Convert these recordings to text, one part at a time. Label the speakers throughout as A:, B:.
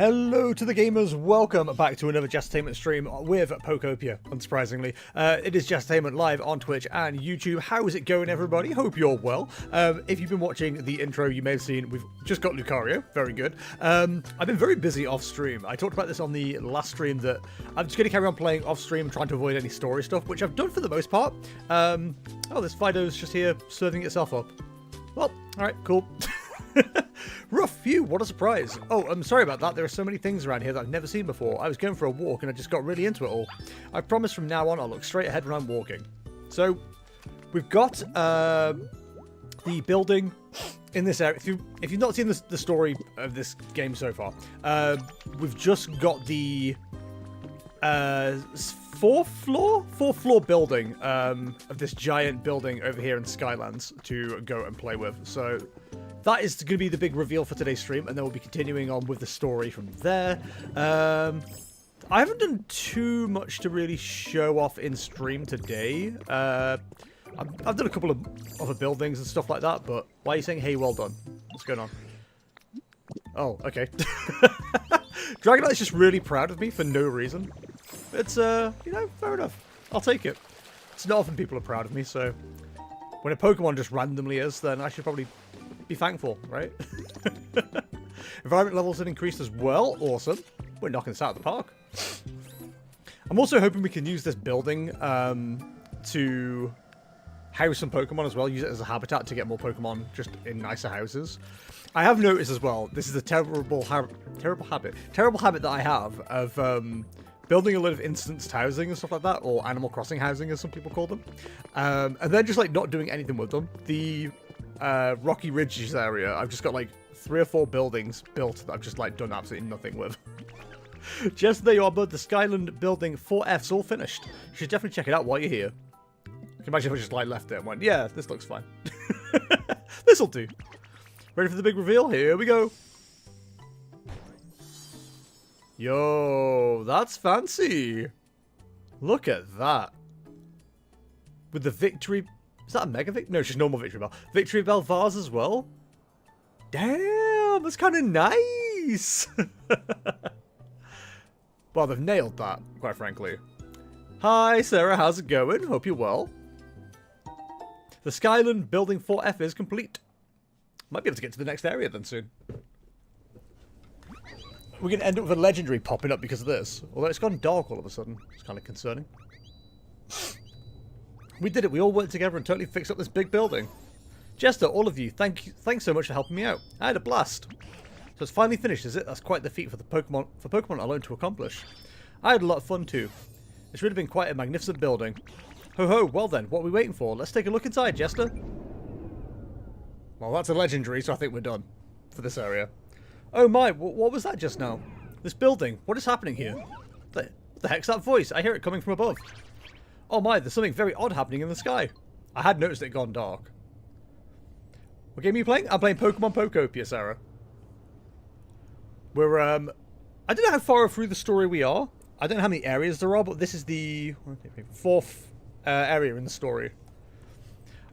A: Hello to the gamers, welcome back to another Jastainment stream with Pokopia, unsurprisingly. It is Jastainment live on Twitch and YouTube. How is it going, everybody? Hope you're well. If you've been watching the intro, you may have seen we've just got Lucario, very good. I've been very busy off stream. I talked about this on the last stream that I'm just going to carry on playing off stream, trying to avoid any story stuff, which I've done for the most part. Oh, this Fido's just here serving itself up. Well, alright, cool. Rough phew, what a surprise. Oh, I'm sorry about that. There are so many things around here that I've never seen before. I was going for a walk and I just got really into it all. I promise from now on I'll look straight ahead when I'm walking. So, we've got the building in this area. If you've not seen the story of this game so far, we've just got the fourth floor building of this giant building over here in Skylands to go and play with. So that is going to be the big reveal for today's stream, and then we'll be continuing on with the story from there. I haven't done too much to really show off in stream today. I've done a couple of other buildings and stuff like that, but why are you saying, hey, well done? What's going on? Oh, okay. Dragonite is just really proud of me for no reason. It's, you know, fair enough. I'll take it. It's not often people are proud of me, so when a Pokemon just randomly is, then I should probably be thankful, right? Environment levels have increased as well. Awesome. We're knocking this out of the park. I'm also hoping we can use this building to house some Pokemon as well. Use it as a habitat to get more Pokemon just in nicer houses. I have noticed as well, this is a terrible habit that I have of building a lot of instanced housing and stuff like that, or Animal Crossing housing as some people call them, and then just like not doing anything with them. The Rocky Ridges area, I've just got like 3 or 4 buildings built that I've just like done absolutely nothing with. Just there you are, bud. The Skyland building 4F's all finished. You should definitely check it out while you're here. I can imagine if I just like left it and went, yeah, this looks fine. This'll do. Ready for the big reveal? Here we go. Yo, that's fancy. Look at that. With the victory... Is that a Mega Victory? No, it's just normal Victory Bell. Victory Bell vase as well? Damn, that's kind of nice. Well, they've nailed that, quite frankly. Hi, Sarah, how's it going? Hope you're well. The Skyland Building 4F is complete. Might be able to get to the next area then soon. We're going to end up with a legendary popping up because of this. Although it's gone dark all of a sudden. It's kind of concerning. We did it. We all worked together and totally fixed up this big building. Jester, all of you, thanks so much for helping me out. I had a blast. So it's finally finished, is it? That's quite the feat for Pokemon alone to accomplish. I had a lot of fun too. It's really been quite a magnificent building. Ho ho, well then, what are we waiting for? Let's take a look inside, Jester. Well, that's a legendary, so I think we're done for this area. Oh my, what was that just now? This building, what is happening here? What the heck's that voice? I hear it coming from above. Oh my, there's something very odd happening in the sky. I had noticed it gone dark. What game are you playing? I'm playing Pokemon Pokopia, Sarah. We're, I don't know how far through the story we are. I don't know how many areas there are, but this is the 4th area in the story.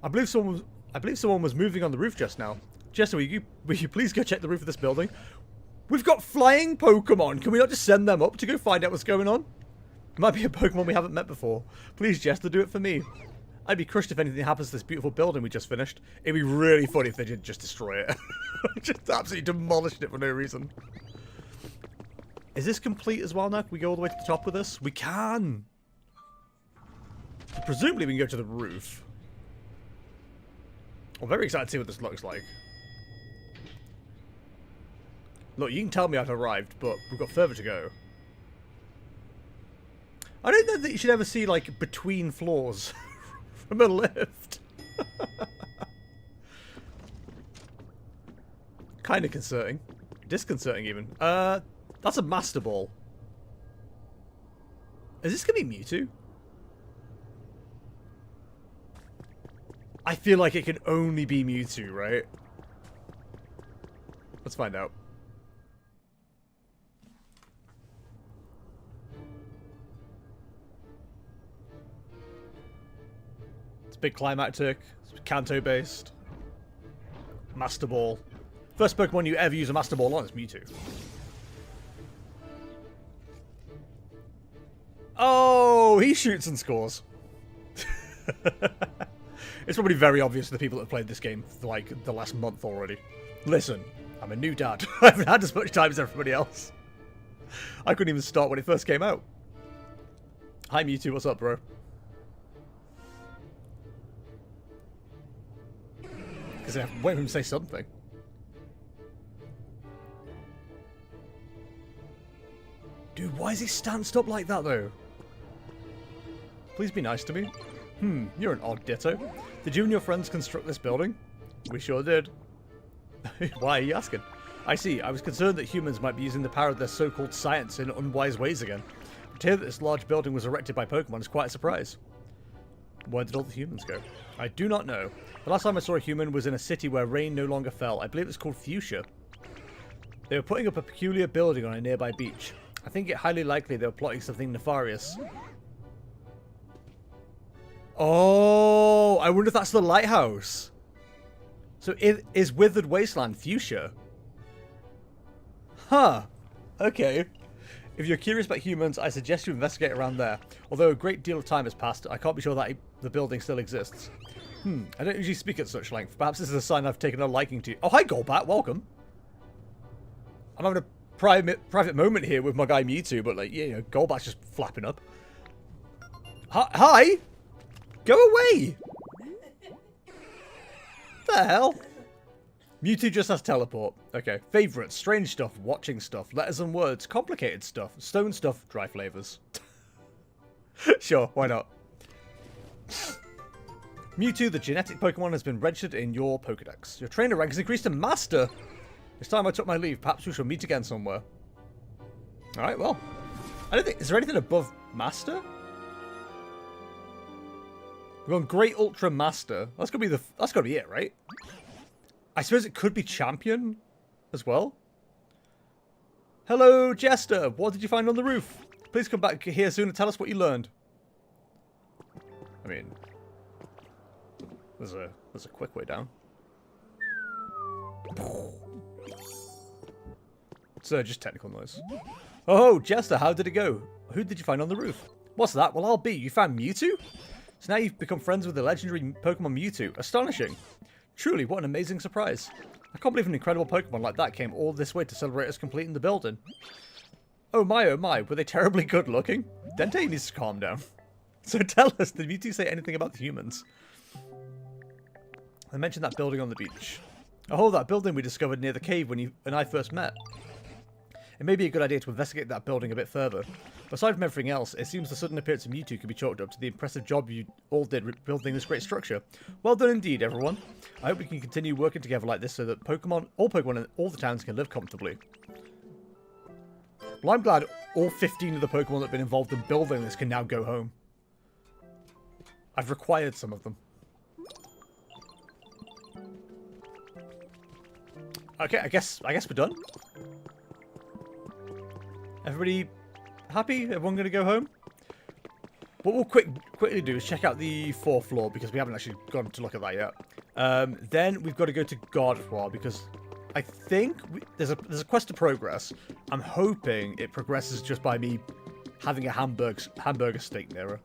A: I believe someone was moving on the roof just now. Jester, will you please go check the roof of this building? We've got flying Pokemon. Can we not just send them up to go find out what's going on? It might be a Pokemon we haven't met before. Please, Jester, do it for me. I'd be crushed if anything happens to this beautiful building we just finished. It'd be really funny if they did just destroy it. Just absolutely demolished it for no reason. Is this complete as well now? Can we go all the way to the top with this? We can! Presumably we can go to the roof. I'm very excited to see what this looks like. Look, you can tell me I've arrived, but we've got further to go. I don't know that you should ever see, like, between floors from a lift. Kind of concerning. Disconcerting, even. That's a Master Ball. Is this going to be Mewtwo? I feel like it can only be Mewtwo, right? Let's find out. It's big climactic. It's Kanto based. Master Ball. First Pokemon you ever use a Master Ball on is Mewtwo. Oh, he shoots and scores. It's probably very obvious to the people that have played this game for like the last month already. Listen, I'm a new dad. I haven't had as much time as everybody else. I couldn't even start when it first came out. Hi Mewtwo, what's up, bro? Because I have to wait for him to say something. Dude, why is he stanced up like that, though? Please be nice to me. You're an odd ditto. Did you and your friends construct this building? We sure did. Why are you asking? I see. I was concerned that humans might be using the power of their so-called science in unwise ways again. But to hear that this large building was erected by Pokemon is quite a surprise. Where did all the humans go? I do not know. The last time I saw a human was in a city where rain no longer fell. I believe it's called Fuchsia. They were putting up a peculiar building on a nearby beach. I think it highly likely they were plotting something nefarious. Oh, I wonder if that's the lighthouse. So is Withered Wasteland Fuchsia? Huh. Okay. If you're curious about humans, I suggest you investigate around there. Although a great deal of time has passed, I can't be sure that the building still exists. I don't usually speak at such length. Perhaps this is a sign I've taken a liking to you. Oh, hi, Golbat. Welcome. I'm having a private moment here with my guy Mewtwo, but, like, you know, Golbat's just flapping up. Hi! Go away! The hell? Mewtwo just has teleport. Okay. Favorites, strange stuff, watching stuff, letters and words, complicated stuff, stone stuff, dry flavors. Sure, why not? Mewtwo, the genetic Pokemon, has been registered in your Pokedex. Your trainer rank has increased to Master. It's time I took my leave. Perhaps we shall meet again somewhere. Alright, well. I don't think... Is there anything above Master? We're on Great Ultra Master. That's gotta be it, right? I suppose it could be Champion as well. Hello, Jester. What did you find on the roof? Please come back here soon and tell us what you learned. I mean, there's a quick way down. So just technical noise. Oh, Jester, how did it go? Who did you find on the roof? What's that? Well, I'll be. You found Mewtwo? So now you've become friends with the legendary Pokemon Mewtwo. Astonishing. Truly, what an amazing surprise. I can't believe an incredible Pokemon like that came all this way to celebrate us completing the building. Oh my, were they terribly good looking? Dente needs to calm down. So tell us, did Mewtwo say anything about the humans? I mentioned that building on the beach. Oh, that building we discovered near the cave when you and I first met. It may be a good idea to investigate that building a bit further. But aside from everything else, it seems the sudden appearance of Mewtwo could be chalked up to the impressive job you all did building this great structure. Well done indeed, everyone. I hope we can continue working together like this so that all Pokemon in all the towns can live comfortably. Well, I'm glad all 15 of the Pokemon that have been involved in building this can now go home. I've required some of them. Okay, I guess we're done. Everybody happy? Everyone gonna go home? What we'll quickly do is check out the 4th floor because we haven't actually gone to look at that yet. Then we've got to go to Gardevoir because I think there's a quest to progress. I'm hoping it progresses just by me having a hamburger steak mirror.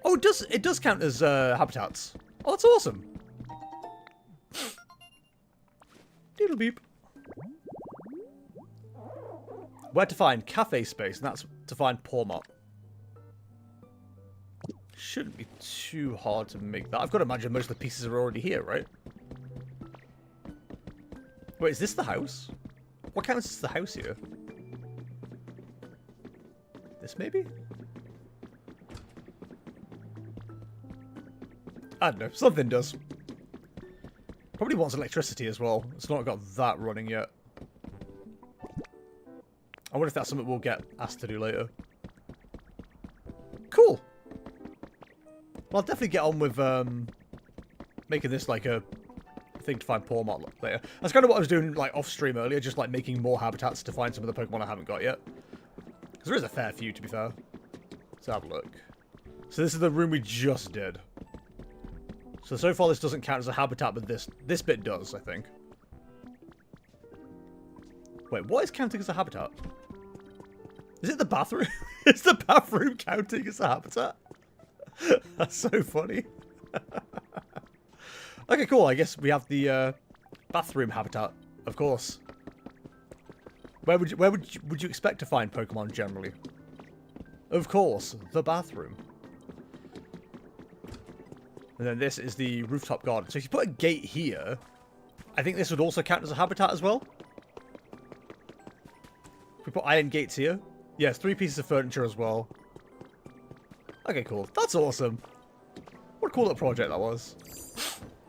A: Oh, it does count as habitats. Oh, that's awesome. Doodle beep. Where to find cafe space, and that's to find Pawmot. Shouldn't be too hard to make that. I've got to imagine most of the pieces are already here, right? Wait, is this the house? What counts as the house here? This maybe? I don't know. Something does. Probably wants electricity as well. It's not got that running yet. I wonder if that's something we'll get asked to do later. Cool. Well, I'll definitely get on with making this like a thing to find Pawmot later. That's kind of what I was doing like off stream earlier, just like making more habitats to find some of the Pokemon I haven't got yet. Because there is a fair few, to be fair. Let's have a look. So this is the room we just did. So far this doesn't count as a habitat, but this bit does, I think. Wait, what is counting as a habitat? Is it the bathroom? Is the bathroom counting as a habitat? That's so funny. Okay, cool. I guess we have the bathroom habitat, of course. Where would you expect to find Pokemon generally? Of course, the bathroom. And then this is the rooftop garden. So if you put a gate here, I think this would also count as a habitat as well. If we put iron gates here. Yes, 3 pieces of furniture as well. Okay, cool. That's awesome. What a cool little project that was.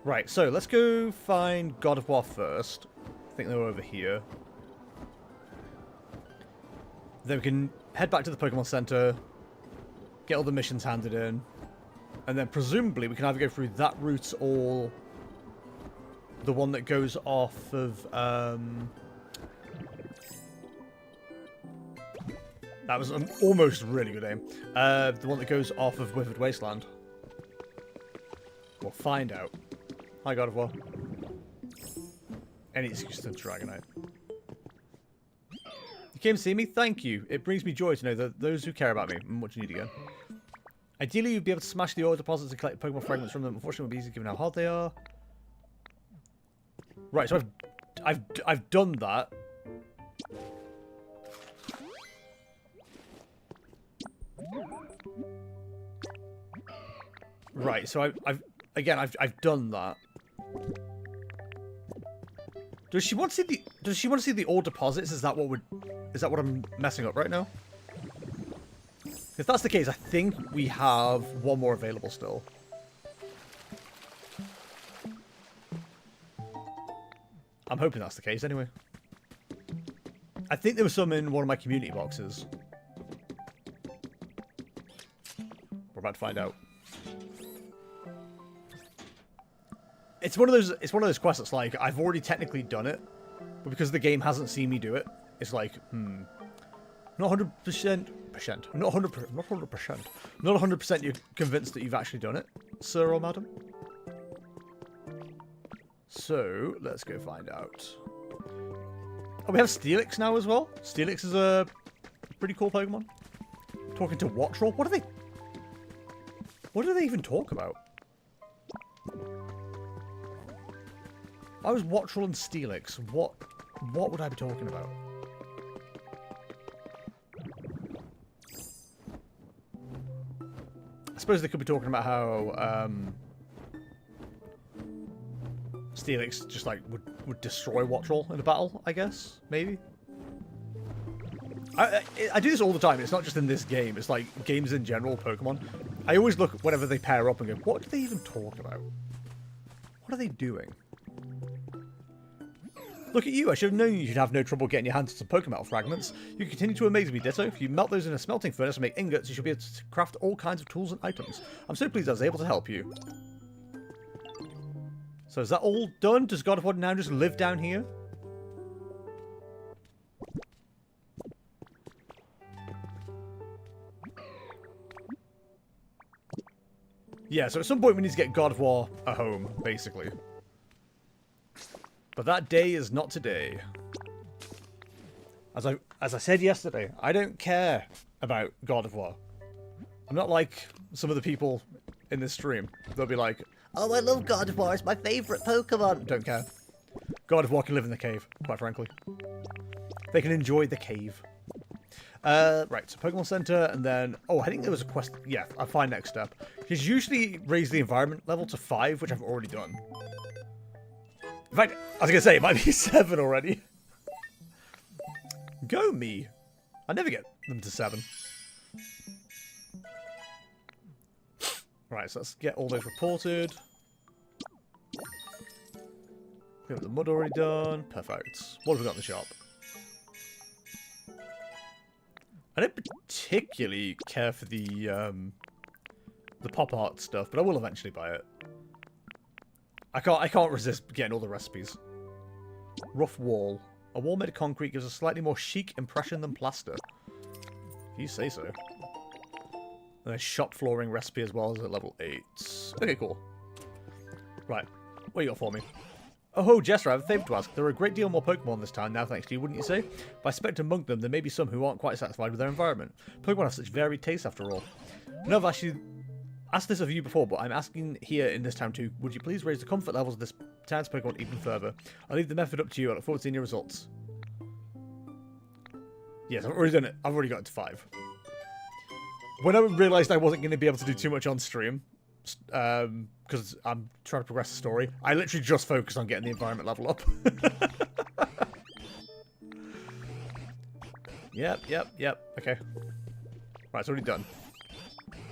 A: Right, so let's go find God of War first. I think they're over here. Then we can head back to the Pokemon Center, get all the missions handed in, and then presumably we can either go through that route or the one that goes off of... That was an almost really good aim. The one that goes off of Withered Wasteland. We'll find out. Hi, God of War. Any excuse to Dragonite. You came to see me? Thank you. It brings me joy to know that those who care about me and what you need again. Ideally, you'd be able to smash the ore deposits and collect Pokemon fragments from them. Unfortunately, it would be easy given how hard they are. Right, so I've done that. Right, so I've done that. Does she want to see the ore deposits? Is that what I'm messing up right now? If that's the case, I think we have one more available still. I'm hoping that's the case anyway. I think there was some in one of my community boxes. We're about to find out. It's one of those quests that's like, I've already technically done it, but because the game hasn't seen me do it, it's like, not 100%, not 100% you're convinced that you've actually done it, sir or madam. So, let's go find out. Oh, we have Steelix now as well. Steelix is a pretty cool Pokemon. Talking to Wattrel. What do they even talk about? I was Wattrel and Steelix. What would I be talking about? I suppose they could be talking about how Steelix just like would destroy Wattrel in a battle, I guess, maybe. I do this all the time. It's not just in this game. It's like games in general, Pokemon. I always look whenever they pair up and go, what do they even talk about? What are they doing? Look at you, I should have known you'd have no trouble getting your hands on some Pokemon fragments. You continue to amaze me, Ditto. If you melt those in a smelting furnace and make ingots, you should be able to craft all kinds of tools and items. I'm so pleased I was able to help you. So is that all done? Does God of War now just live down here? Yeah, so at some point we need to get God of War a home, basically. But that day is not today. As I said yesterday, I don't care about God of War. I'm not like some of the people in this stream. They'll be like, oh, I love God of War, it's my favourite Pokemon. Don't care. God of War can live in the cave, quite frankly. They can enjoy the cave. Right, so Pokemon Center, and then... Oh, I think there was a quest... Yeah, I'll find next step. Because usually raise the environment level to 5, which I've already done. In fact, I was going to say, it might be 7 already. Go me. I never get them to 7. Right, so let's get all those reported. We have the mud already done. Perfect. What have we got in the shop? I don't particularly care for the pop art stuff, but I will eventually buy it. I can't resist getting all the recipes. Rough wall. A wall made of concrete gives a slightly more chic impression than plaster. If you say so. And a shop flooring recipe as well as at level 8. Okay, cool. Right. What you got for me? Oh, Jester, I have a favour to ask. There are a great deal more Pokemon this town now, thanks to you, wouldn't you say? But I suspect among them, there may be some who aren't quite satisfied with their environment. Pokemon have such varied tastes, after all. I know I've actually asked this of you before, but I'm asking here in this town too. Would you please raise the comfort levels of this town's Pokemon even further? I'll leave the method up to you. I look forward to seeing your results. Yes, I've already done it. I've already got it to 5. When I realised I wasn't going to be able to do too much on stream, because I'm trying to progress the story, I literally just focused on getting the environment level up. Yep. Okay. Right, it's already done.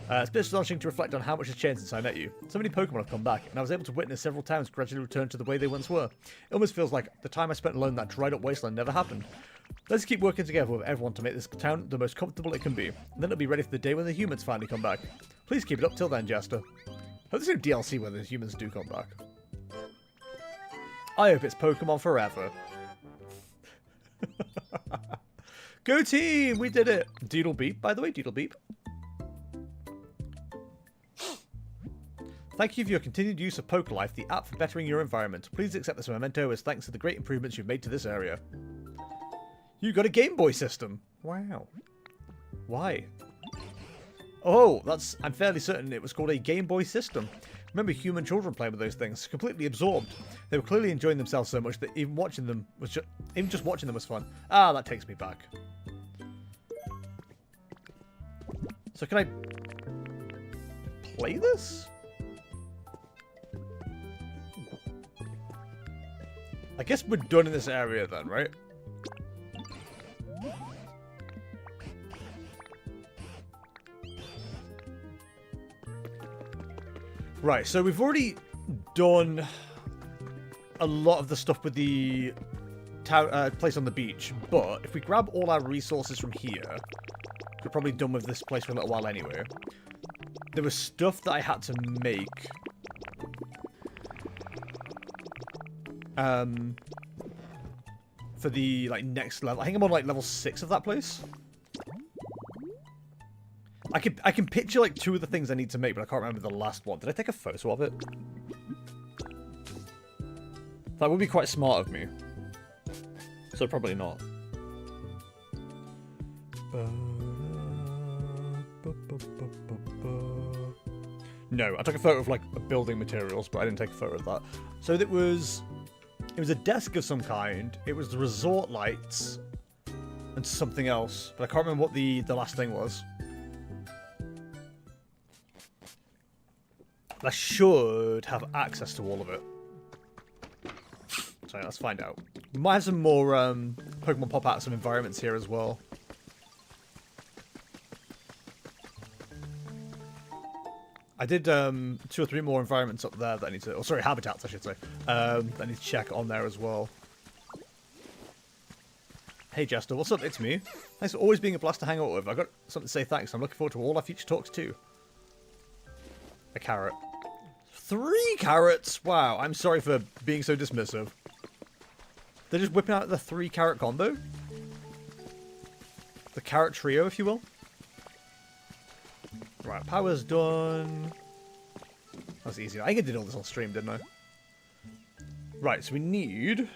A: It's a bit astonishing to reflect on how much has changed since I met you. So many Pokemon have come back, and I was able to witness several towns gradually return to the way they once were. It almost feels like the time I spent alone in that dried up wasteland never happened. Let's keep working together with everyone to make this town the most comfortable it can be. And then it'll be ready for the day when the humans finally come back. Please keep it up till then, Jester. Hope there's no DLC when the humans do come back. I hope it's Pokemon forever. Go team! We did it! Doodle Beep, by the way, Doodle Beep. Thank you for your continued use of PokeLife, the app for bettering your environment. Please accept this memento as thanks to the great improvements you've made to this area. You got a Game Boy system. Wow. Why? Oh, I'm fairly certain it was called a Game Boy system. Remember human children playing with those things, completely absorbed. They were clearly enjoying themselves so much that even just watching them was fun. Ah, that takes me back. So can I play this? I guess we're done in this area then, right? Right, so we've already done a lot of the stuff with the place on the beach, but if we grab all our resources from here, we're probably done with this place for a little while anyway. There was stuff that I had to make. For the next level. I think I'm on level 6 of that place. I can picture 2 of the things I need to make, but I can't remember the last one. Did I take a photo of it? That would be quite smart of me. So probably not. No, I took a photo of building materials, but I didn't take a photo of that. So it was a desk of some kind. It was the resort lights and something else, but I can't remember what the last thing was. I should have access to all of it. So let's find out. We might have some more Pokemon pop out of some environments here as well. I did 2 or 3 more environments up there that I need to... Oh, sorry, habitats, I should say. That I need to check on there as well. Hey, Jester, what's up? It's me. Thanks for always being a blast to hang out with. I got something to say thanks. I'm looking forward to all our future talks, too. A carrot. 3 carrots! Wow, I'm sorry for being so dismissive. They're just whipping out the 3 carrot combo? The carrot trio, if you will. Right, power's done. That's easy. I think I did all this on stream, didn't I? Right, so we need...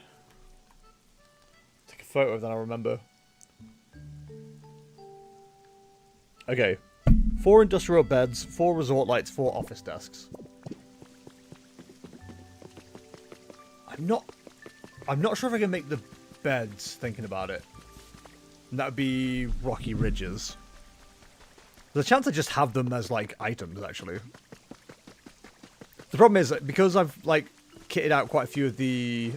A: Take a photo, then I'll remember. Okay. 4 industrial beds, 4 resort lights, 4 office desks. I'm not sure if I can make the beds, thinking about it. And that would be rocky ridges. There's a chance I just have them as, items, actually. The problem is, because I've, kitted out quite a few of the,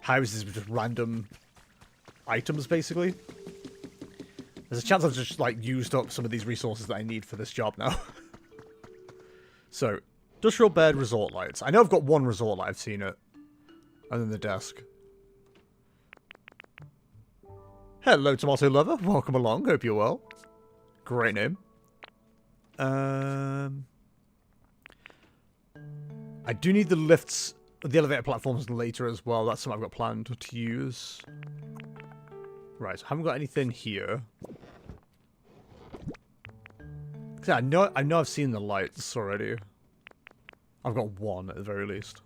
A: houses with just random items, basically. There's a chance I've just, used up some of these resources that I need for this job now. So, industrial bed, resort lights. I know I've got 1 resort light, I've seen it. And then the desk. Hello, Tomato Lover. Welcome along. Hope you're well. Great name. I do need the lifts, the elevator platforms later as well. That's something I've got planned to use. Right, so I haven't got anything here. I know I've seen the lights already. I've got 1 at the very least.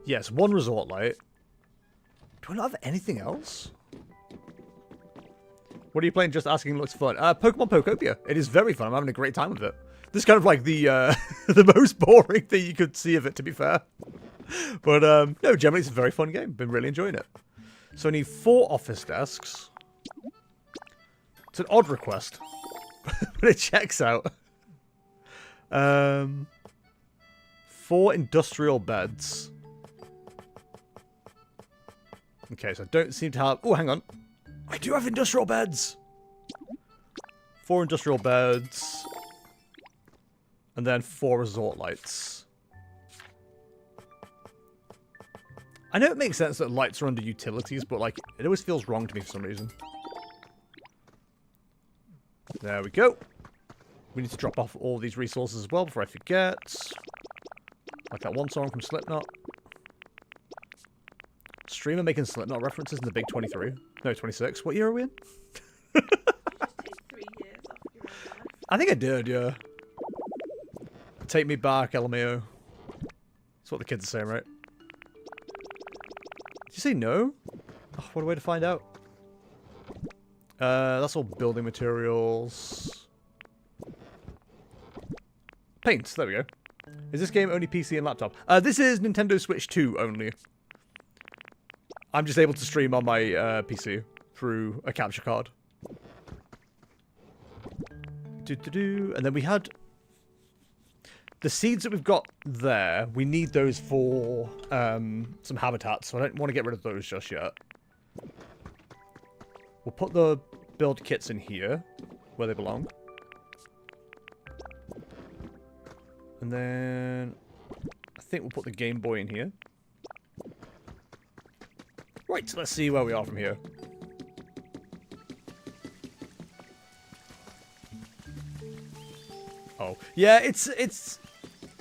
A: Yes, one resort light. Do I not have anything else? What are you playing? Just asking looks fun. Pokemon Pokopia. It is very fun. I'm having a great time with it. This is kind of like the the most boring thing you could see of it, to be fair. But no, generally it's a very fun game. Been really enjoying it. So I need 4 office desks. It's an odd request, but it checks out. 4 industrial beds. Okay, so I don't seem to have... Oh, hang on. I do have industrial beds. 4 industrial beds. And then 4 resort lights. I know it makes sense that lights are under utilities, but like it always feels wrong to me for some reason. There we go. We need to drop off all these resources as well before I forget. Like that one song from Slipknot. Streamer making Slipknot references in the big 23. No, 26. What year are we in?
B: Take 3 years off your own life.
A: I think I did, yeah. Take me back, LMAO. That's what the kids are saying, right? Did you say no? Oh, what a way to find out. That's all building materials. Paints, there we go. Is this game only PC and laptop? This is Nintendo Switch 2 only. I'm just able to stream on my PC through a capture card. And then we had the seeds that we've got there. We need those for some habitats, so I don't want to get rid of those just yet. We'll put the build kits in here, where they belong. And then I think we'll put the Game Boy in here. Right, so let's see where we are from here. Oh, yeah, it's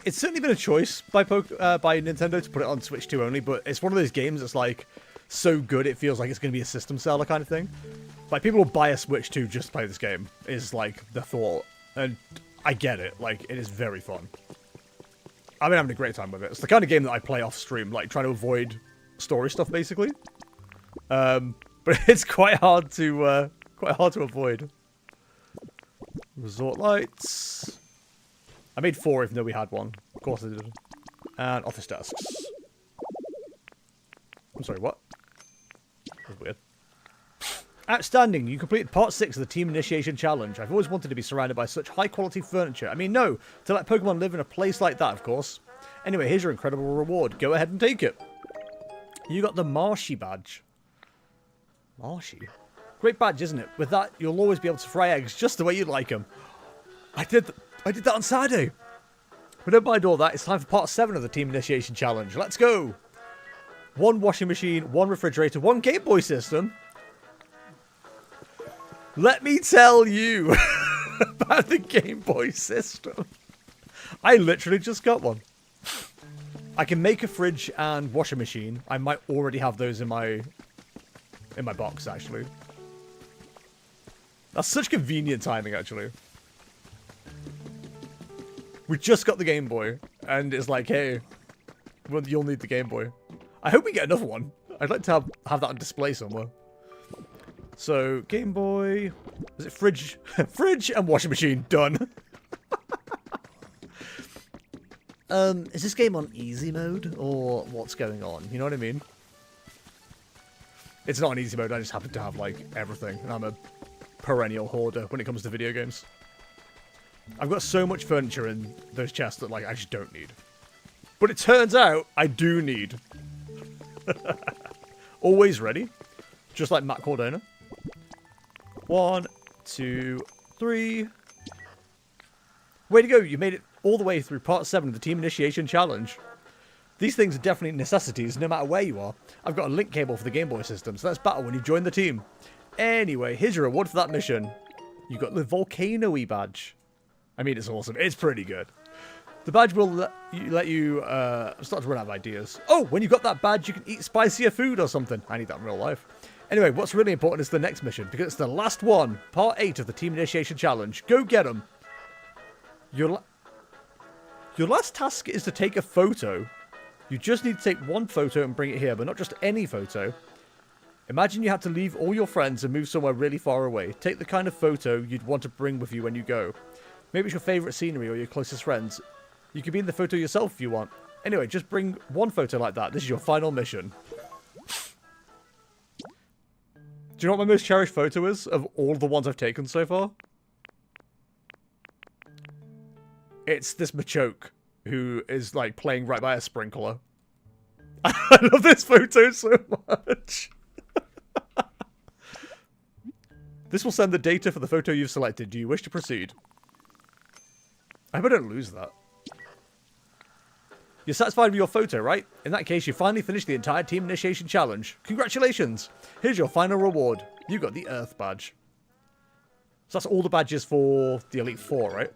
A: certainly been a choice by Nintendo to put it on Switch 2 only, but it's one of those games that's like so good it feels like it's going to be a system seller kind of thing. Like people will buy a Switch 2 just to play this game is like the thought, and I get it. Like it is very fun. I've been having a great time with it. It's the kind of game that I play off stream, like trying to avoid story stuff basically. But it's quite hard to avoid. Resort lights. I made 4 even though we had one. Of course I did. And office desks. I'm sorry, what? That's weird. Outstanding. You completed part 6 of the Team Initiation Challenge. I've always wanted to be surrounded by such high quality furniture. I mean, no. To let Pokemon live in a place like that, of course. Anyway, here's your incredible reward. Go ahead and take it. You got the Marshy badge. Marshy? Great badge, isn't it? With that, you'll always be able to fry eggs just the way you'd like them. I did that on Saturday. But don't mind all that. It's time for part 7 of the Team Initiation Challenge. Let's go. 1 washing machine, 1 refrigerator, 1 Game Boy system. Let me tell you about the Game Boy system. I literally just got one. I can make a fridge and washing machine. I might already have those in my box, actually. That's such convenient timing, actually. We just got the Game Boy, and it's like, hey, well, you'll need the Game Boy. I hope we get another one. I'd like to have that on display somewhere. So, Game Boy... Is it fridge? Fridge and washing machine. Done. Is this game on easy mode? Or what's going on? You know what I mean? It's not on easy mode. I just happen to have, like, everything. And I'm a perennial hoarder when it comes to video games. I've got so much furniture in those chests that, like, I just don't need. But it turns out I do need. Always ready. Just like Matt Cordona. 1, 2, 3. Way to go. You made it all the way through part 7 of the Team Initiation Challenge. These things are definitely necessities no matter where you are. I've got a link cable for the Game Boy system, so let's battle when you join the team. Anyway, here's your reward for that mission. You got the Volcano-y badge. I mean, it's awesome. It's pretty good. The badge will let you start to run out of ideas. Oh, when you got that badge, you can eat spicier food or something. I need that in real life. Anyway, what's really important is the next mission, because it's the last one. Part 8 of the Team Initiation Challenge. Go get them. Your last task is to take a photo You just need to take one photo and bring it here, but not just any photo. Imagine you had to leave all your friends and move somewhere really far away. Take the kind of photo you'd want to bring with you when you go. Maybe it's your favourite scenery or your closest friends. You can be in the photo yourself if you want. Anyway, just bring one photo like that. This is your final mission. Do you know what my most cherished photo is of all the ones I've taken so far? It's this Machoke who is like playing right by a sprinkler. I love this photo so much. This will send the data for the photo you've selected. Do you wish to proceed? I hope I don't lose that. You're satisfied with your photo, right? In that case, you finally finished the entire team initiation challenge. Congratulations! Here's your final reward. You got the Earth badge. So that's all the badges for the Elite Four, right?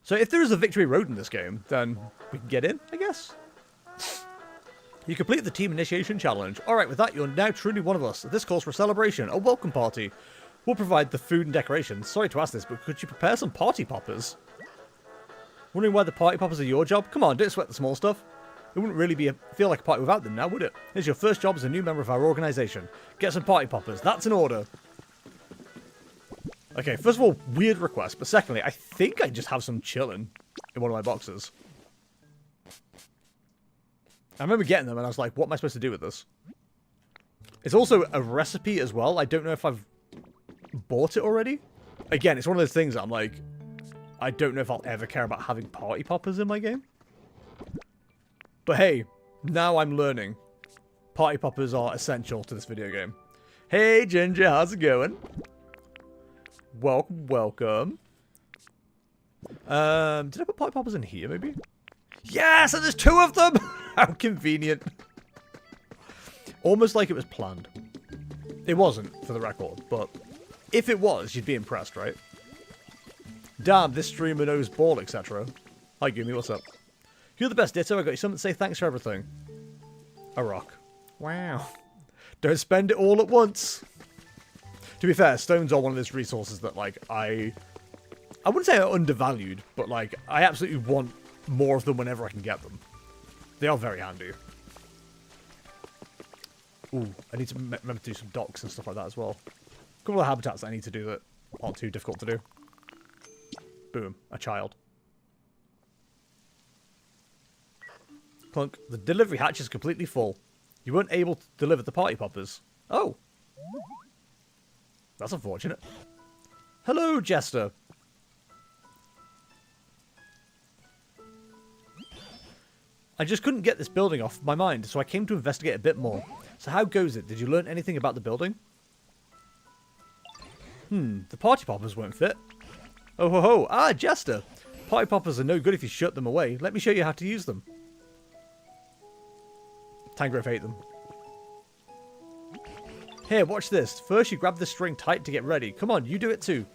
A: So if there is a victory road in this game, then we can get in, I guess. You complete the team initiation challenge. Alright, with that, you're now truly one of us. This calls for a celebration, a welcome party. We'll provide the food and decorations. Sorry to ask this, but could you prepare some party poppers? Wondering why the party poppers are your job? Come on, don't sweat the small stuff. It wouldn't really feel like a party without them now, would it? Here's your first job as a new member of our organisation. Get some party poppers. That's an order. Okay, first of all, weird request. But secondly, I think I just have some chilling in one of my boxes. I remember getting them and I was like, what am I supposed to do with this? It's also a recipe as well. I don't know if I've bought it already. Again, it's one of those things that I'm like, I don't know if I'll ever care about having party poppers in my game. But hey, now I'm learning. Party poppers are essential to this video game. Hey Ginger, how's it going? Welcome, welcome. Did I put party poppers in here maybe? Yes, and there's 2 of them! How convenient. Almost like it was planned. It wasn't, for the record, but if it was, you'd be impressed, right? Damn, this streamer knows ball, etc. Hi, Gumi, what's up? You're the best, Ditto. I got you something to say thanks for everything. A rock. Wow. Don't spend it all at once. To be fair, stones are one of those resources that, like, I wouldn't say are undervalued, but, like, I absolutely want more of them whenever I can get them. They are very handy. Ooh, I need to remember to do some docks and stuff like that as well. A couple of habitats that I need to do that aren't too difficult to do. Boom, a child. Clunk, the delivery hatch is completely full. You weren't able to deliver the party poppers. Oh. That's unfortunate. Hello, Jester. I just couldn't get this building off my mind, so I came to investigate a bit more. So how goes it? Did you learn anything about the building? The party poppers won't fit. Oh ho ho! Ah, Jester! Party poppers are no good if you shut them away. Let me show you how to use them. Tangrowth ate them. Here, watch this. First you grab the string tight to get ready. Come on, you do it too.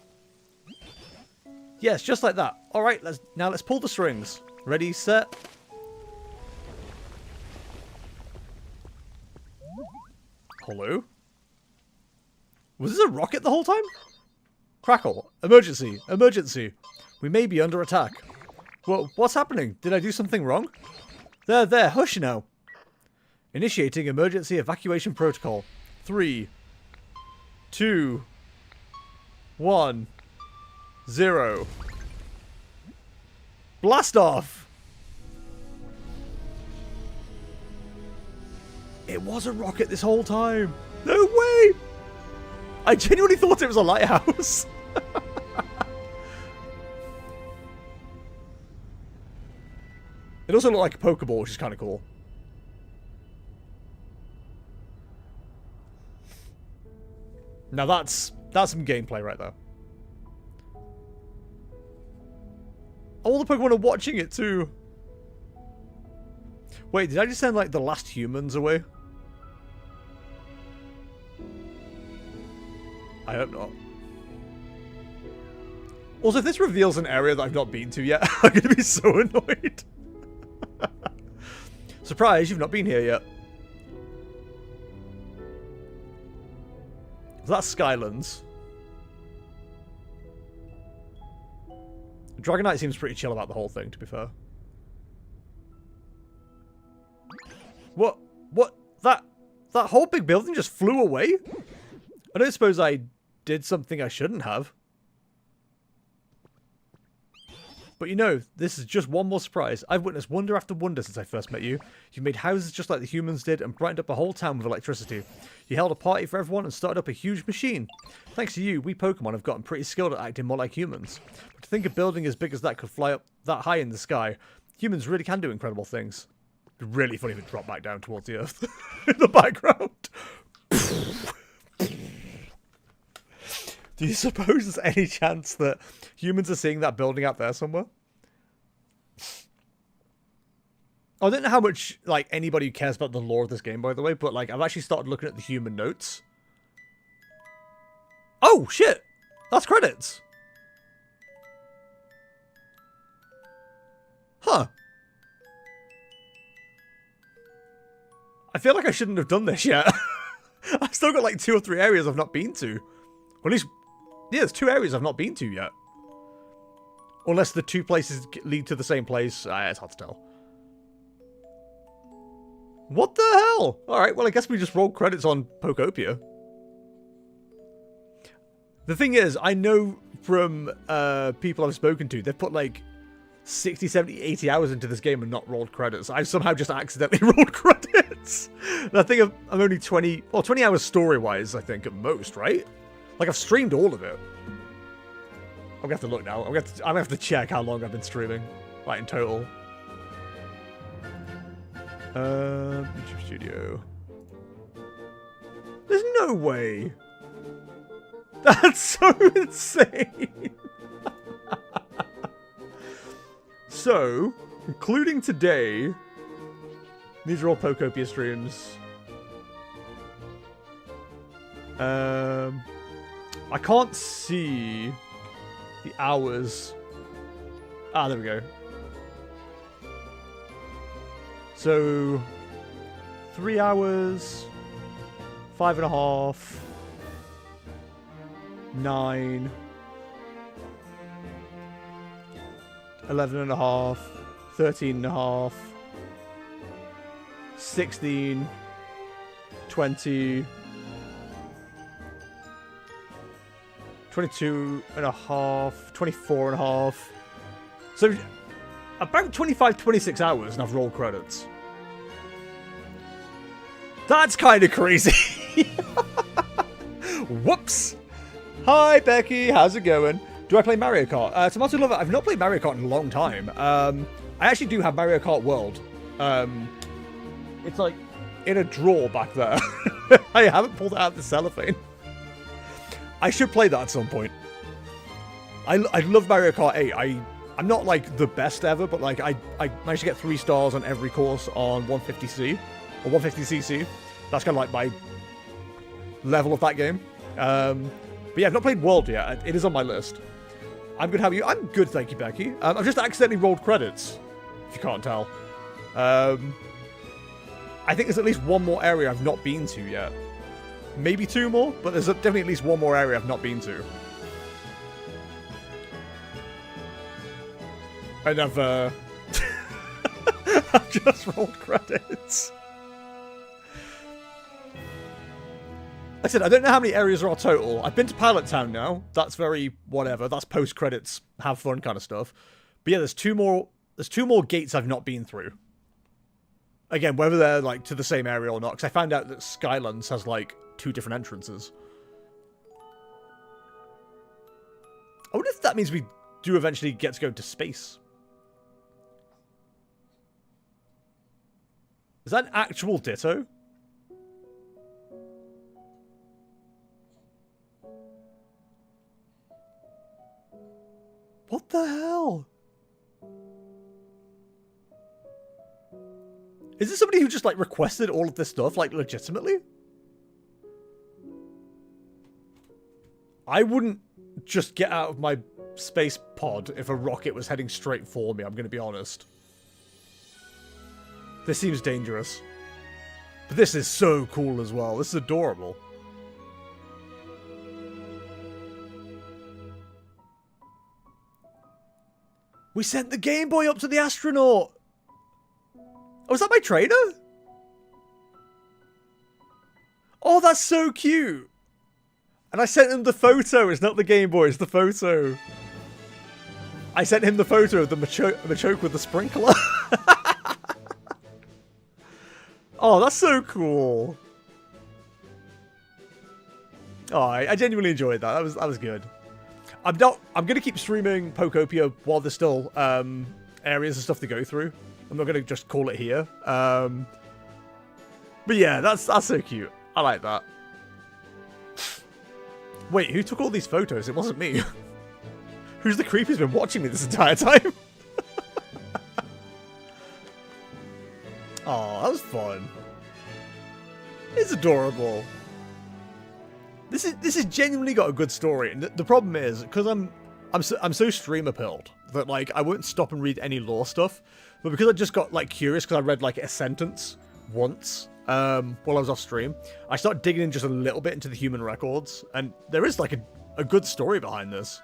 A: Yes, just like that. Alright, let's pull the strings. Ready, set. Hello? Was this a rocket the whole time? Crackle. Emergency. Emergency. We may be under attack. Well, what's happening? Did I do something wrong? There. Hush now. Initiating emergency evacuation protocol. 3, 2, 1, 0. Blast off! It was a rocket this whole time. No way! I genuinely thought it was a lighthouse. It also looked like a Pokeball, which is kind of cool. Now that's some gameplay right there. All the Pokemon are watching it too. Wait, did I just send like the last humans away? I hope not. Also, if this reveals an area that I've not been to yet, I'm going to be so annoyed. Surprise, you've not been here yet. So that's Skylands. Dragonite seems pretty chill about the whole thing, to be fair. that whole big building just flew away. I don't suppose I did something I shouldn't have. But you know, this is just one more surprise. I've witnessed wonder after wonder since I first met you. You made houses just like the humans did and brightened up a whole town with electricity. You held a party for everyone and started up a huge machine. Thanks to you, we Pokemon have gotten pretty skilled at acting more like humans. But to think a building as big as that could fly up that high in the sky, humans really can do incredible things. It'd be really funny if it dropped back down towards the earth in the background. Do you suppose there's any chance that humans are seeing that building out there somewhere? I don't know how much, like, anybody cares about the lore of this game, by the way, but, like, I've actually started looking at the human notes. Oh, shit! That's credits! Huh. I feel like I shouldn't have done this yet. I've still got, like, 2 or 3 areas I've not been to. Or at least... yeah, there's 2 areas I've not been to yet. Unless the 2 places lead to the same place. It's hard to tell. What the hell? Alright, well I guess we just rolled credits on Pokopia. The thing is, I know from people I've spoken to, they've put like 60, 70, 80 hours into this game and not rolled credits. I've somehow just accidentally rolled credits. And I think I'm only 20 hours story-wise, I think, at most, right? Like, I've streamed all of it. I'm gonna have to look now. I'm gonna have to check how long I've been streaming. Right, in total. YouTube Studio. There's no way. That's so insane. So, including today, these are all Pokopia streams. I can't see the hours. Ah, there we go. So, 3 hours, 5.5, 9, 11.5, 13.5, 16, 20, 22.5, 24.5. So, about 25, 26 hours and I've rolled credits. That's kind of crazy. Whoops. Hi, Becky. How's it going? Do I play Mario Kart? Tomato Lover, I've not played Mario Kart in a long time. I actually do have Mario Kart World. It's like in a drawer back there. I haven't pulled it out of the cellophane. I should play that at some point. I love Mario Kart 8. I'm not like the best ever, but like I managed to get 3 stars on every course on 150C or 150cc. That's kind of like my level of that game. But yeah, I've not played World yet. It is on my list. I'm good. How are you? I'm good, thank you, Becky. I've just accidentally rolled credits, if you can't tell. I think there's at least 1 more area I've not been to yet. Maybe 2 more, but there's definitely at least 1 more area I've not been to. And I've I've just rolled credits. Like I said, I don't know how many areas are total. I've been to Pilot Town now. That's very whatever. That's post-credits, have fun kind of stuff. But yeah, there's 2 more gates I've not been through. Again, whether they're like to the same area or not, because I found out that Skylands has like 2 different entrances. I wonder if that means we do eventually get to go into space. Is that an actual Ditto? What the hell? Is this somebody who just, like, requested all of this stuff, like, legitimately? I wouldn't just get out of my space pod if a rocket was heading straight for me, I'm gonna be honest. This seems dangerous. But this is so cool as well. This is adorable. We sent the Game Boy up to the astronaut! Oh, is that my trainer? Oh, that's so cute. And I sent him the photo. It's not the Game Boy, it's the photo. I sent him the photo of the Machoke with the sprinkler. Oh, that's so cool. Oh, I genuinely enjoyed that. That was good. I'm gonna keep streaming Pokopia while there's still areas and stuff to go through. I'm not gonna just call it here. But yeah, that's so cute. I like that. Wait, who took all these photos? It wasn't me. Who's the creep who's been watching me this entire time? Oh, that was fun. It's adorable. This is genuinely got a good story, and the problem is because I'm so streamer pilled that like I won't stop and read any lore stuff, but because I just got like curious because I read like a sentence once while I was off stream, I started digging in just a little bit into the human records, and there is like a good story behind this.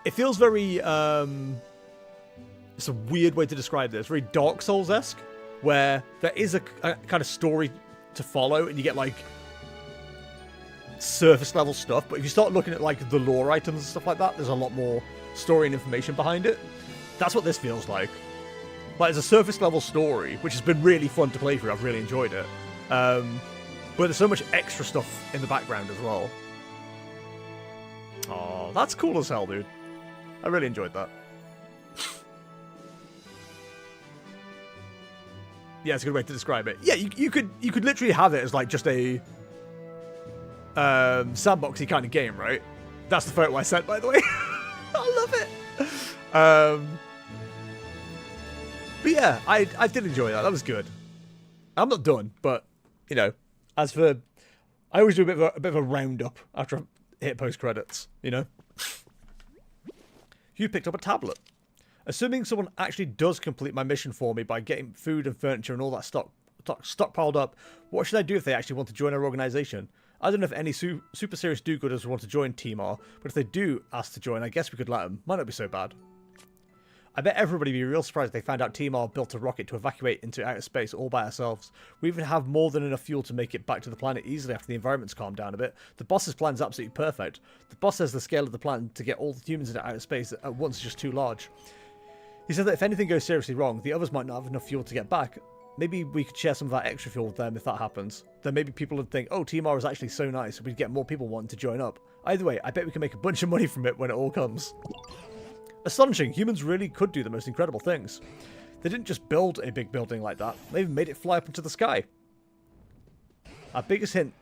A: It feels very it's a weird way to describe this, very Dark Souls-esque, where there is a kind of story to follow, and you get like surface level stuff, but if you start looking at like the lore items and stuff like that, there's a lot more story and information behind it. That's what this feels like. Like, it's a surface level story, which has been really fun to play through. I've really enjoyed it. But there's so much extra stuff in the background as well. Oh, that's cool as hell, dude. I really enjoyed that. Yeah, it's a good way to describe it. Yeah, you could literally have it as like just a sandboxy kind of game, right? That's the photo I sent, by the way. I love it. But yeah, I did enjoy that. That was good. I'm not done, but you know, as for, I always do a bit of a roundup after I hit post credits. You know, you picked up a tablet. Assuming someone actually does complete my mission for me by getting food and furniture and all that stockpiled up, what should I do if they actually want to join our organization? I don't know if any super serious do-gooders want to join Team R, but if they do ask to join, I guess we could let them. Might not be so bad. I bet everybody would be real surprised if they found out Team R built a rocket to evacuate into outer space all by ourselves. We even have more than enough fuel to make it back to the planet easily after the environment's calmed down a bit. The boss's plan's absolutely perfect. The boss says the scale of the plan to get all the humans into outer space at once is just too large. He said that if anything goes seriously wrong, the others might not have enough fuel to get back. Maybe we could share some of that extra fuel with them if that happens. Then maybe people would think, oh, Team R is actually so nice, we'd get more people wanting to join up. Either way, I bet we can make a bunch of money from it when it all comes. Astonishing, humans really could do the most incredible things. They didn't just build a big building like that, they even made it fly up into the sky. Our biggest hint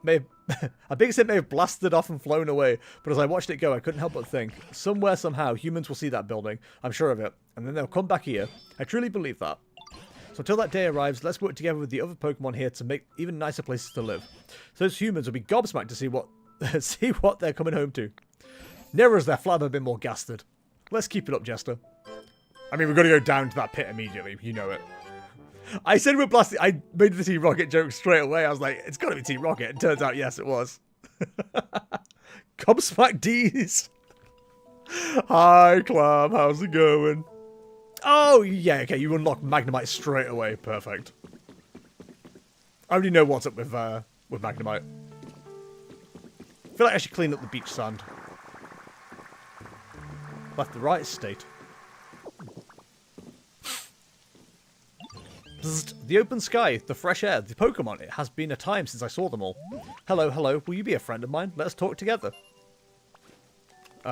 A: may have blasted off and flown away, but as I watched it go, I couldn't help but think, somewhere, somehow, humans will see that building, I'm sure of it, and then they'll come back here. I truly believe that. So until that day arrives, let's work together with the other Pokemon here to make even nicer places to live. So those humans will be gobsmacked to see what they're coming home to. Never has their flabber been more gasted. Let's keep it up, Jester. I mean, we've got to go down to that pit immediately. You know it. I said we're blasting. I made the Team Rocket joke straight away. I was like, it's got to be Team Rocket. It turns out, yes, it was. Gobsmack D's. Hi, Clam. How's it going? Oh, yeah, okay. You unlock Magnemite straight away. Perfect. I already know what's up with Magnemite. I feel like I should clean up the beach sand. Left the right state. Bzzzt, the open sky, the fresh air, the Pokemon. It has been a time since I saw them all. Hello, hello. Will you be a friend of mine? Let's talk together.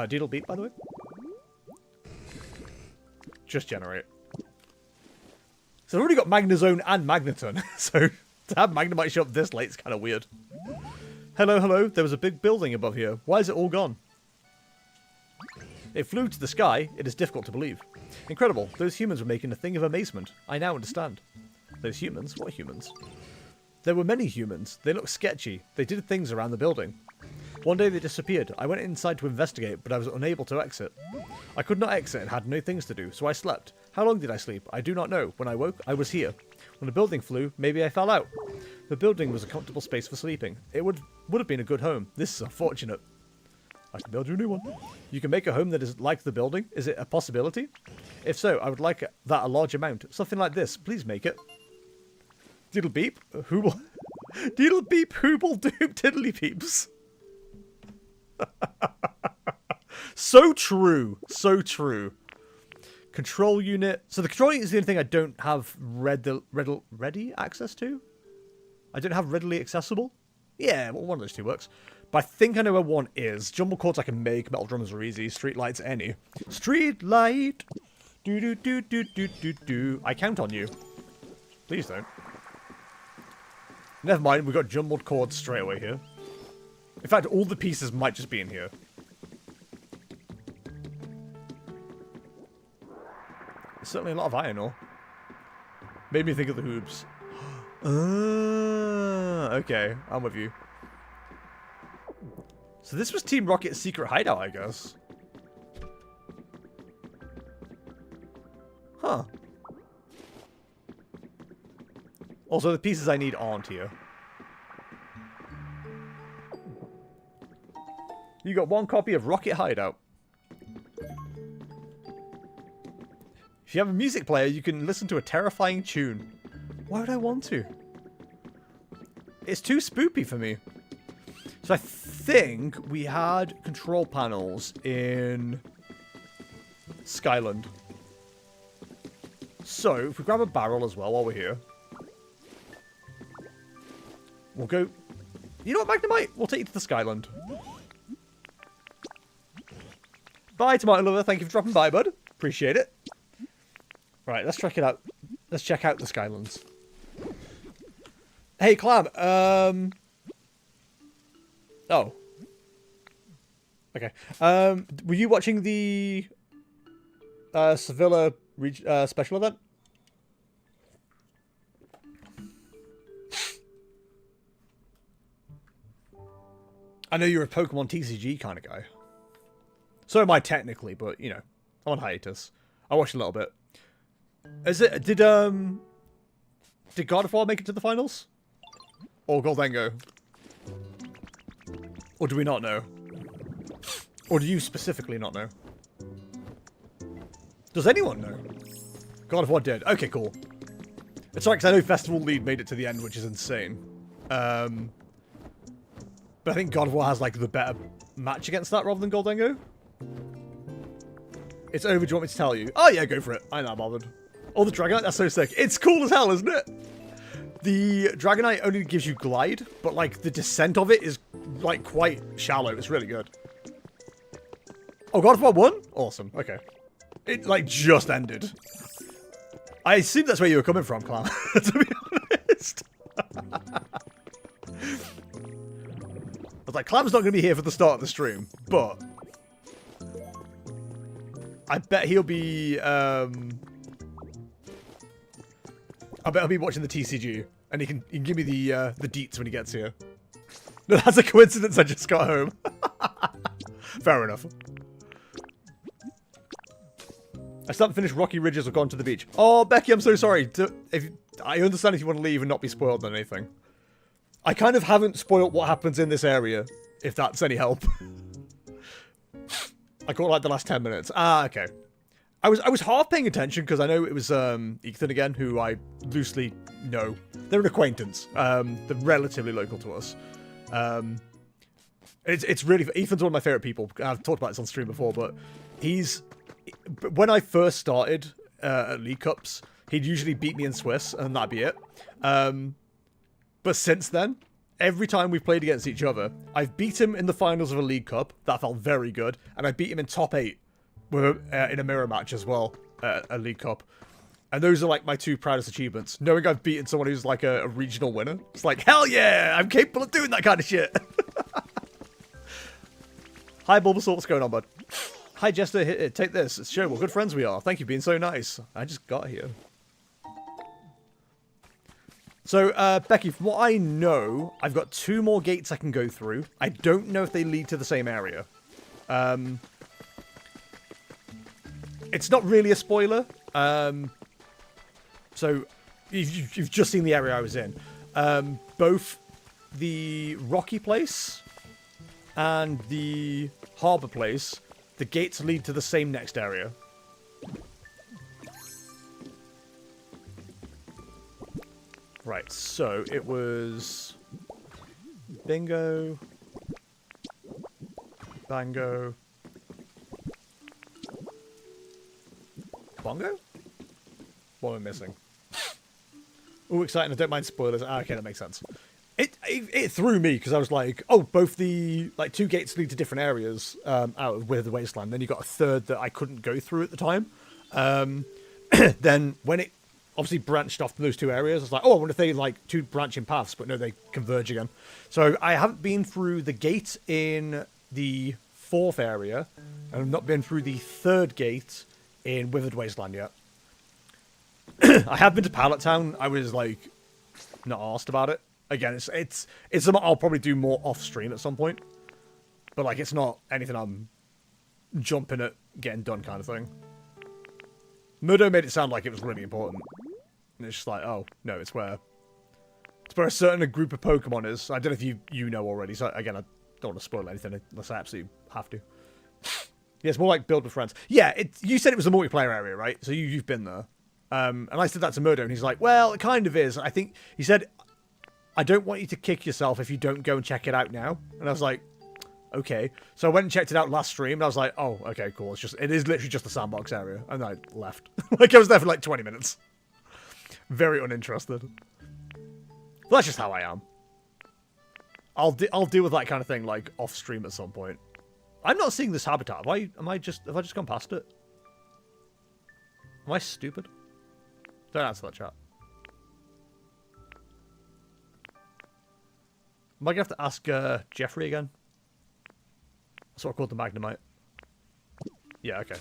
A: Doodle beep, by the way. Just generate. So I've already got Magnezone and Magneton. So to have Magnemite show up this late is kind of weird. Hello, hello. There was a big building above here. Why is it all gone? It flew to the sky. It is difficult to believe. Incredible. Those humans were making a thing of amazement. I now understand. Those humans? What humans? There were many humans. They looked sketchy. They did things around the building. One day they disappeared. I went inside to investigate, but I was unable to exit. I could not exit and had no things to do, so I slept. How long did I sleep? I do not know. When I woke, I was here. When the building flew, maybe I fell out. The building was a comfortable space for sleeping. It would have been a good home. This is unfortunate. I can build you a new one. You can make a home that is like the building. Is it a possibility? If so, I would like that a large amount. Something like this. Please make it. Diddle beep. Who will... Deedle beep, hooble doop, tiddly peeps. So true. So true. Control unit. So the control unit is the only thing I don't have ready access to. I don't have readily accessible. Yeah, well, one of those two works. But I think I know where one is. Jumble cords I can make. Metal drums are easy. Street lights any. Street light. Do do do do do do do. I count on you. Please don't. Never mind. We got jumbled cords straight away here. In fact, all the pieces might just be in here. There's certainly a lot of iron ore. Made me think of the hoops. Okay, I'm with you. So this was Team Rocket's secret hideout, I guess. Huh. Also, the pieces I need aren't here. You got one copy of Rocket Hideout. If you have a music player, you can listen to a terrifying tune. Why would I want to? It's too spoopy for me. So I think we had control panels in Skyland. So if we grab a barrel as well while we're here, we'll go... You know what, Magnemite? We'll take you to the Skyland. Bye, Tomato Lover. Thank you for dropping by, bud. Appreciate it. Right, let's check it out. Let's check out the Skylands. Hey, Clam. Oh. Okay. Were you watching the Sevilla special event? I know you're a Pokemon TCG kind of guy. So am I technically, but, you know, I'm on hiatus. I watched a little bit. Did God of War make it to the finals? Or Goldengo? Or do we not know? Or do you specifically not know? Does anyone know? God of War did. Okay, cool. It's right, because I know Festival Lead made it to the end, which is insane. But I think God of War has, like, the better match against that rather than Goldengo. It's over, do you want me to tell you? Oh, yeah, go for it. I'm not bothered. Oh, the Dragonite, that's so sick. It's cool as hell, isn't it? The Dragonite only gives you glide, but, like, the descent of it is, like, quite shallow. It's really good. Oh, God of War 1? Awesome. Okay. It, like, just ended. I assume that's where you were coming from, Clam, to be honest. I was like, Clam's not going to be here for the start of the stream, but I bet he'll be, I bet he'll be watching the TCG, and he can give me the deets when he gets here. No, that's a coincidence. I just got home. Fair enough. I still haven't finished Rocky Ridges or gone to the beach. Oh, Becky, I'm so sorry. I understand if you want to leave and not be spoiled on anything. I kind of haven't spoiled what happens in this area, if that's any help. I caught like the last 10 minutes. Ah, okay. I was half paying attention because I know it was Ethan again, who I loosely know. They're an acquaintance. They're relatively local to us. It's really... Ethan's one of my favorite people. I've talked about this on stream before, but he's... When I first started at League Cups, he'd usually beat me in Swiss, and that'd be it. But since then, every time we've played against each other, I've beat him in the finals of a League Cup. That felt very good. And I beat him in top 8 in a mirror match as well, a League Cup. And those are like my two proudest achievements. Knowing I've beaten someone who's like a regional winner. It's like, hell yeah, I'm capable of doing that kind of shit. Hi, Bulbasaur, what's going on, bud? Hi, Jester, take this. It's show what good friends we are. Thank you for being so nice. I just got here. So, Becky, from what I know, I've got 2 more gates I can go through. I don't know if they lead to the same area. It's not really a spoiler. So, you've just seen the area I was in. Both the Rocky place and the Harbour place, the gates lead to the same next area. Right, so it was Bingo. Bango. Bongo? What am I missing? Oh, exciting. I don't mind spoilers. Ah, okay, that makes sense. It threw me because I was like, oh, both the like 2 gates lead to different areas out of Wither Wasteland. Then you got a third that I couldn't go through at the time. Then when it obviously branched off from those 2 areas, I was like, oh, I wonder if they like 2 branching paths, but no, they converge again. So I haven't been through the gate in the 4th area, and I've not been through the 3rd gate in Withered Wasteland yet. I have been to Pallet Town. I was like not asked about it. Again, it's something I'll probably do more off stream at some point. But like it's not anything I'm jumping at getting done kind of thing. Murdo made it sound like it was really important. And it's just like, oh, no, it's where a certain group of Pokemon is. I don't know if you know already, so again, I don't want to spoil anything unless I absolutely have to. Yeah, it's more like build with friends. Yeah, you said it was a multiplayer area, right? So you've been there. And I said that to Murdo, and he's like, well, it kind of is. I think, he said, I don't want you to kick yourself if you don't go and check it out now. And I was like, okay. So I went and checked it out last stream, and I was like, oh, okay, cool. It is literally just a sandbox area. And I left. Like, I was there for like 20 minutes. Very uninterested. But that's just how I am. I'll deal with that kind of thing, like, off stream at some point. I'm not seeing this habitat. Have I just gone past it? Am I stupid? Don't answer that chat. Am I going to have to ask Jeffrey again? That's what I called the Magnemite. Yeah, okay.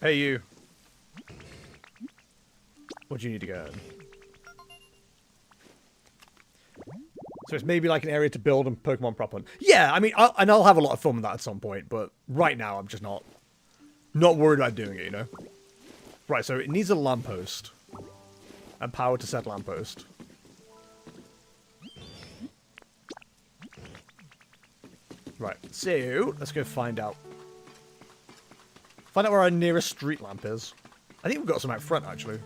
A: Hey, you. What do you need to go? So it's maybe like an area to build and Pokemon prop hunt. Yeah, I mean, I'll have a lot of fun with that at some point, but right now I'm just not worried about doing it, you know? Right, so it needs a lamppost. And power to said lamppost. Right, so let's go find out. Find out where our nearest street lamp is. I think we've got some out front, actually.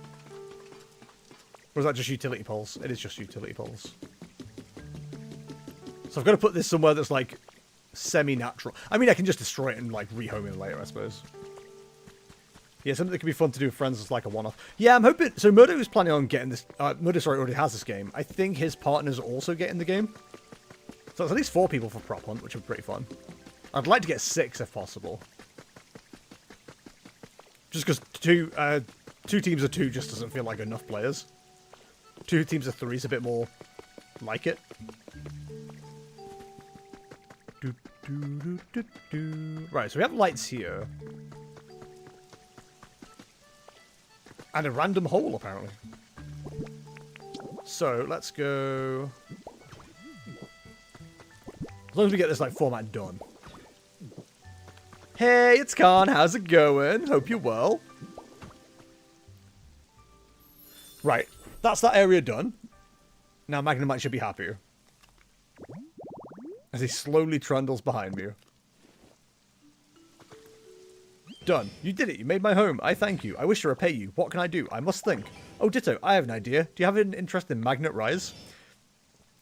A: Or is that just utility poles? It is just utility poles. So I've got to put this somewhere that's, like, semi-natural. I mean, I can just destroy it and, like, rehome it later, I suppose. Yeah, something that could be fun to do with friends is like a one-off. Yeah, I'm hoping... So Murdo is planning on getting this... Murdo, sorry, already has this game. I think his partner's also getting the game. So it's at least 4 people for prop hunt, which would be pretty fun. I'd like to get 6 if possible. Just because 2 teams of 2 just doesn't feel like enough players. 2 teams of 3 is a bit more like it. Right, so we have lights here. And a random hole, apparently. So, let's go... As long as we get this, like, format done. Hey, it's Khan. How's it going? Hope you're well. Right. That's that area done. Now Magnemite should be happy. As he slowly trundles behind me. Done. You did it. You made my home. I thank you. I wish to repay you. What can I do? I must think. Oh, ditto. I have an idea. Do you have an interest in Magnet Rise?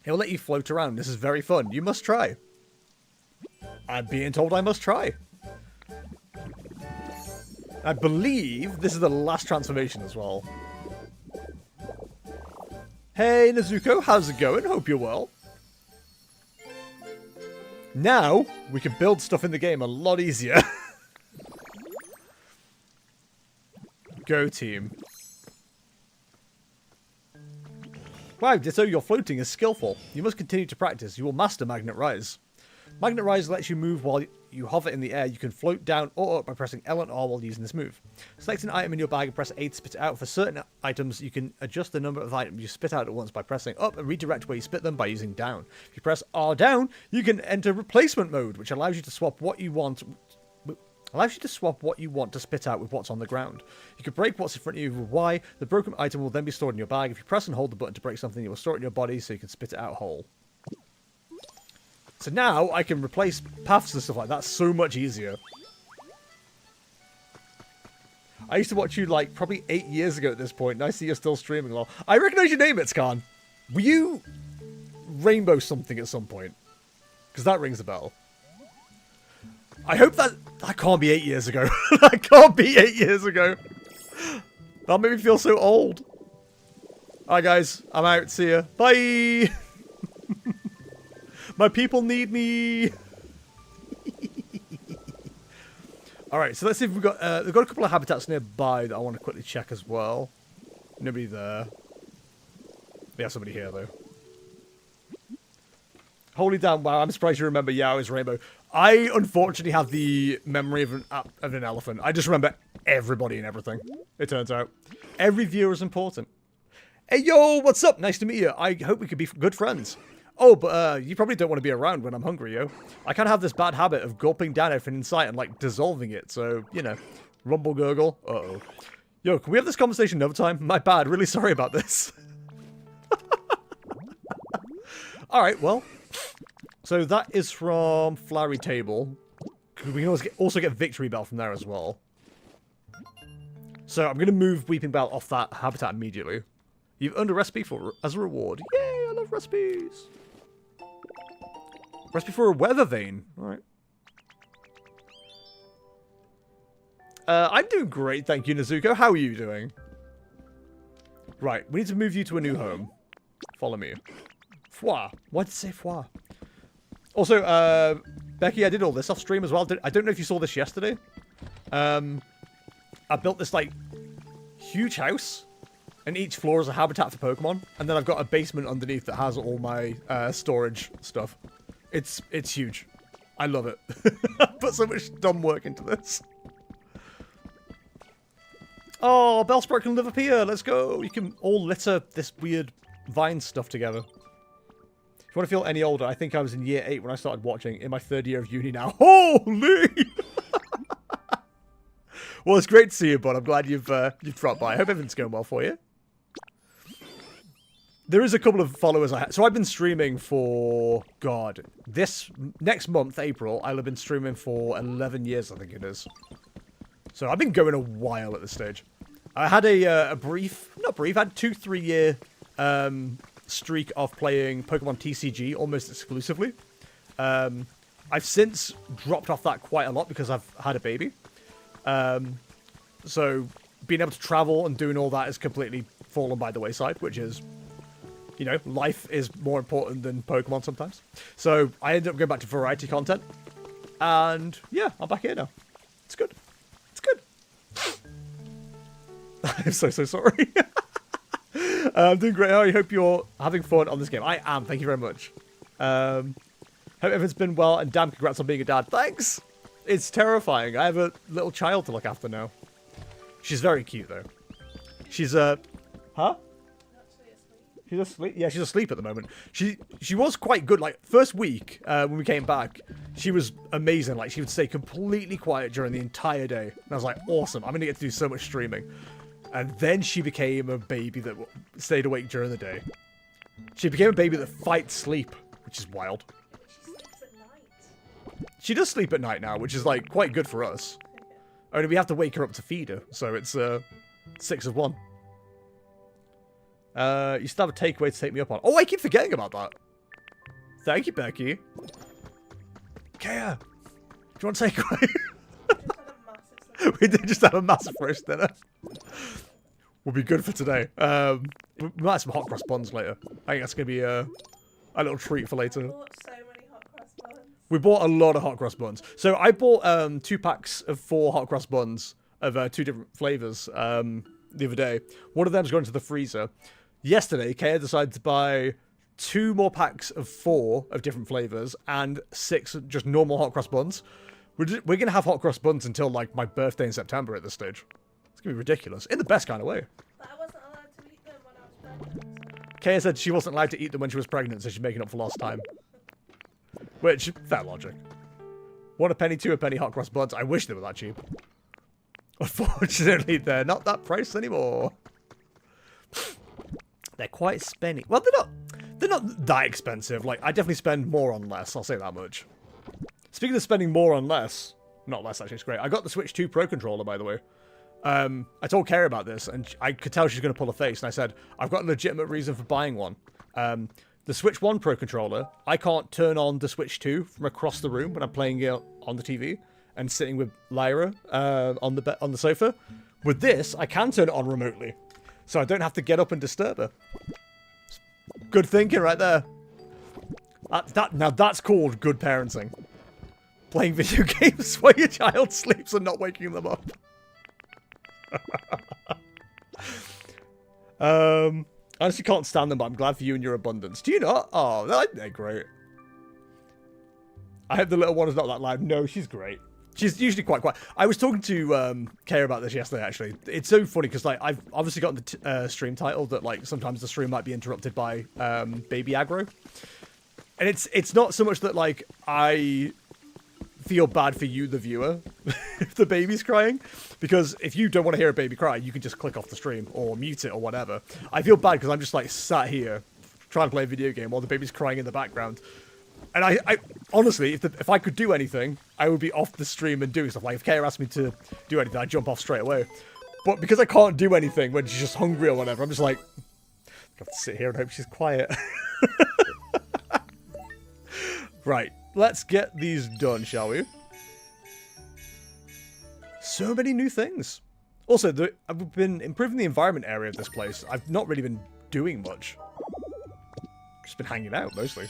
A: He'll let you float around. This is very fun. You must try. I'm being told I must try. I believe this is the last transformation as well. Hey, Nezuko. How's it going? Hope you're well. Now, we can build stuff in the game a lot easier. Go, team. Wow, Ditto, your floating is skillful. You must continue to practice. You will master Magnet Rise. Magnet Rise lets you move while you hover in the air. You can float down or up by pressing L and R while using this move. Select an item in your bag and press A to spit it out. For certain items, you can adjust the number of items you spit out at once by pressing up and redirect where you spit them by using down. If you press R down, you can enter replacement mode, which allows you to swap what you want to spit out with what's on the ground. You can break what's in front of you with Y. The broken item will then be stored in your bag. If you press and hold the button to break something, it will store it in your body so you can spit it out whole. So now I can replace paths and stuff like that so much easier. I used to watch you like probably 8 years ago at this point, and I see you're still streaming. Well, I recognize your name, It's Khan. Were you Rainbow something at some point. Because that rings a bell. I hope that can't be 8 years ago. That can't be 8 years ago. That made me feel so old. Alright guys, I'm out. See ya. Bye. My people need me. Alright, so let's see if we've got a couple of habitats nearby that I want to quickly check as well. Nobody there. Yeah, somebody here though. Holy damn, wow, I'm surprised you remember Yao's Rainbow. I unfortunately have the memory of an elephant. I just remember everybody and everything, it turns out. Every viewer is important. Hey, yo, what's up? Nice to meet you. I hope we could be good friends. Oh, but you probably don't want to be around when I'm hungry, yo. I kind of have this bad habit of gulping down everything in sight and, like, dissolving it. So, you know, rumble gurgle. Uh-oh. Yo, can we have this conversation another time? My bad. Really sorry about this. Alright, well. So that is from Flowery Table. We can also get Victory Bell from there as well. So I'm going to move Weeping Bell off that habitat immediately. You've earned a recipe as a reward. Yay, I love recipes. Recipe for a weather vane. Alright. I'm doing great, thank you, Nezuko. How are you doing? Right, we need to move you to a new home. Follow me. Foie. Why did it say foie? Also, Becky, I did all this off stream as well. I don't know if you saw this yesterday. I built this, like, huge house. And each floor is a habitat for Pokemon. And then I've got a basement underneath that has all my storage stuff. It's huge. I love it. I put so much dumb work into this. Oh, Bellsprout can live up here. Let's go. You can all litter this weird vine stuff together. If you want to feel any older, I think I was in year 8 when I started watching. In my 3rd year of uni now. Holy! Well, it's great to see you, bud. I'm glad you've dropped by. I hope everything's going well for you. There is a couple of followers I have. So I've been streaming for, God, this next month, April, I'll have been streaming for 11 years, I think it is. So I've been going a while at this stage. I had a brief, not brief, I had 2-3 year streak of playing Pokemon TCG almost exclusively. I've since dropped off that quite a lot because I've had a baby. So being able to travel and doing all that has completely fallen by the wayside, which is, you know, life is more important than Pokemon sometimes. So I ended up going back to variety content. And yeah, I'm back here now. It's good. It's good. I'm so sorry. I'm doing great. I hope you're having fun on this game. I am. Thank you very much. Hope everything's been well. And damn, congrats on being a dad. Thanks. It's terrifying. I have a little child to look after now. She's very cute, though. She's, huh? She's asleep? Yeah, she's asleep at the moment. She was quite good. Like, first week, when we came back, she was amazing. Like, she would stay completely quiet during the entire day. And I was like, awesome. I'm going to get to do so much streaming. And then she became a baby that stayed awake during the day. She became a baby that fights sleep, which is wild.
B: She sleeps at night.
A: She does sleep at night now, which is, like, quite good for us. Only we have to wake her up to feed her. So it's 6 of 1. You still have a takeaway to take me up on. Oh, I keep forgetting about that. Thank you, Becky. Kaya, do you want a takeaway? We did just have a massive roast dinner. Will be good for today. We might have some hot cross buns later. I think that's going to be a little treat for later.
B: I bought so many hot cross buns.
A: We bought a lot of hot cross buns. So I bought 2 packs of 4 hot cross buns of 2 different flavors the other day. One of them's going to the freezer. Yesterday, Kaya decided to buy 2 more packs of 4 of different flavors and 6 just normal hot cross buns. We're going to have hot cross buns until, like, my birthday in September at this stage. It's going to be ridiculous. In the best kind of way.
B: But I wasn't allowed to eat them when I was pregnant.
A: Kaya said she wasn't allowed to eat them when she was pregnant, so she's making up for lost time. Which, fair logic. 1 a penny, 2 a penny hot cross buns. I wish they were that cheap. Unfortunately, they're not that price anymore. They're quite spenny. Well, they're not that expensive. Like, I definitely spend more on less. I'll say that much. Speaking of spending more on less, not less actually, it's great. I got the Switch 2 Pro controller, by the way. I told Kara about this, and I could tell she's going to pull a face. And I said, I've got a legitimate reason for buying one. the Switch 1 Pro controller, I can't turn on the Switch 2 from across the room when I'm playing it on the TV and sitting with Lyra on the sofa. With this, I can turn it on remotely, so I don't have to get up and disturb her. Good thinking right there. Now that's called good parenting. Playing video games while your child sleeps and not waking them up. I honestly can't stand them, but I'm glad for you and your abundance. Do you not? Oh, they're great. I hope the little one is not that loud. No, she's great. She's usually quite quiet. I was talking to Kay about this yesterday, actually. It's so funny, because like I've obviously got the stream title that like sometimes the stream might be interrupted by baby aggro. And it's not so much that like I feel bad for you, the viewer, if the baby's crying. Because if you don't want to hear a baby cry, you can just click off the stream or mute it or whatever. I feel bad because I'm just like sat here trying to play a video game while the baby's crying in the background. And I honestly, if I could do anything, I would be off the stream and doing stuff. Like, if Kaya asked me to do anything, I'd jump off straight away. But because I can't do anything when she's just hungry or whatever, I'm just like, I have to sit here and hope she's quiet. Right, let's get these done, shall we? So many new things. Also, I've been improving the environment area of this place. I've not really been doing much. Just been hanging out, mostly.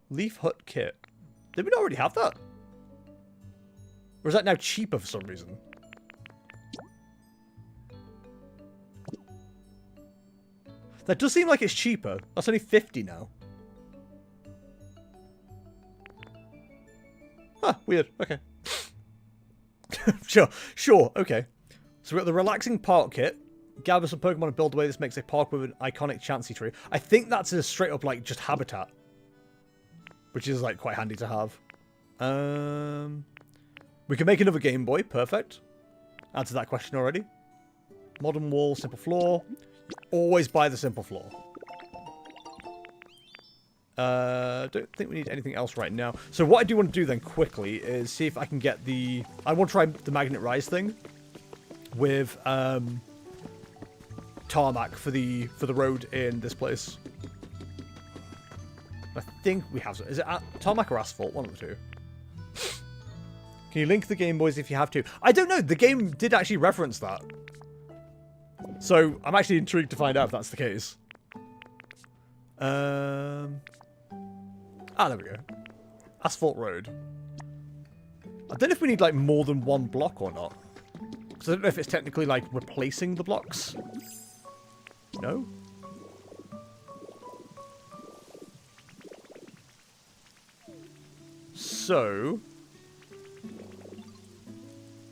A: Leaf Hut Kit. Did we not already have that? Or is that now cheaper for some reason? That does seem like it's cheaper. That's only 50 now. Huh, weird. Okay. Sure, okay. So we've got the Relaxing Park Kit. Gather some Pokemon and build a way. This makes a park with an iconic Chansey tree. I think that's a straight up, like, just habitat. Which is, like, quite handy to have. We can make another Game Boy. Perfect. Answered that question already. Modern wall, simple floor. Always buy the simple floor. Don't think we need anything else right now. So what I do want to do then quickly is see if I can get the... I want to try the Magnet Rise thing with tarmac for the road in this place. I think we have... Is it tarmac or asphalt? One of the two. Can you link the Game Boys if you have to? I don't know. The game did actually reference that. So I'm actually intrigued to find out if that's the case. There we go. Asphalt Road. I don't know if we need, like, more than one block or not. Because I don't know if it's technically, like, replacing the blocks. No? So...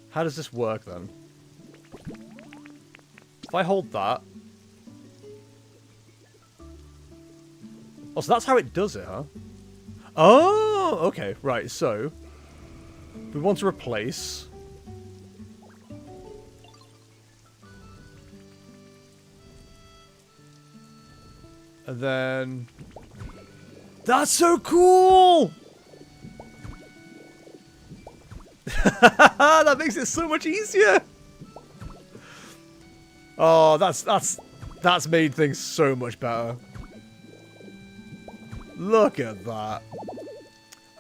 A: how does this work, then? If I hold that... oh, so that's how it does it, huh? Oh, okay, right, so... we want to replace... and then... that's so cool! That makes it so much easier! Oh, that's made things so much better. Look at that.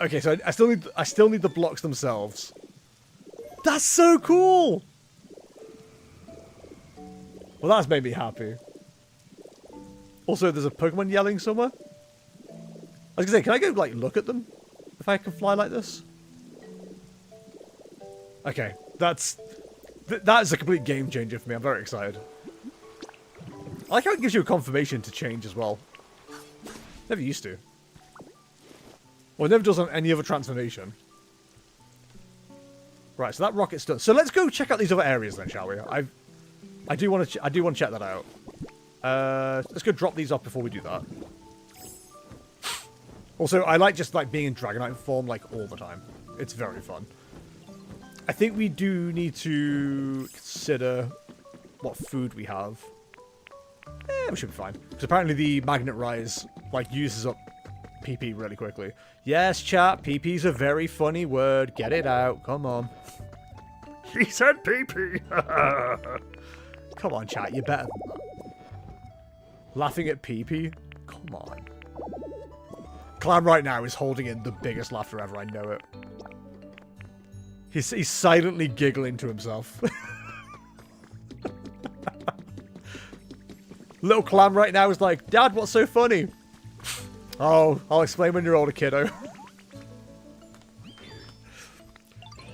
A: Okay, so I still need the blocks themselves. That's so cool! Well, that's made me happy. Also, there's a Pokemon yelling somewhere. I was gonna say, can I go, like, look at them? If I can fly like this? Okay, that is a complete game changer for me. I'm very excited. I like how it gives you a confirmation to change as well. Never used to. Well, it never does on any other transformation. Right, so that rocket's done. So let's go check out these other areas then, shall we? I do want to check that out. Let's go drop these off before we do that. Also, I like just like being in Dragonite form like all the time. It's very fun. I think we do need to consider what food we have. We should be fine. Because apparently the Magnet Rise like uses up PP really quickly. Yes, chat, PP's a very funny word. Get it out. Come on. She said PP. Come on, chat, you're better than that. Laughing at pee-pee? Come on. Clam right now is holding in the biggest laughter ever. I know it. He's silently giggling to himself. Little Clam right now is like, Dad, what's so funny? Oh, I'll explain when you're older, kiddo.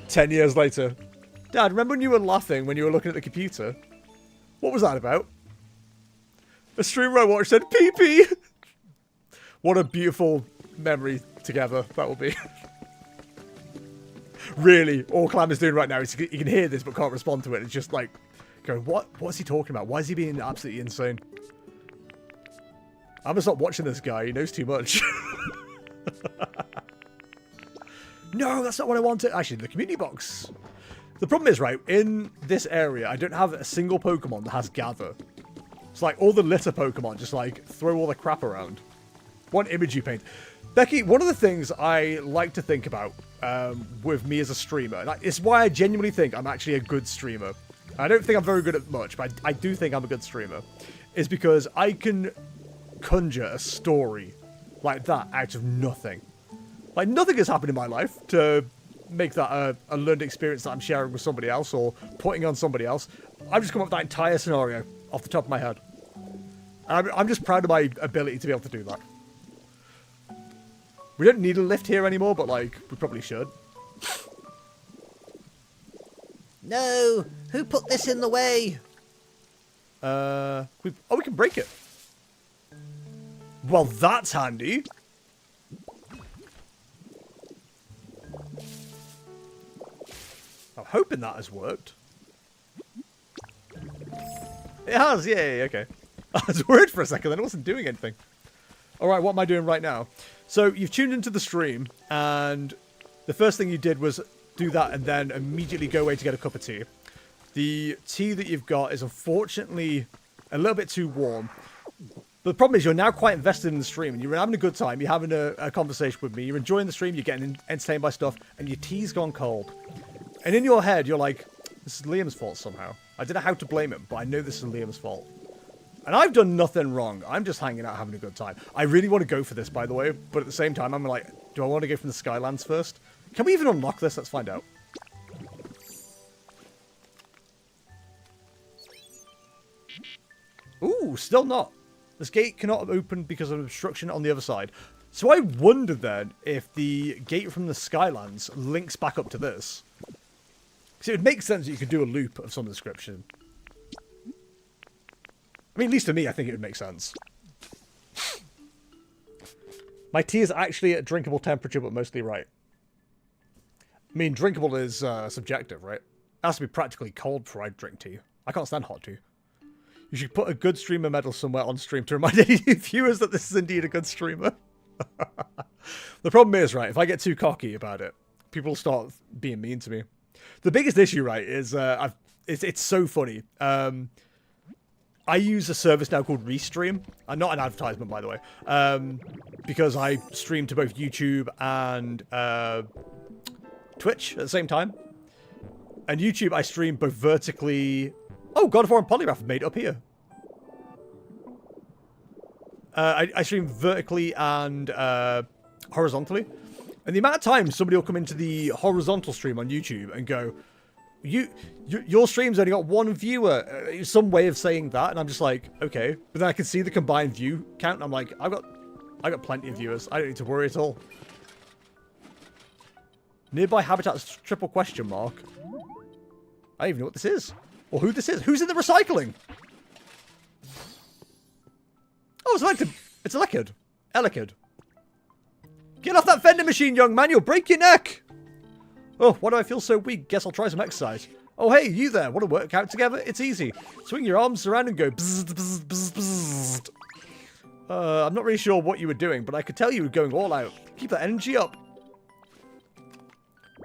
A: 10 years later. Dad, remember when you were laughing when you were looking at the computer? What was that about? A streamer I watched said pee-pee. What a beautiful memory together that will be. Really, all Clam is doing right now is he can hear this but can't respond to it. It's just like, going, what's he talking about? Why is he being absolutely insane? I'm gonna stop watching this guy. He knows too much. No, that's not what I wanted. Actually, the community box. The problem is, right, in this area, I don't have a single Pokemon that has Gather. It's like all the litter Pokemon just like throw all the crap around. One image you paint. Becky, one of the things I like to think about with me as a streamer, and it's why I genuinely think I'm actually a good streamer. I don't think I'm very good at much, but I do think I'm a good streamer. Is because I can conjure a story like that out of nothing. Like, nothing has happened in my life to make that a learned experience that I'm sharing with somebody else or putting on somebody else. I've just come up with that entire scenario off the top of my head. I'm just proud of my ability to be able to do that. We don't need a lift here anymore, but, like, we probably should.
C: No! Who put this in the way?
A: We can break it. Well, that's handy. I'm hoping that has worked. It has, yay, okay. I was worried for a second, then it wasn't doing anything. Alright, what am I doing right now? So, you've tuned into the stream, and the first thing you did was do that and then immediately go away to get a cup of tea. The tea that you've got is unfortunately a little bit too warm. But the problem is you're now quite invested in the stream, and you're having a good time, you're having a conversation with me, you're enjoying the stream, you're getting entertained by stuff, and your tea's gone cold. And in your head, you're like, this is Liam's fault somehow. I don't know how to blame him, but I know this is Liam's fault. And I've done nothing wrong. I'm just hanging out, having a good time. I really want to go for this, by the way, but at the same time, I'm like, do I want to go from the Skylands first? Can we even unlock this? Let's find out. Ooh, still not. This gate cannot open because of obstruction on the other side. So I wonder then if the gate from the Skylands links back up to this. Because it would make sense that you could do a loop of some description. I mean, at least to me, I think it would make sense. My tea is actually at drinkable temperature, but mostly right. I mean, drinkable is subjective, right? It has to be practically cold before I drink tea. I can't stand hot tea. You should put a good streamer medal somewhere on stream to remind any viewers that this is indeed a good streamer. The problem is, right, if I get too cocky about it, people start being mean to me. The biggest issue, right, is it's so funny. I use a service now called Restream. Not an advertisement, by the way. Because I stream to both YouTube and Twitch at the same time. And YouTube, I stream both vertically... Oh, God of War and Polygraph made up here. I stream vertically and horizontally. And the amount of times somebody will come into the horizontal stream on YouTube and go, your stream's only got one viewer. Some way of saying that. And I'm just like, okay. But then I can see the combined view count. And I'm like, I got plenty of viewers. I don't need to worry at all. Nearby habitats triple question mark. I don't even know what this is. Or who this is. Who's in the recycling? Oh, it's Elekid. Elekid. Get off that vending machine, young man. You'll break your neck. Oh, why do I feel so weak? Guess I'll try some exercise. Oh, hey, you there. Want to work out together? It's easy. Swing your arms around and go bzzz, bzzz, bzzz, bzzz. I'm not really sure what you were doing, but I could tell you were going all out. Keep that energy up.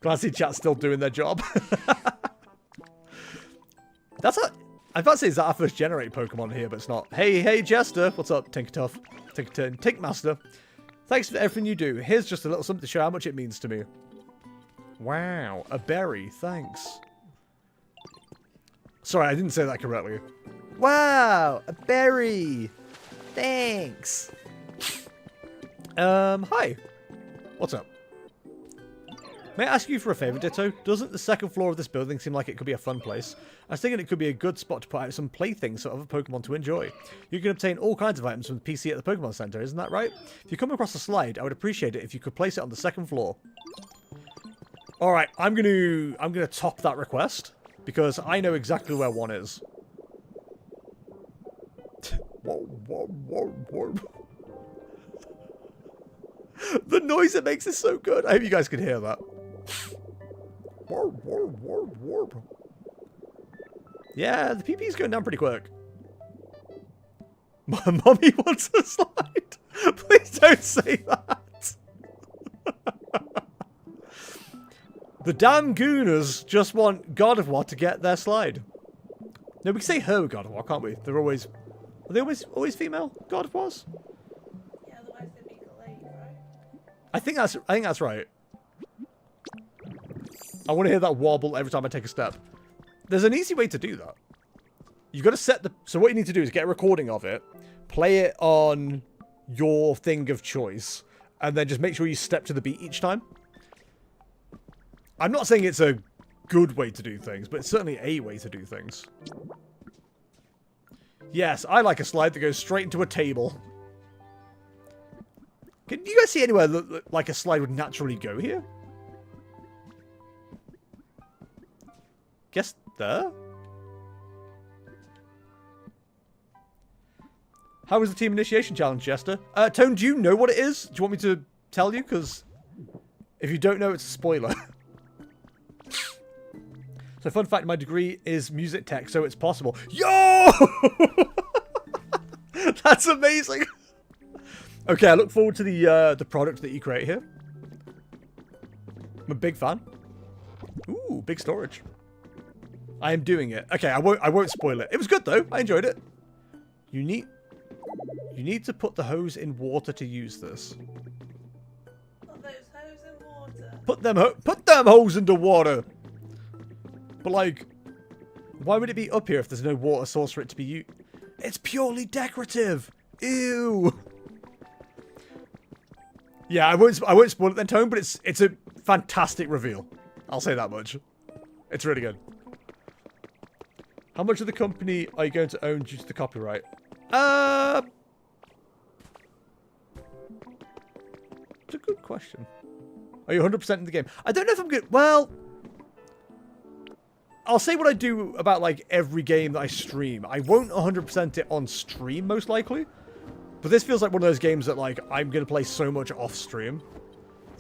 A: Glad to see chat's still doing their job. I'm about to say, is that our first generate Pokemon here, but it's not. Hey, Jester. What's up, Tinkertuff? Tinkerton. Tinkmaster. Thanks for everything you do. Here's just a little something to show how much it means to me. Wow. A berry. Thanks. Sorry, I didn't say that correctly. Wow. A berry.
C: Thanks.
A: Hi. What's up? May I ask you for a favour, Ditto? Doesn't the second floor of this building seem like it could be a fun place? I was thinking it could be a good spot to put out some playthings for other Pokemon to enjoy. You can obtain all kinds of items from the PC at the Pokemon Center, isn't that right? If you come across a slide, I would appreciate it if you could place it on the second floor. Alright, I'm gonna top that request, because I know exactly where one is. The noise it makes is so good. I hope you guys can hear that. Yeah, the PP's going down pretty quick. Mommy wants a slide. Please don't say that. The damn Gooners just want God of War to get their slide. No, we can say her God of War, can't we? They're always... Are they always female God of Wars?
B: Yeah, otherwise they'd be delayed, right?
A: I think that's right. I want to hear that wobble every time I take a step. There's an easy way to do that. You've got to set the... So what you need to do is get a recording of it, play it on your thing of choice, and then just make sure you step to the beat each time. I'm not saying it's a good way to do things, but it's certainly a way to do things. Yes, I like a slide that goes straight into a table. Can you guys see anywhere that, like a slide would naturally go here? Guess there? How was the team initiation challenge, Jester? Tone, do you know what it is? Do you want me to tell you? Because if you don't know, it's a spoiler. So, fun fact, my degree is music tech, so it's possible. Yo! That's amazing. Okay, I look forward to the product that you create here. I'm a big fan. Ooh, big storage. I am doing it. Okay, I won't spoil it. It was good though. I enjoyed it. You need to put the hose in water to use this.
B: Put those hose in water.
A: Put them hose into water. But like, why would it be up here if there's no water source for it to be used? It's purely decorative. Ew. Yeah, I won't spoil it then, Tone, but it's a fantastic reveal. I'll say that much. It's really good. How much of the company are you going to own due to the copyright? It's a good question. Are you 100% in the game? I don't know if I'm good. Well, I'll say what I do about, like, every game that I stream. I won't 100% it on stream, most likely. But this feels like one of those games that, like, I'm going to play so much off stream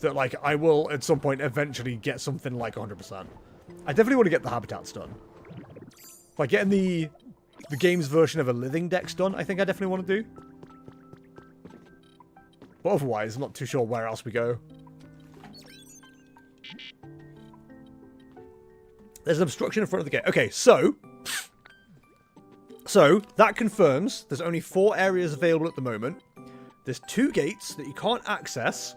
A: that, like, I will, at some point, eventually get something like 100%. I definitely want to get the habitats done. Like, getting the game's version of a living dex done, I think I definitely want to do. But otherwise, I'm not too sure where else we go. There's an obstruction in front of the gate. Okay, so that confirms there's only 4 areas available at the moment. There's 2 gates that you can't access,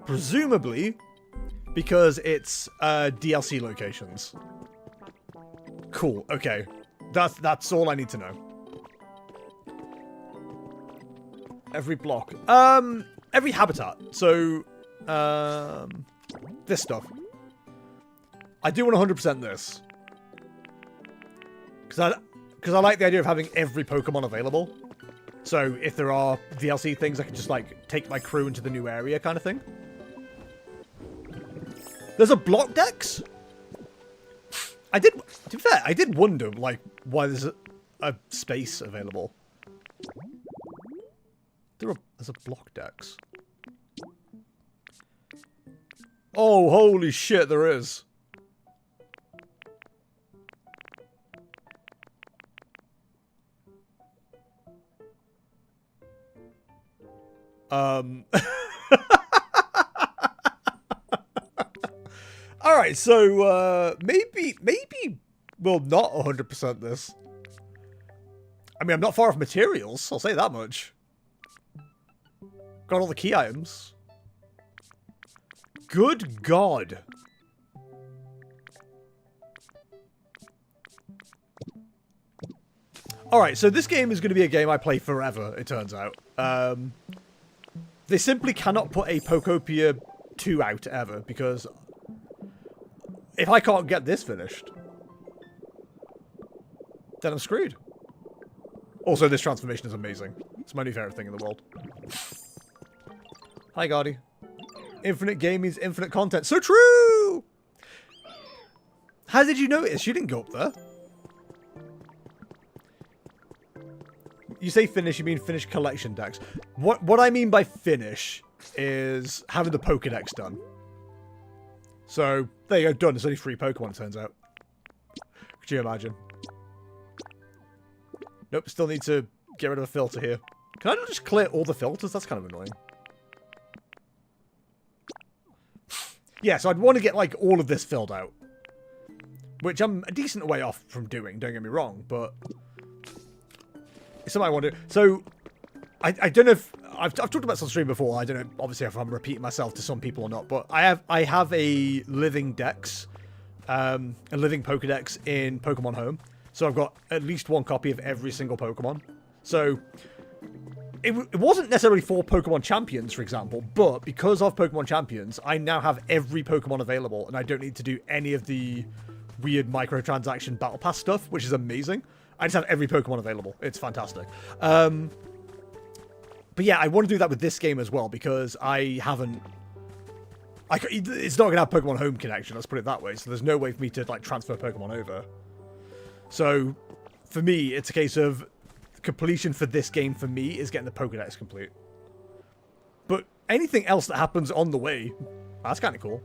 A: presumably because it's DLC locations. Cool. Okay, that's all I need to know. Every block, every habitat. So, this stuff. I do want 100% this. Because I like the idea of having every Pokemon available. So if there are DLC things, I can just, like, take my crew into the new area kind of thing. There's a block dex? To be fair, I did wonder, like, why there's a space available. There's a block dex. Oh, holy shit, there is. Alright, so, maybe we'll not 100% this. I mean, I'm not far off materials, I'll say that much. Got all the key items. Good God. Alright, so this game is going to be a game I play forever, it turns out. They simply cannot put a Pokopia 2 out ever, because if I can't get this finished, then I'm screwed. Also, this transformation is amazing. It's my new favourite thing in the world. Hi, Gardy. Infinite game means infinite content. So true! How did you notice? You didn't go up there. You say finish, you mean finish collection decks. What I mean by finish is having the Pokédex done. So, there you go, done. It's only 3 Pokemon, it turns out. Could you imagine? Nope, still need to get rid of a filter here. Can I not just clear all the filters? That's kind of annoying. Yeah, so I'd want to get, like, all of this filled out. Which I'm a decent way off from doing, don't get me wrong, but it's something I want to do. So, I don't know if... I've talked about this on stream before. I don't know, obviously, if I'm repeating myself to some people or not, but I have a living dex, a living Pokedex in Pokemon Home. So I've got at least 1 copy of every single Pokemon. So it wasn't necessarily for Pokemon Champions, for example, but because of Pokemon Champions, I now have every Pokemon available, and I don't need to do any of the weird microtransaction battle pass stuff, which is amazing. I just have every Pokemon available. It's fantastic. But yeah, I want to do that with this game as well, because I haven't... it's not going to have Pokemon Home connection, let's put it that way, so there's no way for me to like transfer Pokemon over. So, for me, it's a case of completion for this game for me is getting the Pokédex complete. But anything else that happens on the way, that's kind of cool.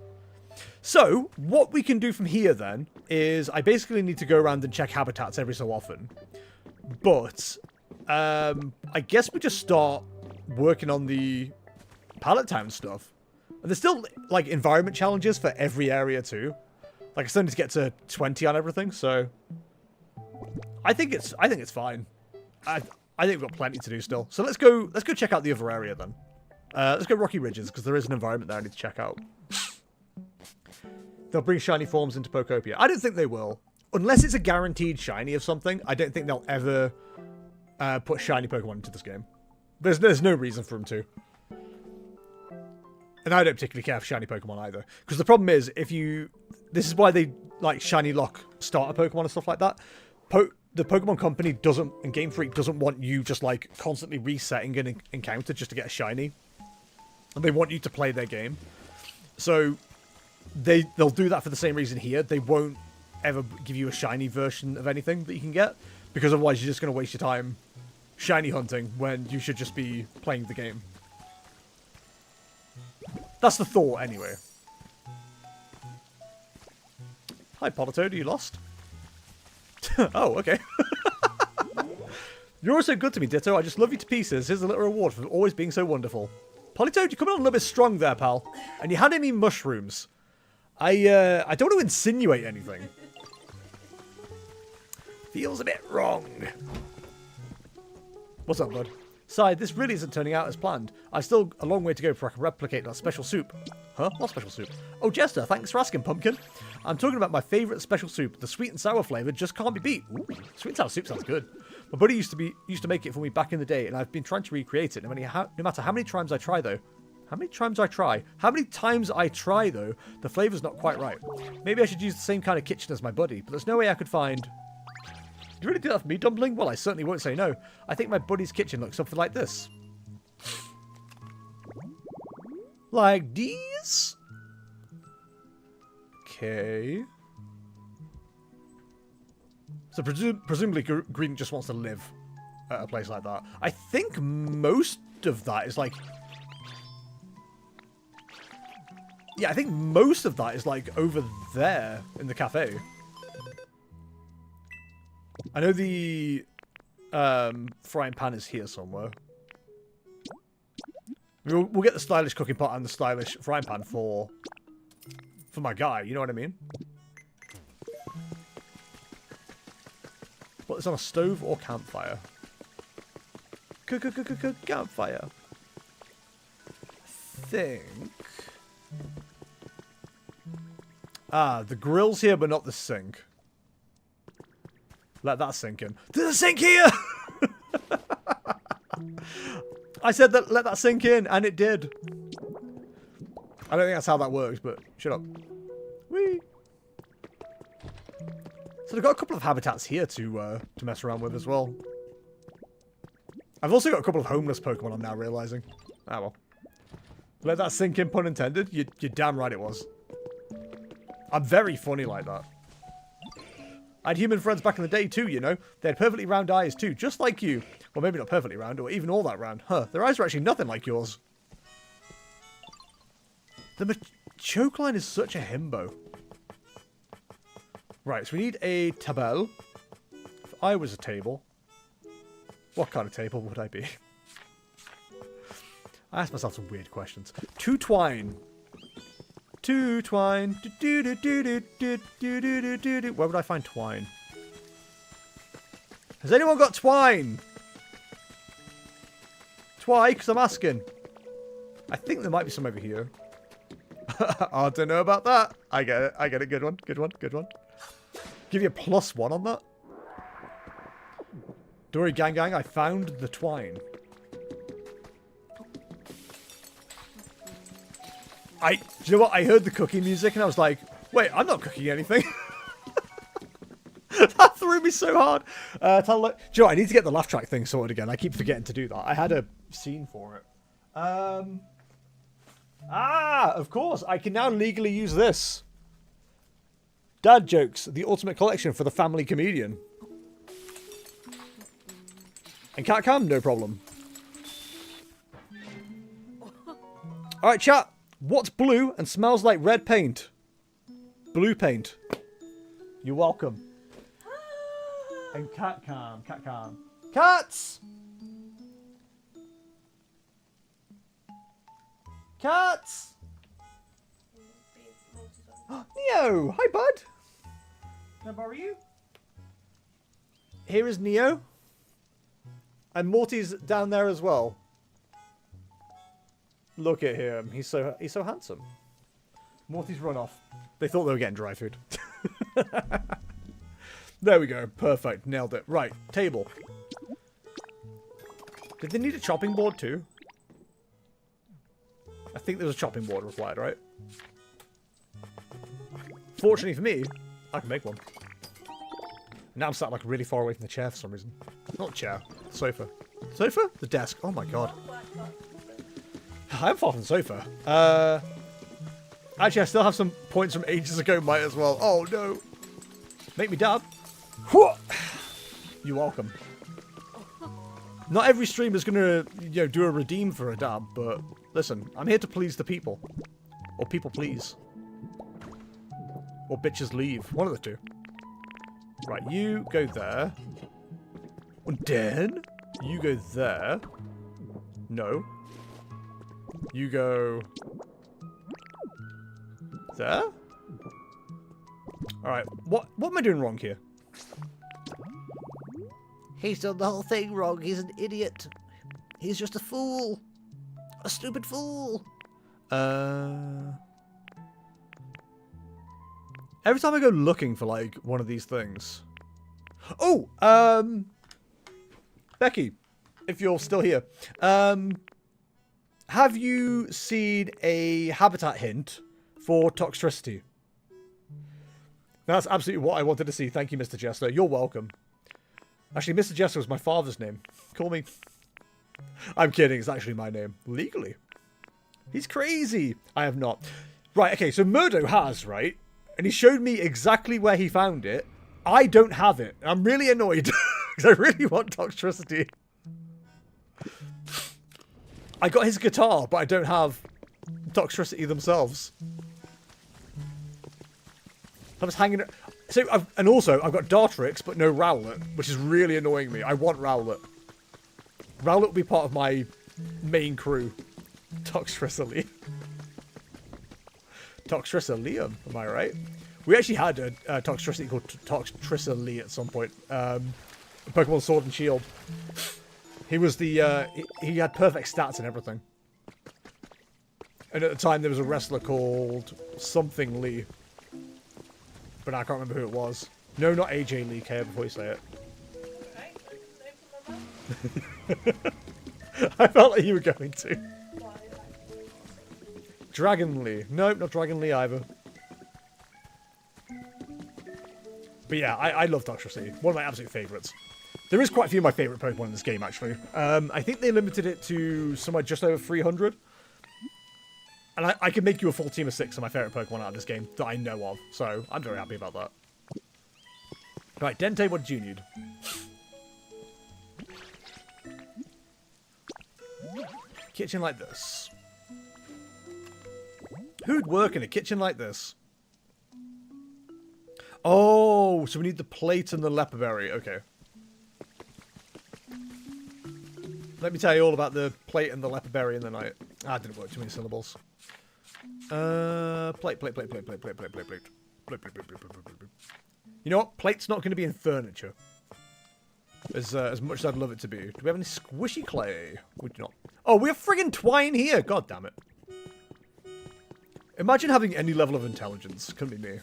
A: So, what we can do from here then is I basically need to go around and check habitats every so often. But, I guess we just start working on the Pallet Town stuff. And there's still, like, environment challenges for every area too. Like, I still need to get to 20 on everything, so... I think it's fine. I think we've got plenty to do still. So let's go check out the other area then. Let's go Rocky Ridges, because there is an environment there I need to check out. They'll bring shiny forms into Pokopia. I don't think they will. Unless it's a guaranteed shiny of something, I don't think they'll ever put shiny Pokemon into this game. There's no reason for them to. And I don't particularly care for shiny Pokemon either. Because the problem is, this is why they, like, shiny lock starter Pokemon and stuff like that. The Pokemon Company doesn't, and Game Freak doesn't want you just, like, constantly resetting an encounter just to get a shiny. And they want you to play their game. So, they'll do that for the same reason here. They won't ever give you a shiny version of anything that you can get. Because otherwise you're just going to waste your time shiny hunting when you should just be playing the game. That's the thought, anyway. Hi, Politoad, are you lost? Oh, okay. You're always so good to me, Ditto. I just love you to pieces. Here's a little reward for always being so wonderful. Politoad, you're coming on a little bit strong there, pal. And you handed me mushrooms. I don't want to insinuate anything. Feels a bit wrong. What's up, bud? Side, this really isn't turning out as planned. I've still a long way to go before I can replicate that special soup. Huh? What special soup? Oh, Jester, thanks for asking, Pumpkin. I'm talking about my favourite special soup. The sweet and sour flavour just can't be beat. Ooh, sweet and sour soup sounds good. My buddy used to make it for me back in the day, and I've been trying to recreate it. No matter how many times I try, though. How many times I try, though, the flavour's not quite right. Maybe I should use the same kind of kitchen as my buddy, but there's no way I could find... You really do that for me, Dumpling? Well, I certainly won't say no. I think my buddy's kitchen looks something like this. Like these? Okay. So presumably Green just wants to live at a place like that. I think most of that is like... Yeah, I think most of that is like over there in the cafe. I know the frying pan is here somewhere. We'll get the stylish cooking pot and the stylish frying pan for my guy, you know what I mean? What, it's on a stove or campfire? Campfire. I think... Ah, the grill's here but not the sink. Let that sink in. Did it sink here? I said that let that sink in, and it did. I don't think that's how that works, but shut up. Whee! So they've got a couple of habitats here to mess around with as well. I've also got a couple of homeless Pokemon, I'm now realizing. Ah, well. Let that sink in, pun intended. You're damn right it was. I'm very funny like that. I had human friends back in the day too, you know. They had perfectly round eyes too, just like you. Well, maybe not perfectly round, or even all that round. Huh, their eyes are actually nothing like yours. The choke line is such a himbo. Right, so we need a table. If I was a table, what kind of table would I be? I asked myself some weird questions. To twine. To twine. Where would I find twine? Has anyone got twine? Twy, because I'm asking. I think there might be some over here. I don't know about that. I get it. I get it. Good one. Good one. Good one. Give you a +1 on that. Dory Gang Gang, I found the twine. Do you know what? I heard the cooking music and I was like, wait, I'm not cooking anything. That threw me so hard. Do you know what? I need to get the laugh track thing sorted again. I keep forgetting to do that. I had a scene for it. Of course. I can now legally use this. Dad Jokes, the ultimate collection for the family comedian. And Cat Cam, no problem. Alright, chat. What's blue and smells like red paint? Blue paint. You're welcome. And Cat Cam, Cat Cam. Cats! Cats! Neo! Hi, bud! Can I borrow you? Here is Neo. And Morty's down there as well. Look at him. He's so handsome. Morty's run off. They thought they were getting dry food. There we go. Perfect. Nailed it. Right. Table. Did they need a chopping board too? I think there was a chopping board required, right? Fortunately for me, I can make one. Now I'm sat like really far away from the chair for some reason. Not chair. Sofa. Sofa? The desk. Oh my god. I am far from the sofa. Actually, I still have some points from ages ago, might as well. Oh no. Make me dab. You're welcome. Not every streamer's gonna, do a redeem for a dab, but listen, I'm here to please the people. Or people please. Or bitches leave. One of the two. Right, you go there. And then you go there. No. You go there. Alright, what am I doing wrong here?
C: He's done the whole thing wrong. He's an idiot. He's just a fool. A stupid fool.
A: Every time I go looking for, like, one of these things. Oh, Becky, if you're still here. Have you seen a habitat hint for Toxtricity? That's absolutely what I wanted to see. Thank you, Mr. Jester. You're welcome. Actually, Mr. Jester was my father's name. Call me. I'm kidding. It's actually my name. Legally. He's crazy. I have not. Right, okay. So Murdo has, right? And he showed me exactly where he found it. I don't have it. I'm really annoyed. Because I really want Toxtricity. I got his guitar, but I don't have Toxtricity themselves. I was hanging... So, and also, I've got Dartrix, but no Rowlet, which is really annoying me. I want Rowlet. Rowlet will be part of my main crew. Toxtricity. Toxtricilium, am I right? We actually had a Toxtricity called Toxtricity at some point. Pokemon Sword and Shield. He was the, he had perfect stats and everything. And at the time there was a wrestler called something Lee. But I can't remember who it was. No, not AJ Lee, Kaya, before you say it.
B: Right? I couldn't open my mouth.
A: I felt like you were going to.
B: Why?
A: Dragon Lee. Nope, not Dragon Lee either. But yeah, I love Toxtricity. One of my absolute favourites. There is quite a few of my favourite Pokemon in this game, actually. I think they limited it to somewhere just over 300. And I can make you a full team of 6 of my favourite Pokemon out of this game that I know of. So, I'm very happy about that. Right, Dente, what do you need? Kitchen like this. Who'd work in a kitchen like this? Oh, so we need the plate and the leper berry. Okay. Let me tell you all about the plate and the leper berry and then I didn't work too many syllables. Plate. You know what? Plate's not going to be in furniture. As much as I'd love it to be. Do we have any squishy clay? We do not. Oh, we have friggin' twine here! God damn it. Imagine having any level of intelligence. Couldn't be me.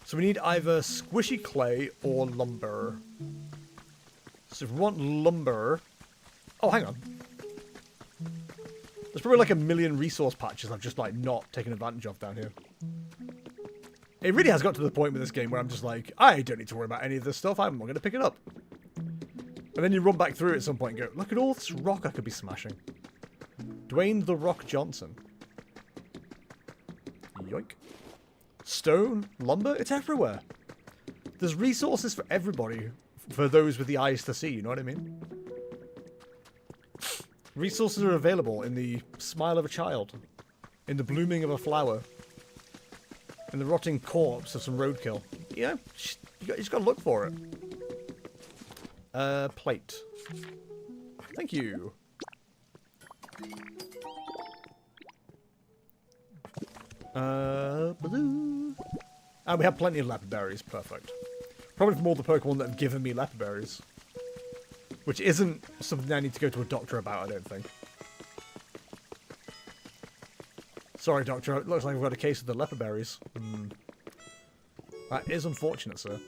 A: So we need either squishy clay or lumber. So if we want lumber... Oh, hang on. There's probably like a million resource patches I've just like not taken advantage of down here. It really has got to the point with this game where I'm just like, I don't need to worry about any of this stuff. I'm not going to pick it up. And then you run back through it at some point and go, look at all this rock I could be smashing. Dwayne the Rock Johnson. Yoink. Stone, lumber, it's everywhere. There's resources for everybody, for those with the eyes to see, you know what I mean? Resources are available in the smile of a child, in the blooming of a flower, in the rotting corpse of some roadkill. You know, you just gotta look for it. Plate. Thank you. Blue. And we have plenty of leper berries. Perfect. Probably from all the Pokemon that have given me leper berries. Which isn't something I need to go to a doctor about, I don't think. Sorry, doctor. It looks like I've got a case of the leper berries. That is unfortunate, sir.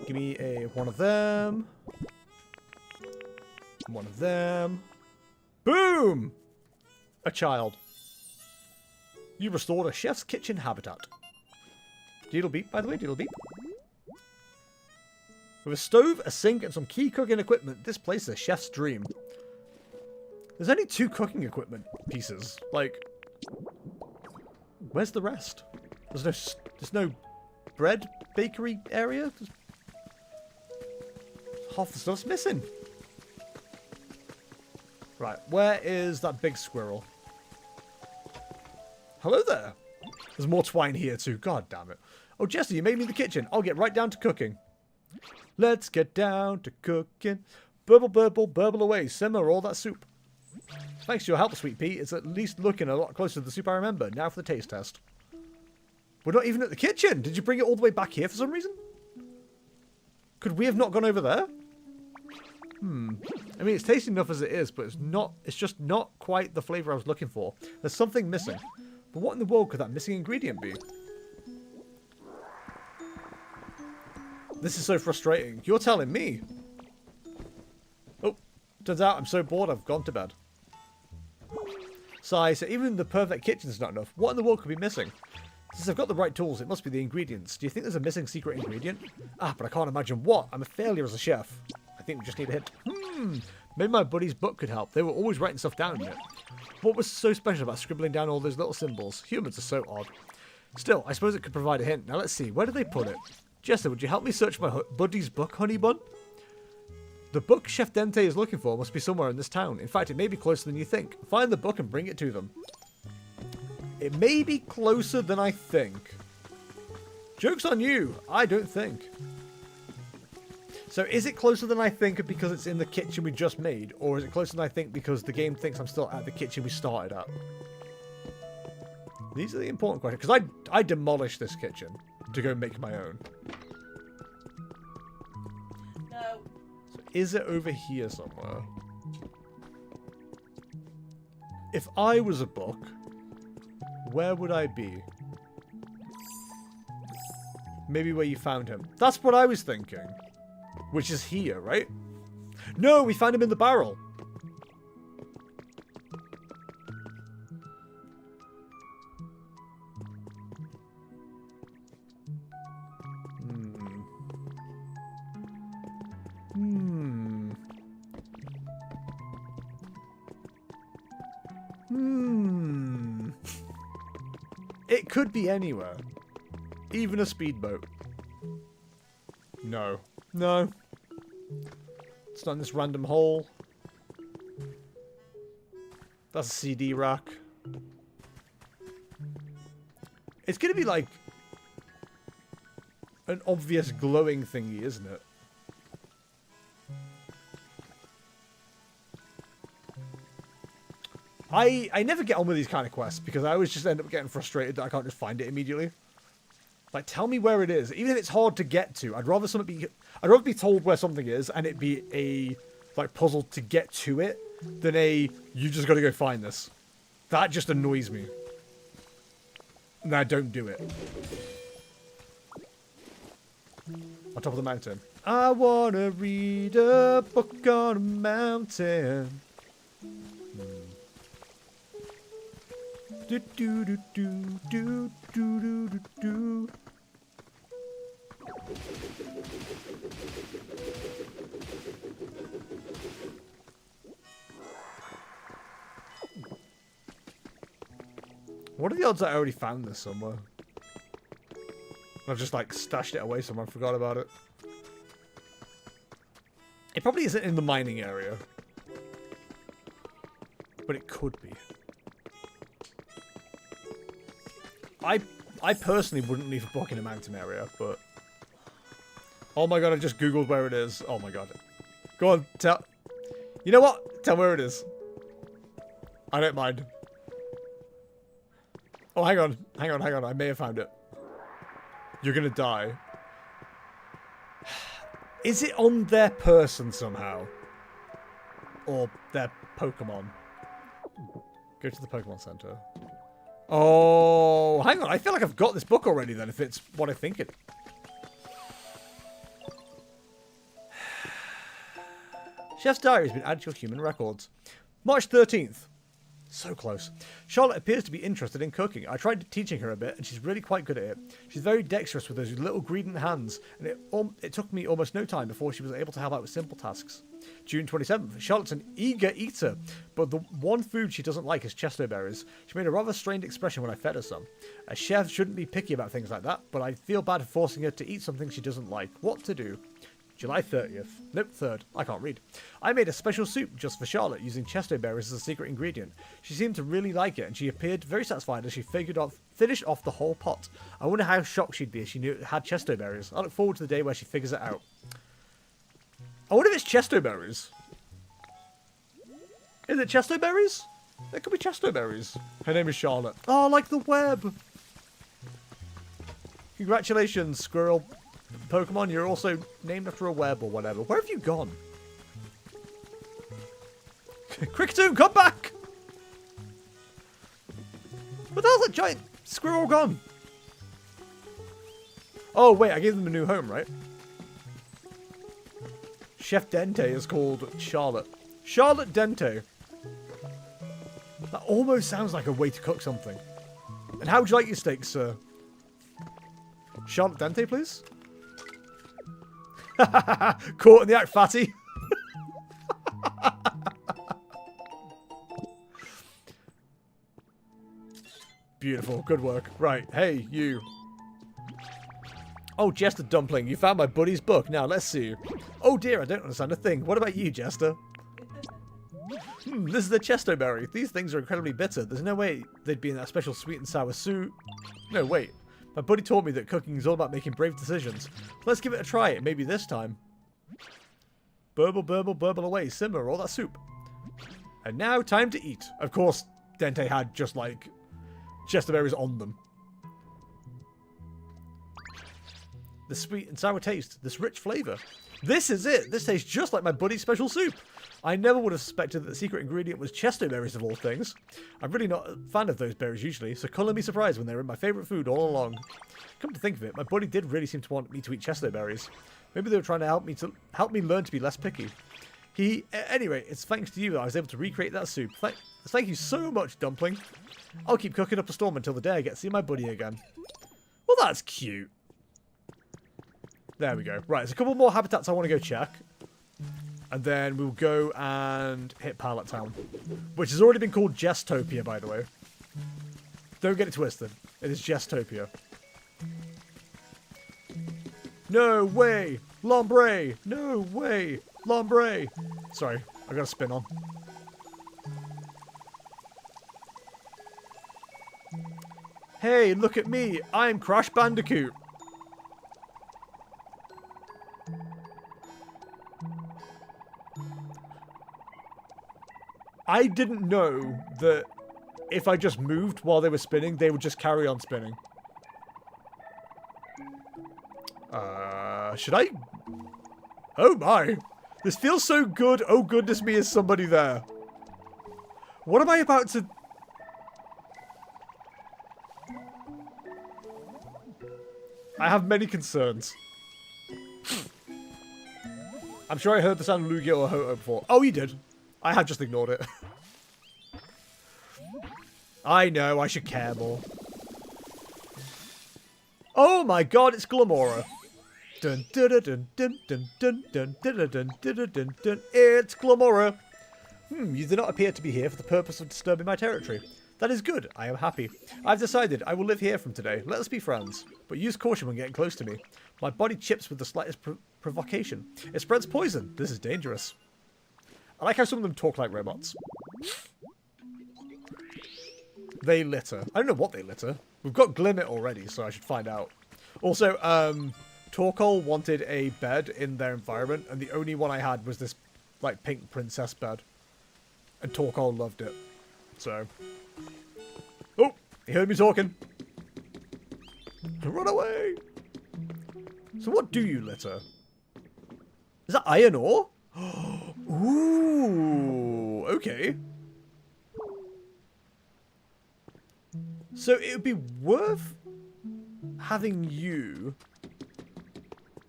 A: Give me one of them. One of them. Boom! A child. You restored a chef's kitchen habitat. Deedle beep, by the way, deedle beep. With a stove, a sink, and some key cooking equipment, this place is a chef's dream. There's only 2 cooking equipment pieces. Like, where's the rest? There's no bread bakery area? Half the stuff's missing. Right, where is that big squirrel? Hello there. There's more twine here too. God damn it. Oh, Jesse, you made me the kitchen. I'll get right down to cooking. Let's get down to cooking. Burble, burble, burble away. Simmer all that soup. Thanks to your help, Sweet Pea. It's at least looking a lot closer to the soup I remember. Now for the taste test. We're not even at the kitchen. Did you bring it all the way back here for some reason? Could we have not gone over there? I mean, it's tasty enough as it is, but it's just not quite the flavour I was looking for. There's something missing. But what in the world could that missing ingredient be? This is so frustrating. You're telling me. Oh, turns out I'm so bored I've gone to bed. Sigh, so even the perfect kitchen's not enough. What in the world could be missing? Since I've got the right tools, it must be the ingredients. Do you think there's a missing secret ingredient? Ah, but I can't imagine what. I'm a failure as a chef. I think we just need a hint. Maybe my buddy's book could help. They were always writing stuff down in it. What was so special about scribbling down all those little symbols? Humans are so odd. Still, I suppose it could provide a hint. Now let's see. Where did they put it? Jester, would you help me search my buddy's book, honey bun? The book Chef Dente is looking for must be somewhere in this town. In fact, it may be closer than you think. Find the book and bring it to them. It may be closer than I think. Joke's on you. I don't think. So is it closer than I think because it's in the kitchen we just made? Or is it closer than I think because the game thinks I'm still at the kitchen we started at? These are the important questions. Because I demolished this kitchen to go make my own.
B: No.
A: So is it over here somewhere? If I was a book, where would I be? Maybe where you found him. That's what I was thinking. Which is here, right? No, we found him in the barrel. It could be anywhere. Even a speedboat. No. No. It's not in this random hole. That's a CD rack. It's gonna be like an obvious glowing thingy, isn't it? I never get on with these kind of quests because I always just end up getting frustrated that I can't just find it immediately. Like, tell me where it is, even if it's hard to get to. I'd rather be told where something is and it be a like puzzle to get to it than a you just got to go find this. That just annoys me. Nah, don't do it. On top of the mountain. I wanna read a book on a mountain. Do do do do do do do do. What are the odds that I already found this somewhere? I've just like stashed it away somewhere and forgot about it. It probably isn't in the mining area. But it could be. I personally wouldn't leave a book in a mountain area, but... Oh my god, I just googled where it is. Oh my god. Go on, tell... You know what? Tell where it is. I don't mind. Oh, hang on. Hang on, hang on. I may have found it. You're gonna die. Is it on their person somehow? Or their Pokemon? Go to the Pokemon Center. Oh, hang on. I feel like I've got this book already then, if it's what I think it... Chef's diary has been added to your human records. March 13th. So close. Charlotte appears to be interested in cooking. I tried teaching her a bit, and she's really quite good at it. She's very dexterous with those little greedent hands, and it took me almost no time before she was able to help out with simple tasks. June 27th. Charlotte's an eager eater, but the one food she doesn't like is chesto berries. She made a rather strained expression when I fed her some. A chef shouldn't be picky about things like that, but I feel bad for forcing her to eat something she doesn't like. What to do? July 30th. Nope, 3rd. I can't read. I made a special soup just for Charlotte, using chesto berries as a secret ingredient. She seemed to really like it, and she appeared very satisfied as she finished off the whole pot. I wonder how shocked she'd be if she knew it had chesto berries. I look forward to the day where she figures it out. I wonder if it's chesto berries. Is it chesto berries? It could be chesto berries. Her name is Charlotte. Oh, like the web. Congratulations, squirrel Pokemon. You're also named after a web or whatever. Where have you gone? Cricketoo, come back! What the hell's that giant squirrel gone? Oh, wait, I gave them a new home, right? Chef Dente is called Charlotte. Charlotte Dente. That almost sounds like a way to cook something. And how would you like your steaks, sir? Charlotte Dente, please? Caught in the act, fatty. Beautiful. Good work. Right. Hey, you. Oh, Jester Dumpling. You found my buddy's book. Now, let's see. Oh, dear. I don't understand a thing. What about you, Jester? This is the chesto berry. These things are incredibly bitter. There's no way they'd be in that special sweet and sour soup. No, wait. My buddy taught me that cooking is all about making brave decisions. Let's give it a try. Maybe this time. Burble, burble, burble away. Simmer all that soup. And now, time to eat. Of course, Dente had just, like, chesto berries on them. The sweet and sour taste. This rich flavor. This is it. This tastes just like my buddy's special soup. I never would have suspected that the secret ingredient was chesto berries of all things. I'm really not a fan of those berries usually, so colour me surprised when they were my favourite food all along. Come to think of it, my buddy did really seem to want me to eat chesto berries. Maybe they were trying to help me learn to be less picky. Anyway, it's thanks to you that I was able to recreate that soup. Thank you so much, Dumpling. I'll keep cooking up a storm until the day I get to see my buddy again. Well, that's cute. There we go. Right, there's a couple more habitats I want to go check. And then we'll go and hit Pallet Town. Which has already been called Jestopia, by the way. Don't get it twisted. It is Jestopia. No way! Lombre! No way! Lombre! Sorry, I got a spin on. Hey, look at me! I'm Crash Bandicoot! I didn't know that if I just moved while they were spinning, they would just carry on spinning. Should I? Oh my! This feels so good. Oh goodness me, is somebody there? What am I about to... I have many concerns. I'm sure I heard the sound of Lugia or Ho-Oh before. Oh, you did. I have just ignored it. I know, I should care more. Oh my god, it's Glamora. Dun dun dun dun dun dun dun dun dun dun dun dun dun. It's Glamora. You do not appear to be here for the purpose of disturbing my territory. That is good. I am happy. I've decided I will live here from today. Let us be friends. But use caution when getting close to me. My body chips with the slightest provocation. It spreads poison. This is dangerous. I like how some of them talk like robots. They litter. I don't know what they litter. We've got Glimmet already, so I should find out. Also, Torkoal wanted a bed in their environment, and the only one I had was this, like, pink princess bed. And Torkoal loved it. So... Oh! He heard me talking. Run away! So what do you litter? Is that iron ore? Ooh! Okay. So it would be worth having you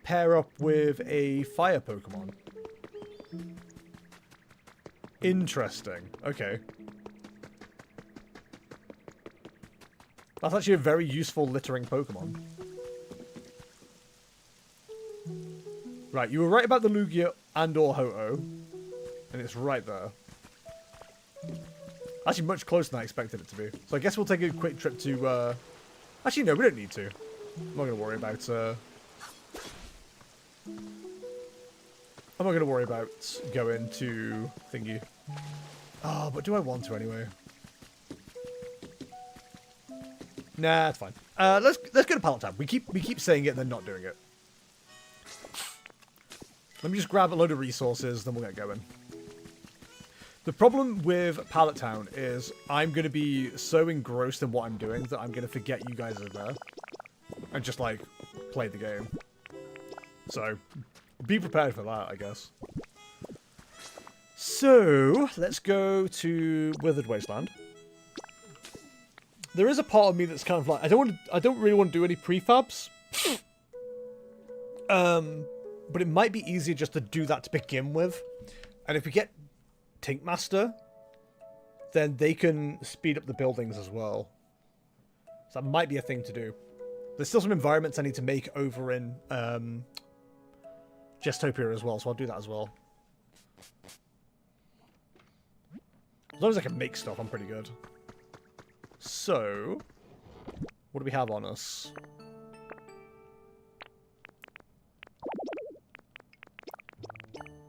A: pair up with a fire Pokemon. Interesting. Okay. That's actually a very useful littering Pokemon. Right, you were right about the Lugia and or Ho-Oh. And it's right there. Actually, much closer than I expected it to be. So I guess we'll take a quick trip to... Actually, no, we don't need to. I'm not going to worry about... I'm not going to worry about going to thingy. Oh, but do I want to anyway? Nah, it's fine. Let's go to Pallet Town. We keep saying it and then not doing it. Let me just grab a load of resources, then we'll get going. The problem with Pallet Town is I'm going to be so engrossed in what I'm doing that I'm going to forget you guys are there. And just, like, play the game. So, be prepared for that, I guess. So, let's go to Withered Wasteland. There is a part of me that's kind of like, I don't really want to do any prefabs. But it might be easier just to do that to begin with. And if we get Tinkmaster, then they can speed up the buildings as well. So that might be a thing to do. There's still some environments I need to make over in Jestopia as well, so I'll do that as well. As long as I can make stuff, I'm pretty good. So, what do we have on us?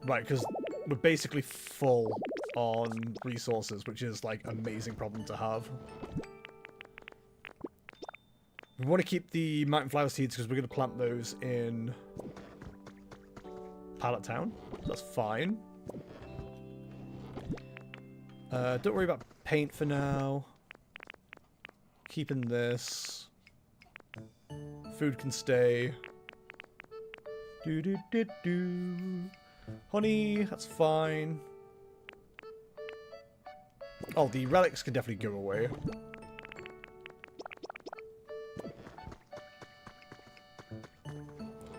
A: Right, because we're basically full on resources, which is, like, an amazing problem to have. We want to keep the Mountain Flower Seeds because we're going to plant those in Pallet Town. So that's fine. Don't worry about paint for now. Keeping this. Food can stay. Do do do do. Honey, that's fine. Oh, the relics can definitely go away.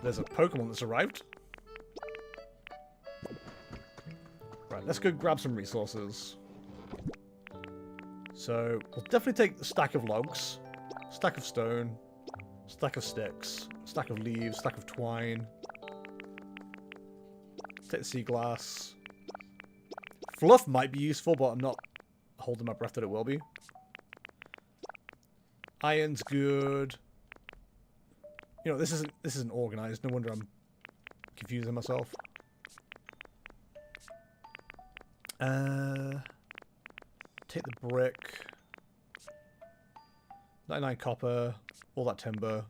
A: There's a Pokemon that's arrived. Right, let's go grab some resources. So, we'll definitely take the stack of logs, stack of stone, stack of sticks, stack of leaves, stack of twine. Let's take the sea glass. Fluff might be useful, but I'm not holding my breath that it will be. Iron's good. You know, this isn't organized. No wonder I'm confusing myself. Take the brick. 99 copper. All that timber.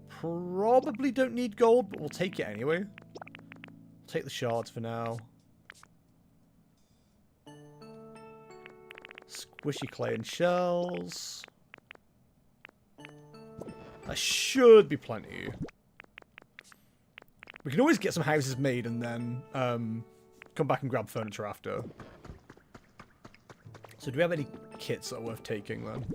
A: Probably don't need gold, but we'll take it anyway. Take the shards for now. Squishy clay and shells. That should be plenty. We can always get some houses made and then come back and grab furniture after. So do we have any kits that are worth taking then?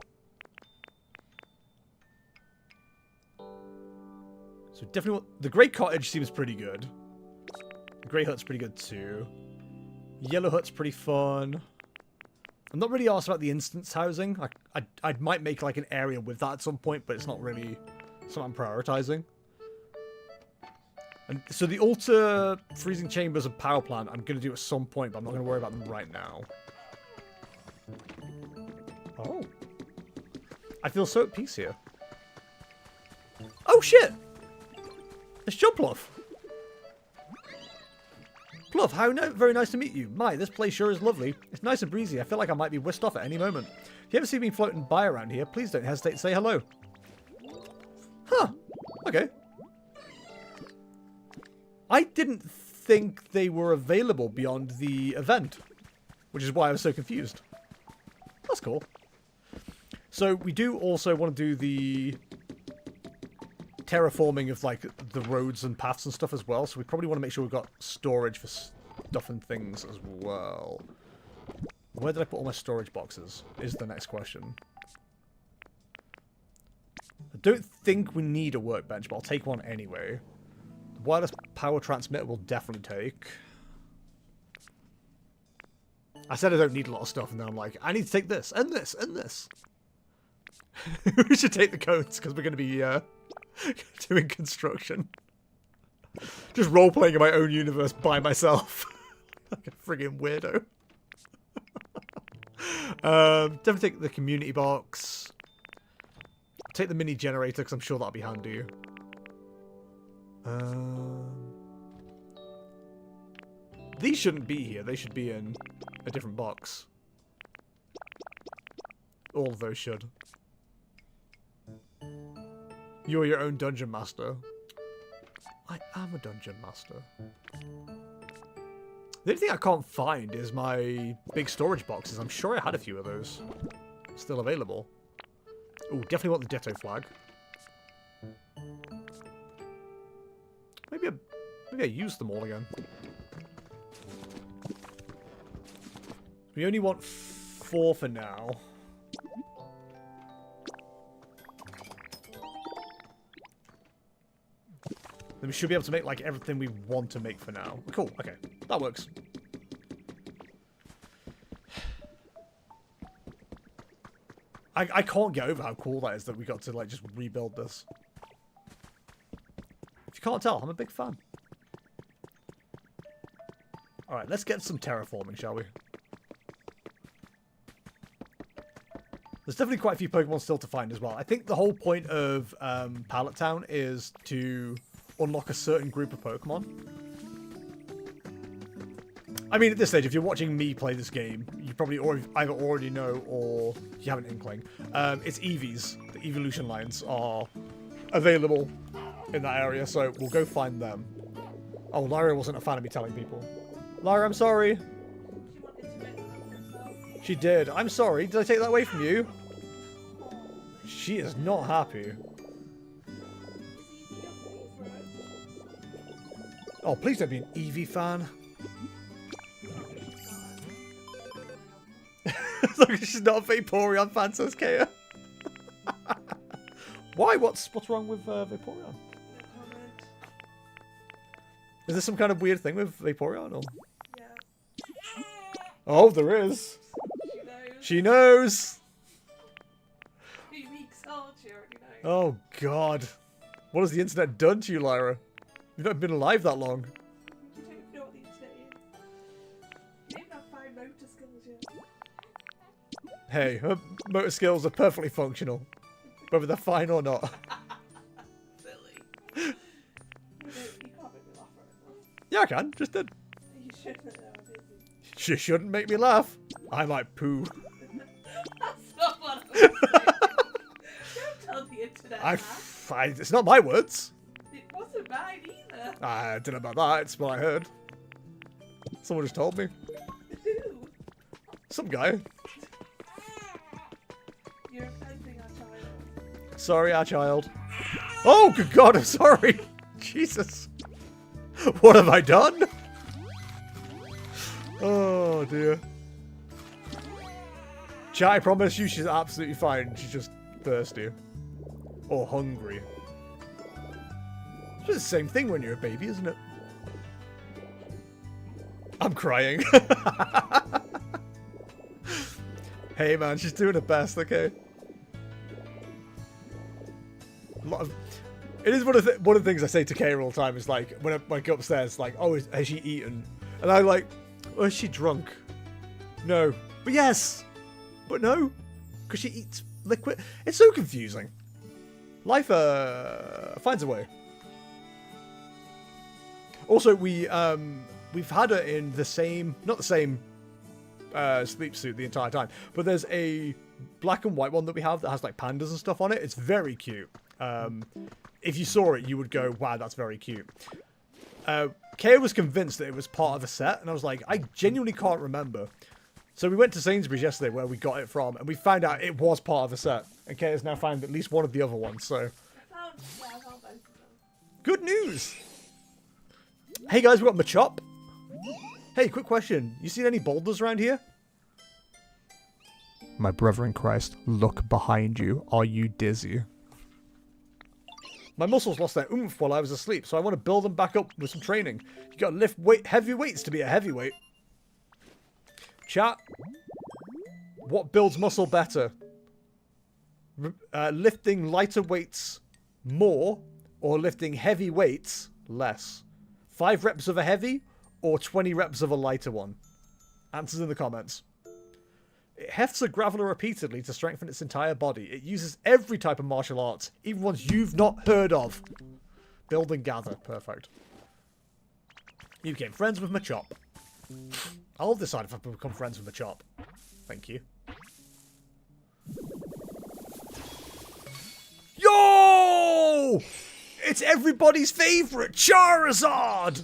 A: So definitely want... The Grey Cottage seems pretty good. The Grey Hut's pretty good too. Yellow Hut's pretty fun. I'm not really asked about the instance housing. I might make like an area with that at some point, but it's not really something I'm prioritizing. And so the altar, freezing chambers, and power plant I'm going to do at some point, but I'm not going to worry about them right now. Oh. I feel so at peace here. Oh shit! It's John Pluff. Pluff, very nice to meet you. My, this place sure is lovely. It's nice and breezy. I feel like I might be whisked off at any moment. If you ever see me floating by around here, please don't hesitate to say hello. Huh. Okay. I didn't think they were available beyond the event, which is why I was so confused. That's cool. So we do also want to do the terraforming of like the roads and paths and stuff as well, so we probably want to make sure we've got storage for stuff and things as well. Where did I put all my storage boxes is the next question. I don't think we need a workbench, but I'll take one anyway. The wireless power transmitter we'll definitely take. I said I don't need a lot of stuff, and then I'm like, I need to take this, and this, and this. We should take the cones, because we're going to be doing construction. Just role-playing in my own universe by myself. Like a friggin' weirdo. Definitely take the community box. Take the mini generator, because I'm sure that'll be handy. These shouldn't be here. They should be in a different box. All of those should. You're your own dungeon master. I am a dungeon master. The only thing I can't find is my big storage boxes. I'm sure I had a few of those still available. Ooh, definitely want the Ditto flag. Maybe I use them all again. We only want 4 for now. Then we should be able to make like everything we want to make for now. Cool, okay. That works. I can't get over how cool that is that we got to like just rebuild this. If you can't tell, I'm a big fan. Alright, let's get some terraforming, shall we? There's definitely quite a few Pokemon still to find as well. I think the whole point of Pallet Town is to unlock a certain group of Pokemon. I mean, at this stage, if you're watching me play this game, you probably either already know or you have an inkling. It's Eevees. The evolution lines are available in that area, so we'll go find them. Oh, Lyra wasn't a fan of me telling people. Lyra, I'm sorry. She did. I'm sorry. Did I take that away from you? She is not happy. Oh, please don't be an Eevee fan. As long as she's not a Vaporeon fan, says Kaya. Why? What's wrong with Vaporeon?
B: No comment.
A: Is there some kind of weird thing with Vaporeon? Or...
B: Yeah.
A: Oh, there is.
B: She knows.
A: She knows.
B: 3 weeks old, she already knows.
A: Oh, God. What has the internet done to you, Lyra? You've not been alive that long.
B: You don't even know what the internet is. You don't even have fine motor skills yet.
A: Hey, her motor skills are perfectly functional. Whether they're fine or not.
B: Silly. You can't make me laugh right now.
A: Yeah, I can. Just did.
B: You shouldn't know, did you?
A: She shouldn't make me laugh. I might poo.
B: That's not what I was saying. Don't tell the internet that.
A: It's not my words.
B: It wasn't mine either.
A: I don't know about that. It's what I heard. Someone just told me.
B: Who?
A: Some guy.
B: You're offending our child.
A: Sorry, our child. Oh, good God, I'm sorry. Jesus. What have I done? Oh, dear. Chat, I promise you she's absolutely fine. She's just thirsty. Or hungry. It's the same thing when you're a baby, isn't it? I'm crying. Hey, man, she's doing her best, okay? It is one of the things I say to Kara all the time. Is like when I go upstairs, like, oh, has she eaten? And I'm like, oh, is she drunk? No, but yes, but no, because she eats liquid. It's so confusing. Life finds a way. Also, we've had her in the same, not the same sleep suit the entire time, but there's a black and white one that we have that has like pandas and stuff on it. It's very cute. If you saw it, you would go, wow, that's very cute. Kay was convinced that it was part of a set, and I was like, I genuinely can't remember. So we went to Sainsbury's yesterday where we got it from, and we found out it was part of a set. And Kay has now found at least one of the other ones, so...
B: I found both of them.
A: Good news! Hey guys, we've got Machop. Hey, quick question. You seen any boulders around here? My brother in Christ, look behind you. Are you dizzy? My muscles lost their oomph while I was asleep, so I want to build them back up with some training. You gotta lift heavy weights to be a heavyweight. Chat. What builds muscle better? Lifting lighter weights more, or lifting heavy weights less? 5 reps of a heavy, or 20 reps of a lighter one? Answers in the comments. It hefts a graveler repeatedly to strengthen its entire body. It uses every type of martial arts, even ones you've not heard of. Build and gather. Perfect. You became friends with Machop. I'll decide if I become friends with Machop. Thank you. Yo! It's everybody's favourite, Charizard!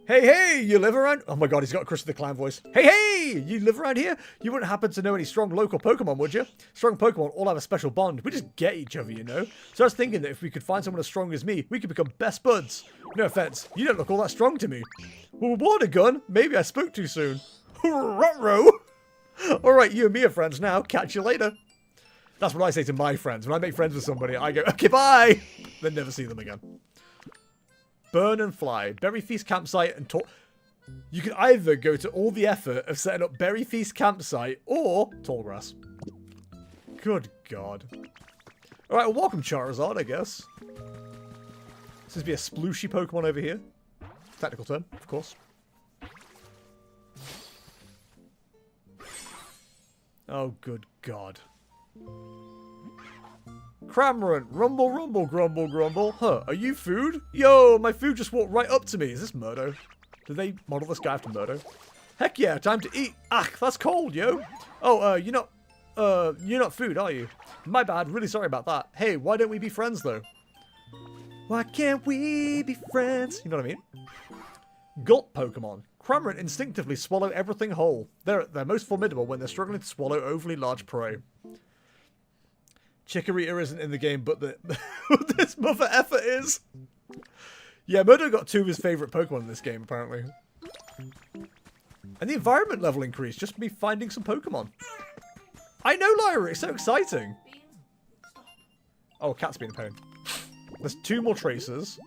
A: Hey, hey, you live around... Oh my god, he's got a Chris the Clown voice. Hey, hey, you live around here? You wouldn't happen to know any strong local Pokemon, would you? Strong Pokemon all have a special bond. We just get each other, you know? So I was thinking that if we could find someone as strong as me, we could become best buds. No offense, you don't look all that strong to me. Well, water gun? Maybe I spoke too soon. Ruh-roh! Alright, you and me are friends now. Catch you later. That's what I say to my friends. When I make friends with somebody, I go, okay, bye! Then never see them again. Burn and fly. Berry Feast campsite and talk. You can either go to all the effort of setting up Berry Feast campsite or tall grass. Good God. Alright, well, welcome Charizard, I guess. This is be a splooshy Pokemon over here. Technical term, of course. Oh, good God. Cramorant, rumble, rumble, grumble, grumble. Huh, are you food? Yo, my food just walked right up to me. Is this Murdo? Did they model this guy after Murdo? Heck yeah, time to eat. Ah, that's cold, yo. Oh, you're not food, are you? My bad, really sorry about that. Hey, why don't we be friends, though? Why can't we be friends? You know what I mean? Gulp Pokemon. Cramorant instinctively swallow everything whole. They're most formidable when they're struggling to swallow overly large prey. Chikorita isn't in the game, but this mother effer is. Yeah, Murdo got 2 of his favorite Pokemon in this game, apparently. And the environment level increased just me finding some Pokemon. I know, Lyra, it's so exciting. Oh, cat's being a pain. There's 2 more tracers.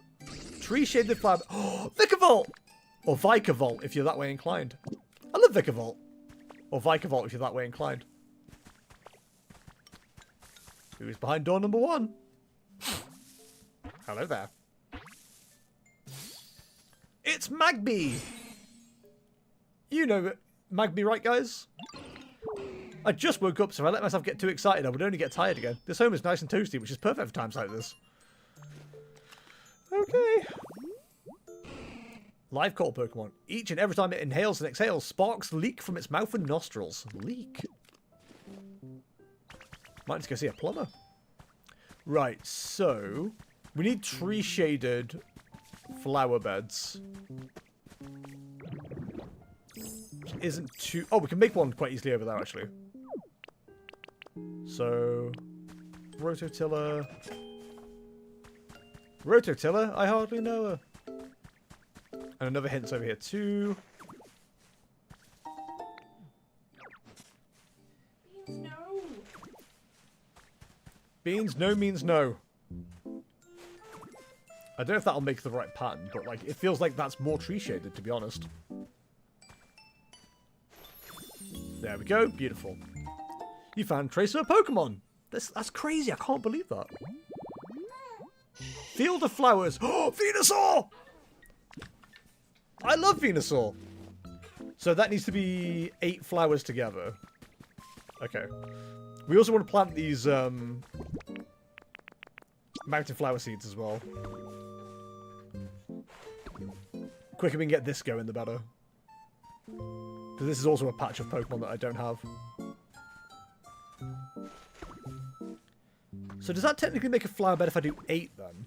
A: Tree shaded flower. Oh, Vikavolt! Or Vikavolt if you're that way inclined. I love Vikavolt. Or Vikavolt if you're that way inclined. Who's behind door number 1? Hello there. It's Magby! You know Magby, right, guys? I just woke up, so if I let myself get too excited, I would only get tired again. This home is nice and toasty, which is perfect for times like this. Okay. Live call Pokemon. Each and every time it inhales and exhales, sparks leak from its mouth and nostrils. Leak? Might just go see a plumber. Right, so we need tree-shaded flower beds. Which isn't too... Oh, we can make one quite easily over there, actually. So... Rototiller... Rototiller? I hardly know her. And another hint's over here, too.
B: No.
A: Beans, no means no. I don't know if that'll make the right pattern, but like it feels like that's more tree shaded, to be honest. There we go, beautiful. You found trace of a Pokemon. That's crazy, I can't believe that. Field of flowers. Oh, Venusaur! I love Venusaur. So that needs to be 8 flowers together. Okay. We also want to plant these mountain flower seeds as well. Quicker we can get this going, the better. Because this is also a patch of Pokemon that I don't have. So does that technically make a flower bed if I do 8 then?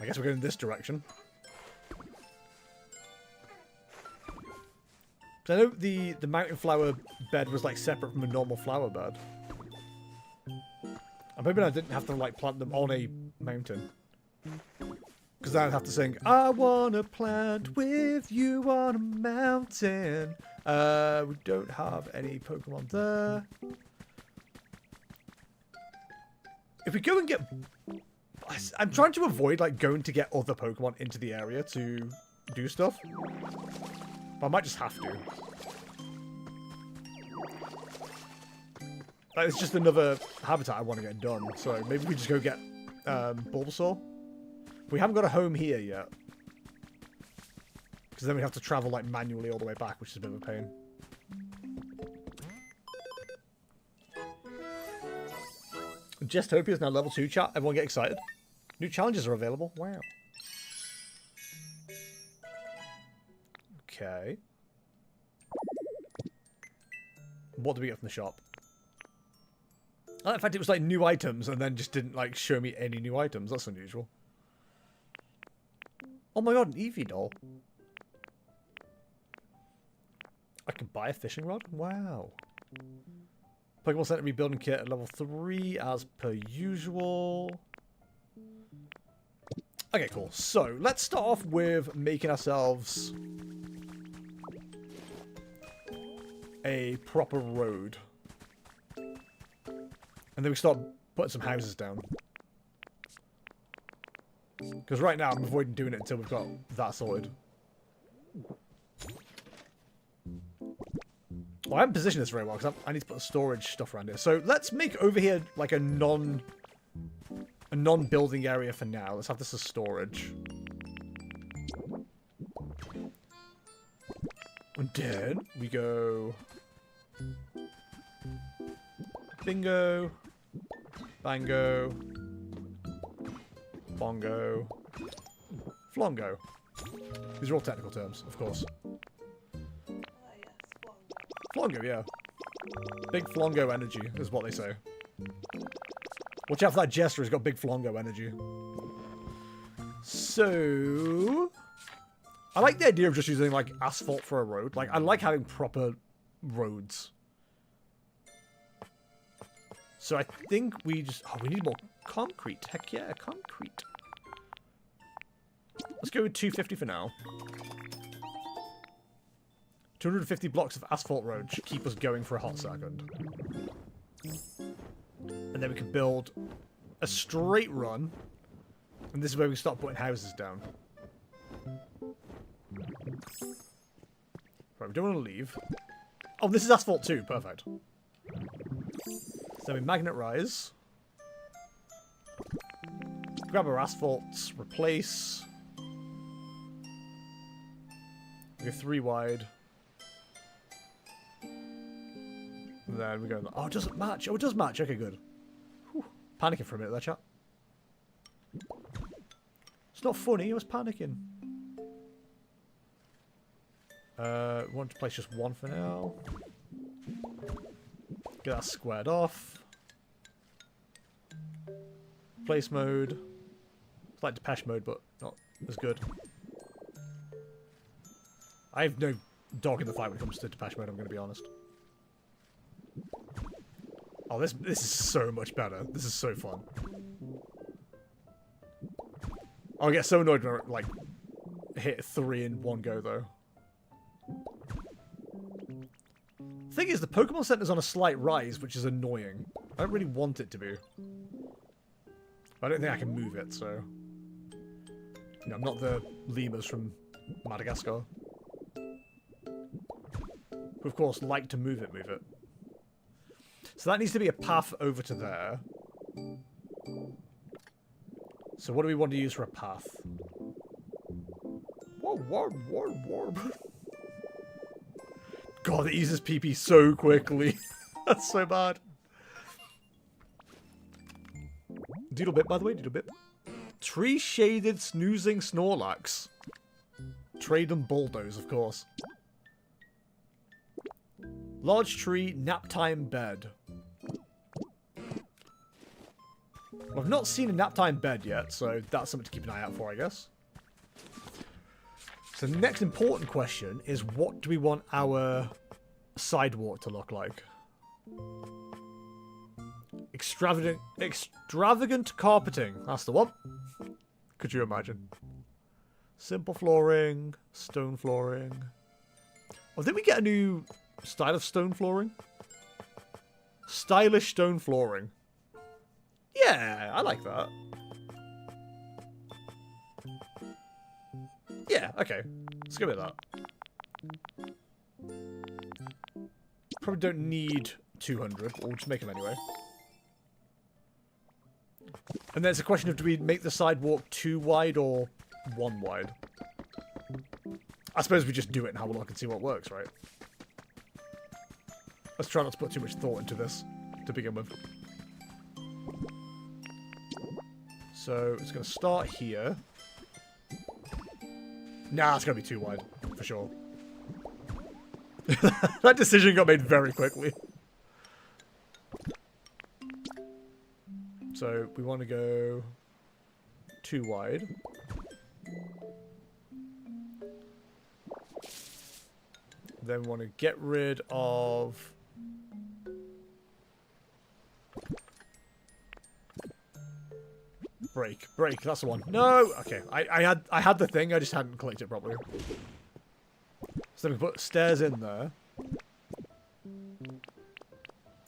A: I guess we're going in this direction. I know the mountain flower bed was like separate from a normal flower bed. I'm hoping I didn't have to like plant them on a mountain. Because then I'd have to sing, I wanna plant with you on a mountain. We don't have any Pokemon there. If we go and get... I'm trying to avoid like going to get other Pokemon into the area to do stuff. But I might just have to. Like, it's just another habitat I want to get done. So maybe we just go get Bulbasaur. We haven't got a home here yet. Because then we have to travel like manually all the way back, which is a bit of a pain. Jestopia is now level 2, chat. Everyone get excited. New challenges are available. Wow. Okay. What do we get from the shop? Oh, in fact, it was like new items and then just didn't like show me any new items. That's unusual. Oh my god, an Eevee doll. I can buy a fishing rod? Wow. Pokemon Center rebuilding kit at level 3 as per usual. Okay, cool. So, let's start off with making ourselves a proper road. And then we start putting some houses down. Because right now I'm avoiding doing it until we've got that sorted. Well, I haven't positioned this very well because I need to put storage stuff around here. So let's make over here like a non-building area for now. Let's have this as storage. And then we go bingo, bango, bongo, flongo. These are all technical terms, of course. Flongo, yeah. Big Flongo energy is what they say. Watch out for that Jester, he's got big Flongo energy. So... I like the idea of just using, like, asphalt for a road. Like, I like having proper roads. So I think we just... Oh, we need more concrete. Heck yeah, concrete. Let's go with 250 for now. 250 blocks of asphalt road should keep us going for a hot second. And then we can build a straight run. And this is where we start putting houses down. Right, we don't want to leave. Oh, this is asphalt too. Perfect. So we magnet rise. Grab our asphalts. Replace. We go 3 wide. And then we go... Oh, it doesn't match. Oh, it does match. Okay, good. Whew. Panicking for a minute there, chat. It's not funny. I was panicking. Want to place just 1 for now. Get that squared off. Place mode. It's like Depeche mode, but not as good. I have no dog in the fight when it comes to Depeche mode, I'm going to be honest. Oh, this is so much better. This is so fun. I'll get so annoyed when I, like, hit 3 in one go, though. The thing is, the Pokemon Center's on a slight rise, which is annoying. I don't really want it to be. I don't think I can move it, so... You know, I'm not the lemurs from Madagascar. Who, of course, like to move it. So that needs to be a path over to there. So what do we want to use for a path? Whoa. God, it uses PP so quickly. That's so bad. Doodle bit, by the way, doodle bit. Tree shaded snoozing Snorlax. Trade and bulldoze, of course. Large tree, nap time bed. I've not seen a nap time bed yet, so that's something to keep an eye out for, I guess. So the next important question is, what do we want our sidewalk to look like? Extravagant carpeting. That's the one. Could you imagine? Simple flooring, stone flooring. Oh, did we get a new style of stone flooring? Stylish stone flooring. Yeah, I like that. Yeah, okay. Let's go with that. Probably don't need 200, but we'll just make them anyway. And then it's a question of, do we make the sidewalk 2 wide or 1 wide? I suppose we just do it and have a look and see what works, right? Let's try not to put too much thought into this to begin with. So it's going to start here. Nah, it's going to be too wide, for sure. That decision got made very quickly. So we want to go 2 wide. Then we want to get rid of... Break, that's the one. No! Okay, I had the thing, I just hadn't clicked it properly. So we can put stairs in there.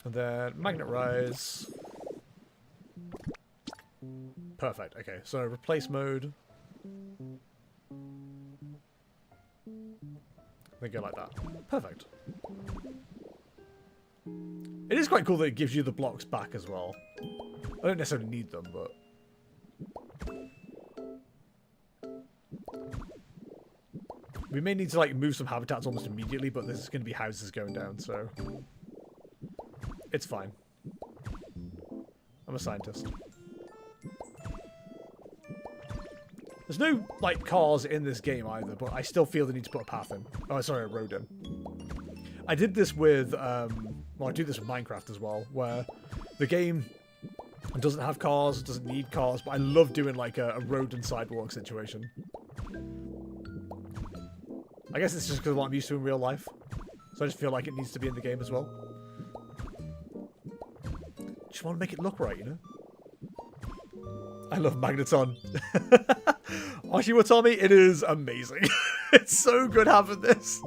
A: And then magnet rise. Perfect, okay, so replace mode. Then go like that. Perfect. It is quite cool that it gives you the blocks back as well. I don't necessarily need them, but... We may need to, like, move some habitats almost immediately, but there's going to be houses going down, so... It's fine. I'm a scientist. There's no, like, cars in this game either, but I still feel the need to put a path in. Oh, sorry, a road in. I did this with, well, I do this with Minecraft as well, where the game doesn't have cars, doesn't need cars, but I love doing, like, a road and sidewalk situation. I guess it's just because of what I'm used to in real life. So I just feel like it needs to be in the game as well. Just want to make it look right, you know? I love Magneton. Oshiwatami, it is amazing. It's so good having this.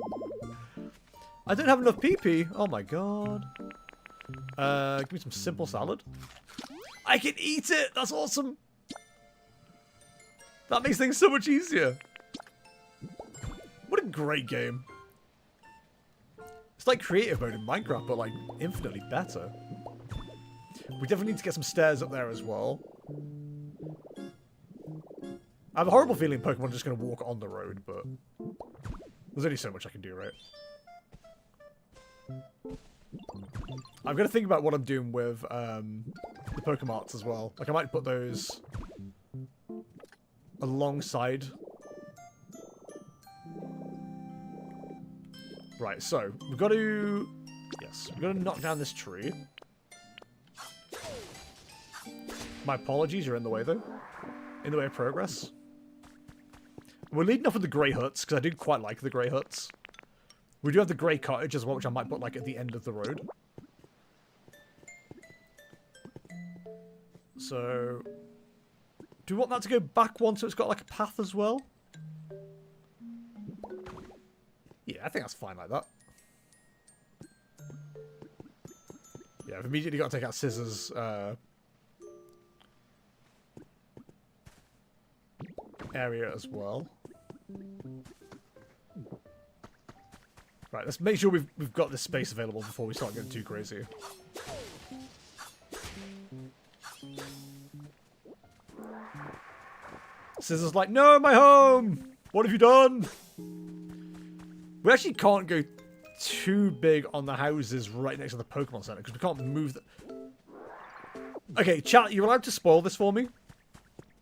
A: I don't have enough PP. Oh my god. Give me some simple salad. I can eat it! That's awesome! That makes things so much easier. What a great game. It's like creative mode in Minecraft, but like infinitely better. We definitely need to get some stairs up there as well. I have a horrible feeling Pokemon are just going to walk on the road, but there's only so much I can do, right? I'm going to think about what I'm doing with the Pokemarts as well. Like, I might put those alongside. Right, so we've got to... Yes, we've got to knock down this tree. My apologies, you're in the way, though. In the way of progress. We're leading off with the grey huts, because I do quite like the grey huts. We do have the grey cottage as well, which I might put, like, at the end of the road. So... do we want that to go back one so it's got, like, a path as well? Yeah, I think that's fine like that. Yeah, I've immediately got to take out Scissors' area as well. Right, let's make sure we've got this space available before we start getting too crazy. Scissors like, no, my home! What have you done? We actually can't go too big on the houses right next to the Pokemon Center because we can't move the... Okay, chat, you're allowed to spoil this for me.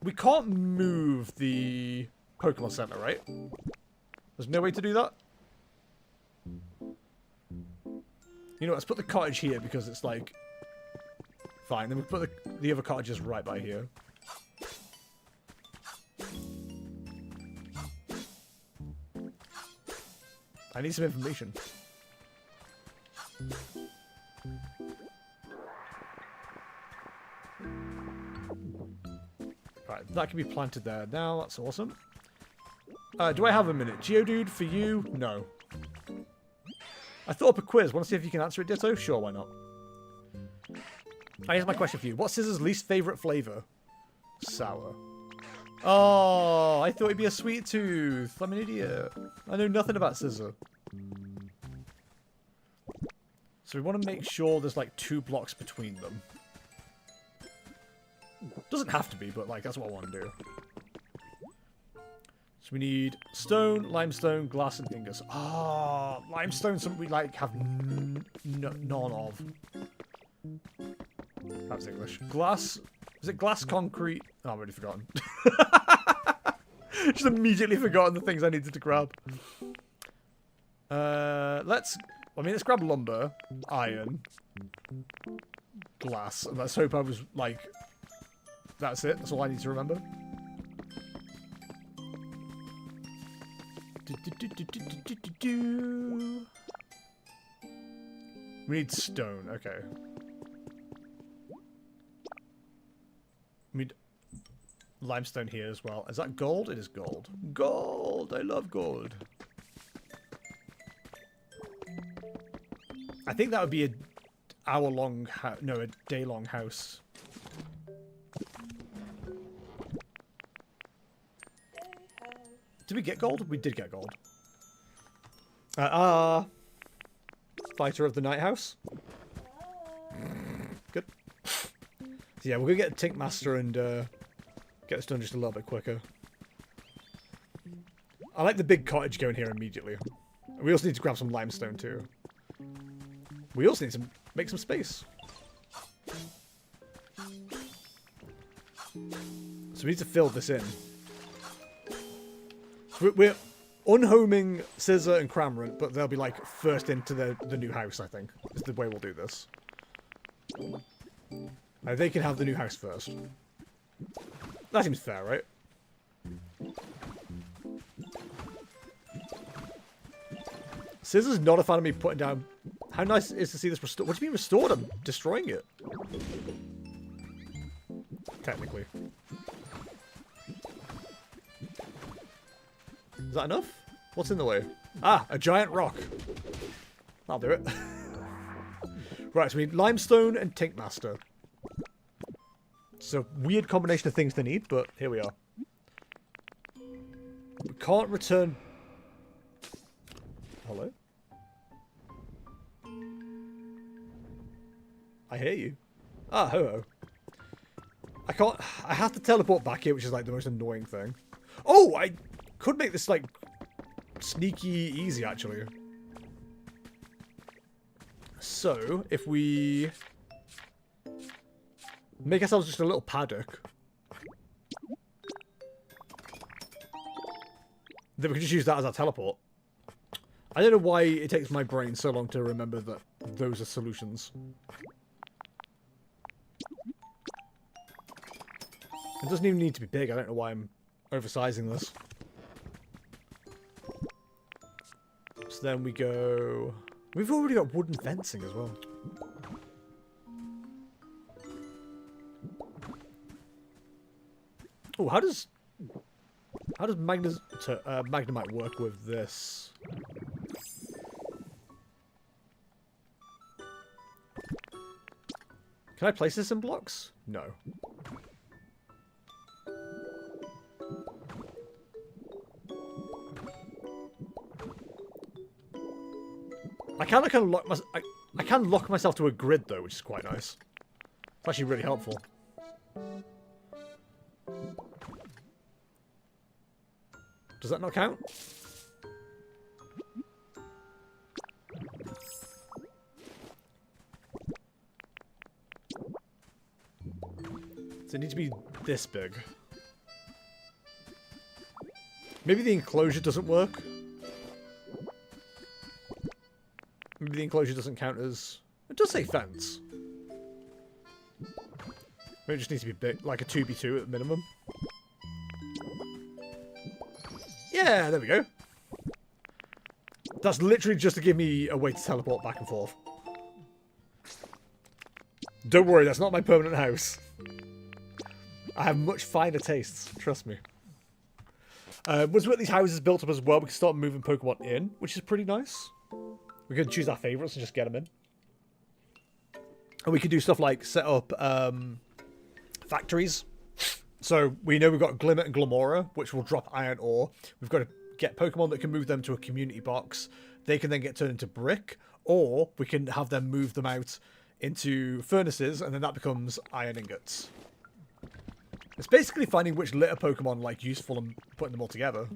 A: We can't move the Pokemon Center, right? There's no way to do that? You know, let's put the cottage here because it's like... Fine, then we put the other cottages right by here. I need some information. Right, that can be planted there now. That's awesome. Do I have a minute? Geodude, for you? No. I thought up a quiz. Want to see if you can answer it, Ditto? Sure, why not? Here's my question for you. What's Scissors' least favourite flavour? Sour. Oh, I thought he'd be a sweet tooth. I'm an idiot. I know nothing about Scissor. So we want to make sure there's like 2 blocks between them. Doesn't have to be, but like that's what I want to do. So we need stone, limestone, glass, and dingus. Ah, limestone, something we like have none of. That was English. Glass. Is it glass, concrete? Oh, I've already forgotten. Just immediately forgotten the things I needed to grab. Let's grab lumber, iron, glass, and let's hope I was like... That's it. That's all I need to remember. We need stone. Okay. We need limestone here as well. Is that gold? It is gold. Gold! I love gold. I think that would be a hour-long... No, a day-long house. Did we get gold? We did get gold. Fighter of the Night House. Good. So yeah, we're going to get Tink Master and get this done just a little bit quicker. I like the big cottage going here immediately. We also need to grab some limestone too. We also need to make some space. So we need to fill this in. So we're unhoming Scissor and Cramorant, but they'll be like first into the new house, I think. Is the way we'll do this. They can have the new house first. That seems fair, right? Scissor's not a fan of me putting down... How nice it is to see this restored. What do you mean restored? I'm destroying it. Technically. Is that enough? What's in the way? Ah, a giant rock. I'll do it. Right, so we need limestone and Tinkmaster. It's a weird combination of things to need, but here we are. We can't return... Hello? I hear you. Ah, ho-ho. I can't... I have to teleport back here, which is like the most annoying thing. Oh, I could make this like sneaky easy, actually. So, if we make ourselves just a little paddock, then we can just use that as our teleport. I don't know why it takes my brain so long to remember that those are solutions. It doesn't even need to be big. I don't know why I'm oversizing this. So then we go... We've already got wooden fencing as well. Oh, how does Magnemite work with this? Can I place this in blocks? No. I can I can lock myself to a grid though, which is quite nice. It's actually really helpful. Does that not count? Does it need to be this big? Maybe the enclosure doesn't work. Maybe the enclosure doesn't count as... It does say fence. Maybe it just needs to be big, like a 2x2 at minimum. Yeah, there we go. That's literally just to give me a way to teleport back and forth. Don't worry, that's not my permanent house. I have much finer tastes, trust me. Once we've got these houses built up as well, we can start moving Pokemon in, which is pretty nice. We can choose our favourites and just get them in. And we can do stuff like set up factories. So we know we've got Glimmer and Glamora, which will drop iron ore. We've got to get Pokemon that can move them to a community box. They can then get turned into brick, or we can have them move them out into furnaces, and then that becomes iron ingots. It's basically finding which litter Pokemon like useful and putting them all together.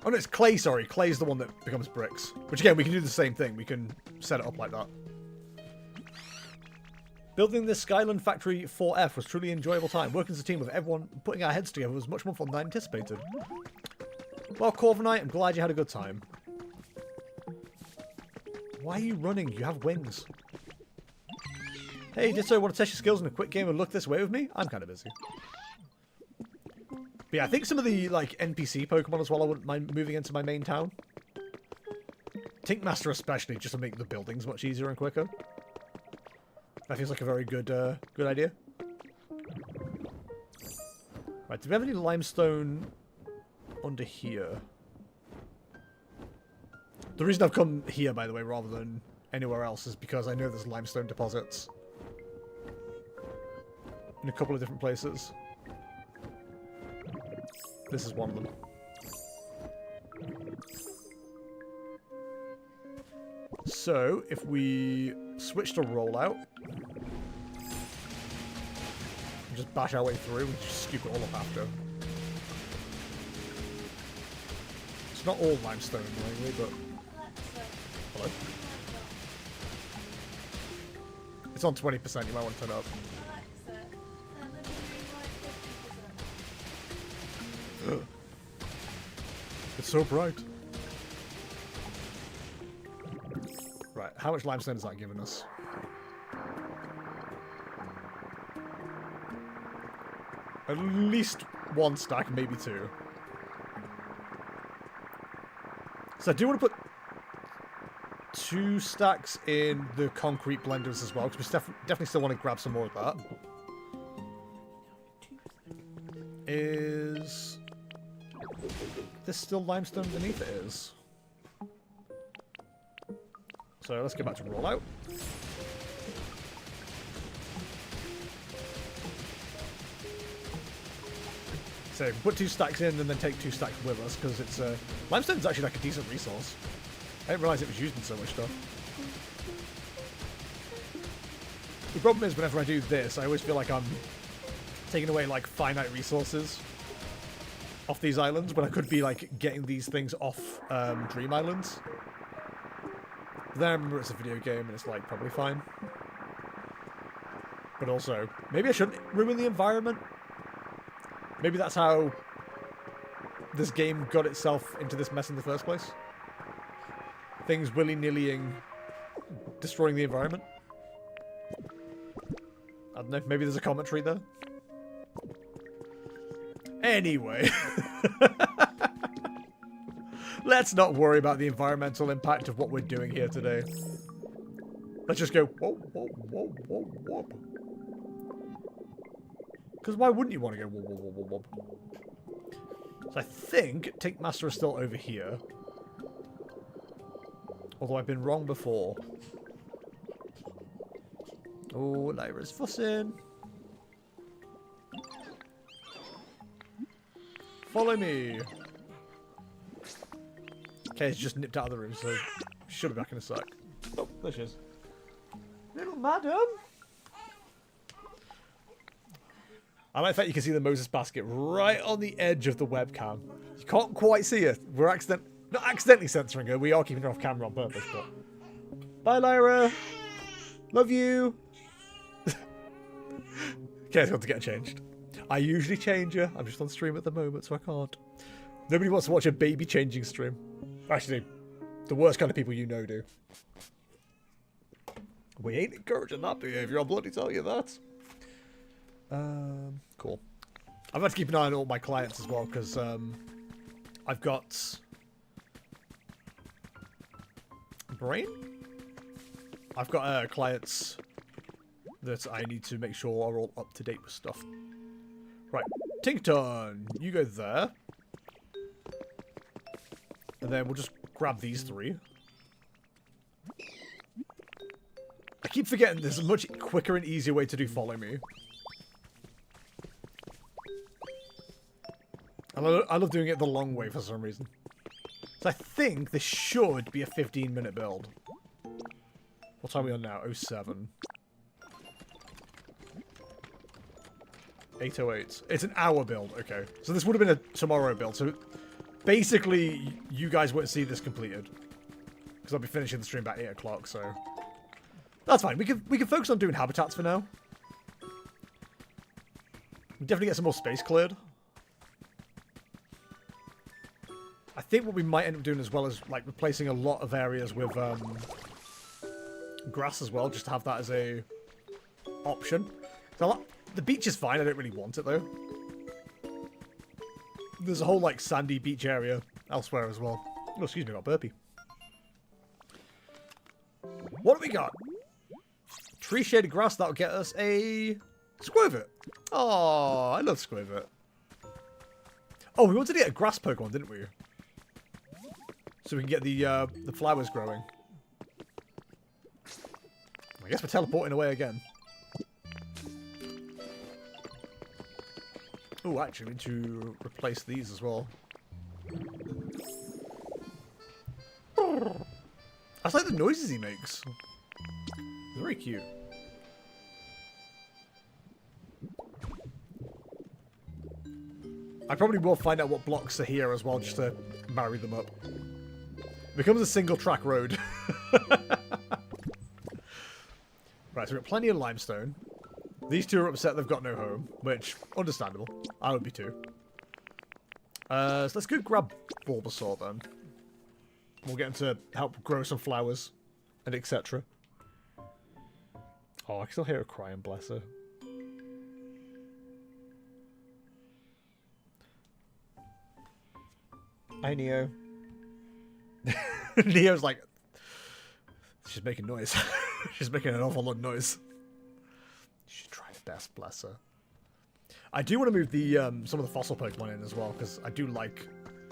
A: Oh no, it's clay, sorry. Clay is the one that becomes bricks. Which again, we can do the same thing. We can set it up like that. Building this Skyland Factory 4F was truly an enjoyable time. Working as a team with everyone putting our heads together was much more fun than I anticipated. Well, Corviknight, I'm glad you had a good time. Why are you running? You have wings. Hey, Ditto, want to test your skills in a quick game and look this way with me? I'm kind of busy. But yeah, I think some of the like NPC Pokemon as well I wouldn't mind moving into my main town. Tinkmaster especially, just to make the buildings much easier and quicker. That feels like a very good good idea. Right, do we have any limestone under here? The reason I've come here, by the way, rather than anywhere else is because I know there's limestone deposits in a couple of different places. This is one of them. So, if we switch to rollout, and just bash our way through, we just scoop it all up after. It's not all limestone, annoyingly, but... Hello? It's on 20%, you might want to turn it up. It's so bright. Right, how much limestone is that giving us? At least one stack, maybe two. So I do want to put 2 stacks in the concrete blenders as well, because we definitely still want to grab some more of that. there's still limestone beneath it is. So let's get back to rollout. So put 2 stacks in and then take 2 stacks with us, because it's limestone's actually like a decent resource. I didn't realise it was used in so much stuff. The problem is whenever I do this, I always feel like I'm taking away like finite resources off these islands when I could be like getting these things off Dream Islands. But then I remember it's a video game and it's like probably fine. But also, maybe I shouldn't ruin the environment. Maybe that's how this game got itself into this mess in the first place. Things willy-nillying destroying the environment. I don't know, maybe there's a commentary there. Anyway. Let's not worry about the environmental impact of what we're doing here today. Let's just go whoa, whoa, whoa, whoa, whoa. Because why wouldn't you want to go whoa, whoa, whoa, whoa, whoa? So I think Tank Master is still over here. Although I've been wrong before. Oh, Lyra's fussing. Follow me. Okay, it's just nipped out of the room, so she'll be back in a sec. Oh, there she is. Little madam. I like the fact you can see the Moses basket right on the edge of the webcam. You can't quite see it. We're not accidentally censoring her. We are keeping her off camera on purpose, but... Bye, Lyra. Love you. Okay, I've got to get changed. I usually change her. I'm just on stream at the moment, so I can't. Nobody wants to watch a baby changing stream. Actually, the worst kind of people you know do. We ain't encouraging that behavior, I'll bloody tell you that. Cool. I've had to keep an eye on all my clients as well, because I've got... Brain? I've got clients that I need to make sure are all up to date with stuff. Right, Tinkton, you go there. And then we'll just grab these 3. I keep forgetting there's a much quicker and easier way to do follow me. I love doing it the long way for some reason. So I think this should be a 15-minute build. What time are we on now? 07. 8:08. It's an hour build. Okay. So this would have been a tomorrow build. So basically, you guys won't see this completed. Because I'll be finishing the stream about 8 o'clock, so... That's fine. We can focus on doing habitats for now. We definitely get some more space cleared. I think what we might end up doing as well is like replacing a lot of areas with grass as well, just to have that as a option. So the beach is fine, I don't really want it though. There's a whole like sandy beach area elsewhere as well. Oh, excuse me, I got burpee. What do we got? Tree shaded grass, that'll get us a Squirvet. Oh, I love Squirvet. Oh, we wanted to get a grass Pokemon, didn't we? So we can get the flowers growing. I guess we're teleporting away again. Oh, actually, we need to replace these as well. I like the noises he makes. They're very cute. I probably will find out what blocks are here as well, just to marry them up. It becomes a single track road. Right, so we've got plenty of limestone. These 2 are upset they've got no home, which, understandable. I would be too. So let's go grab Bulbasaur then. We'll get him to help grow some flowers, and etc. Oh, I can still hear her crying, bless her. Hi, Neo. Neo's like... She's making noise. She's making an awful lot of noise. She's trying her best, bless her. I do want to move the some of the fossil Pokemon in as well, because I do like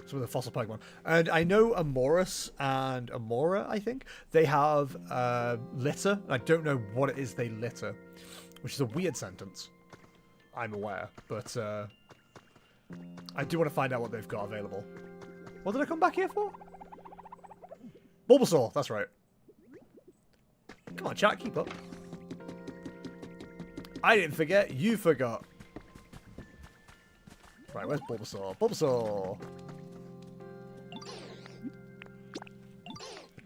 A: some of the fossil Pokemon. And I know Amoris and Amora, I think, they have litter. I don't know what it is they litter, which is a weird sentence. I'm aware, but I do want to find out what they've got available. What did I come back here for? Bulbasaur, that's right. Come on, chat, keep up. I didn't forget, you forgot. Right, where's Bulbasaur? Bulbasaur!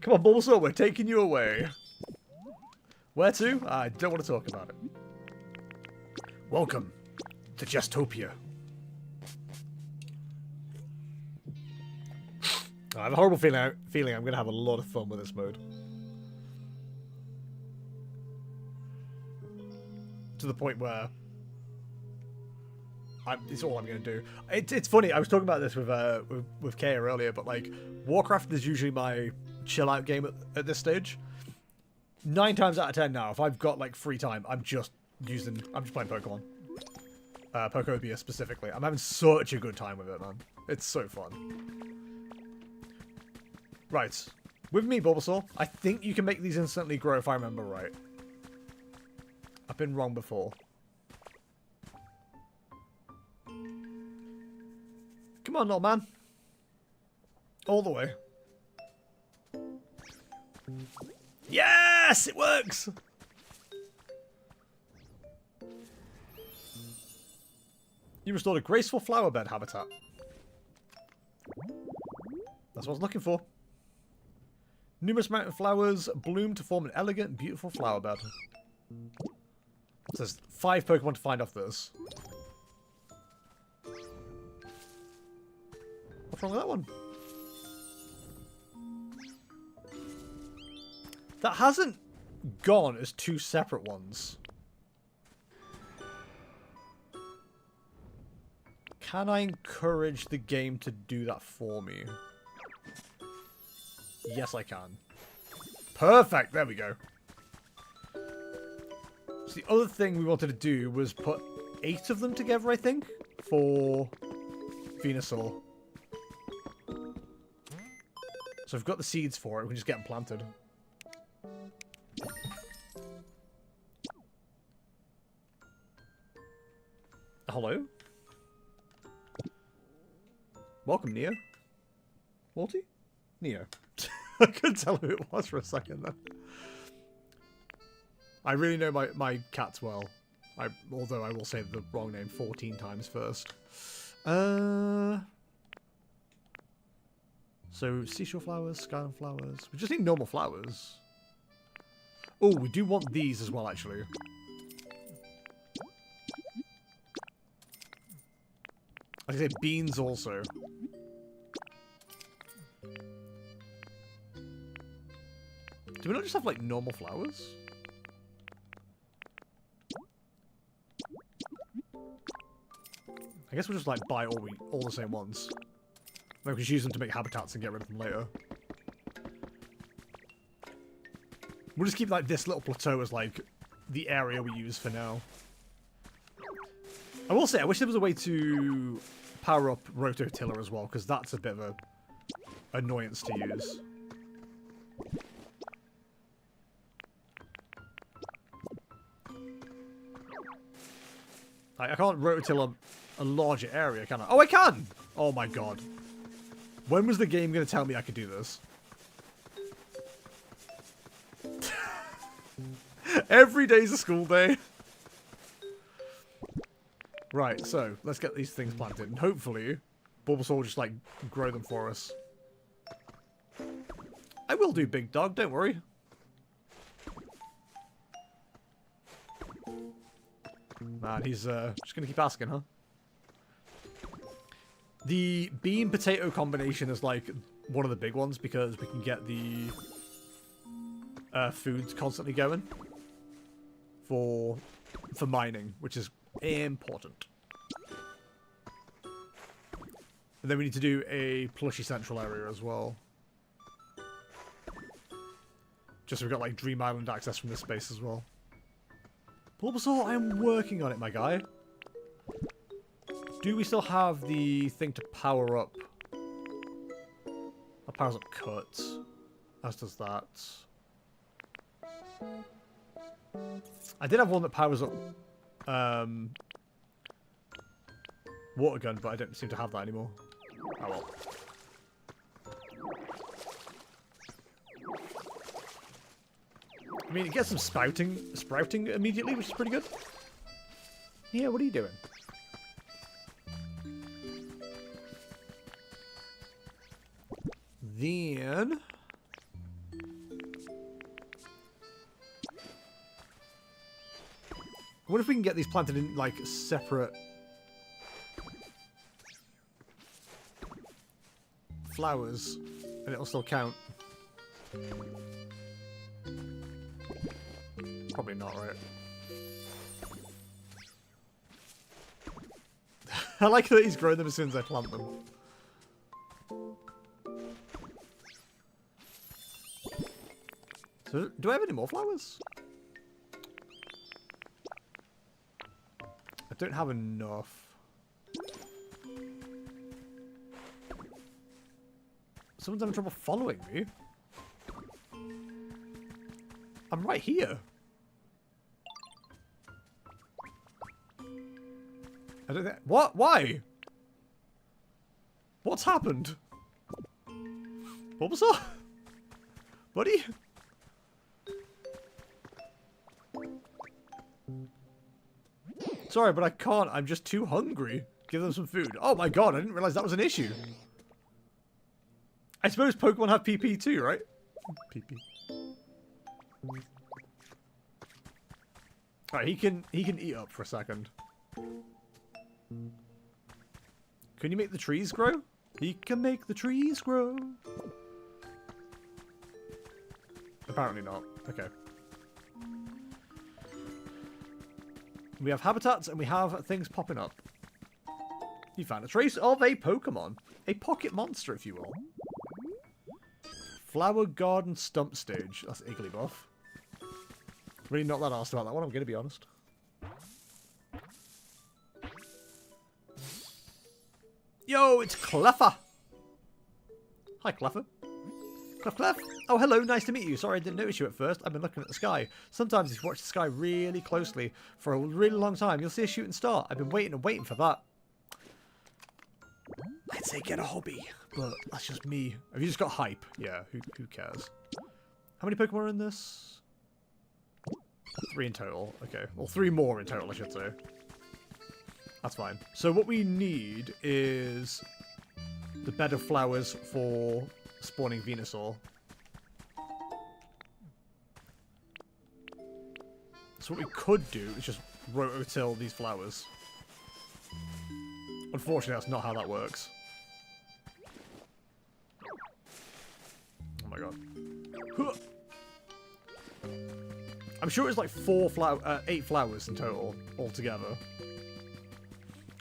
A: Come on, Bulbasaur, we're taking you away. Where to? I don't want to talk about it. Welcome to Justopia. I have a horrible feeling I'm going to have a lot of fun with this mode. To the point where it's all I'm going to do. It's funny, I was talking about this with Kaya earlier, but like, Warcraft is usually my chill out game at this stage. 9 times out of 10 now, if I've got like free time, I'm just playing Pokemon. Pokopia specifically. I'm having such a good time with it, man. It's so fun. Right. With me, Bulbasaur, I think you can make these instantly grow if I remember right. I've been wrong before. Come on, little man. All the way. Yes! It works! You restored a graceful flower bed habitat. That's what I was looking for. Numerous mountain flowers bloom to form an elegant and beautiful flower bed. So there's 5 Pokemon to find off this. What's wrong with that one? That hasn't gone as 2 separate ones. Can I encourage the game to do that for me? Yes, I can. Perfect! There we go. So the other thing we wanted to do was put 8 of them together, I think, for Venusaur. So we've got the seeds for it. We can just get them planted. Hello? Welcome, Neo. Morty? Neo. I couldn't tell who it was for a second then. I really know my cats well. Although I will say the wrong name 14 times first. So, seashore flowers, skyline flowers. We just need normal flowers. Oh, we do want these as well, actually. I can say beans also. Do we not just have, like, normal flowers? I guess we'll just, like, buy all the same ones. Then we can just use them to make habitats and get rid of them later. We'll just keep, like, this little plateau as, like, the area we use for now. I will say, I wish there was a way to power up Rototiller as well, because that's a bit of a annoyance to use. I can't Rototiller a larger area, can I? Oh, I can! Oh my god. When was the game going to tell me I could do this? Every day's a school day. Right, so let's get these things planted, and hopefully Bulbasaur will just, like, grow them for us. I will do, big dog, don't worry. Man, he's just gonna keep asking, huh? The bean-potato combination is, like, one of the big ones, because we can get the foods constantly going for mining, which is important. And then we need to do a plushy central area as well. Just so we've got, like, Dream Island access from this space as well. Bulbasaur, I am working on it, my guy. Do we still have the thing to power up That powers up cut. As does that. I did have one that powers up water gun, but I don't seem to have that anymore. Oh well. I mean, it gets some sprouting immediately, which is pretty good. Yeah, what are you doing? Then... what if we can get these planted in, like, separate... flowers, and it'll still count? Probably not, right? I like that he's grown them as soon as I plant them. So, do I have any more flowers? I don't have enough. Someone's having trouble following me. I'm right here. I don't think... what? Why? What's happened? Bulbasaur? Buddy? Sorry, but I can't. I'm just too hungry. Give them some food. Oh my god, I didn't realize that was an issue. I suppose Pokemon have PP too, right? PP. Alright, he can eat up for a second. Can you make the trees grow? He can make the trees grow. Apparently not. Okay. We have habitats and we have things popping up. You found a trace of a Pokemon. A pocket monster, if you will. Flower Garden Stump Stage. That's Igglybuff. Really not that asked about that one, I'm going to be honest. Yo, it's Cleffa! Hi, Cleffa. Clef. Oh, hello, nice to meet you. Sorry I didn't notice you at first. I've been looking at the sky. Sometimes if you watch the sky really closely for a really long time, you'll see a shooting star. I've been waiting and waiting for that. I'd say get a hobby, but that's just me. Have you just got hype? Yeah, who cares? How many Pokemon are in this? 3 in total. Okay, well 3 more in total, I should say. That's fine. So what we need is the bed of flowers for spawning Venusaur. So what we could do is just rototill these flowers. Unfortunately, that's not how that works. Oh my god. I'm sure it's like 8 flowers in total, altogether.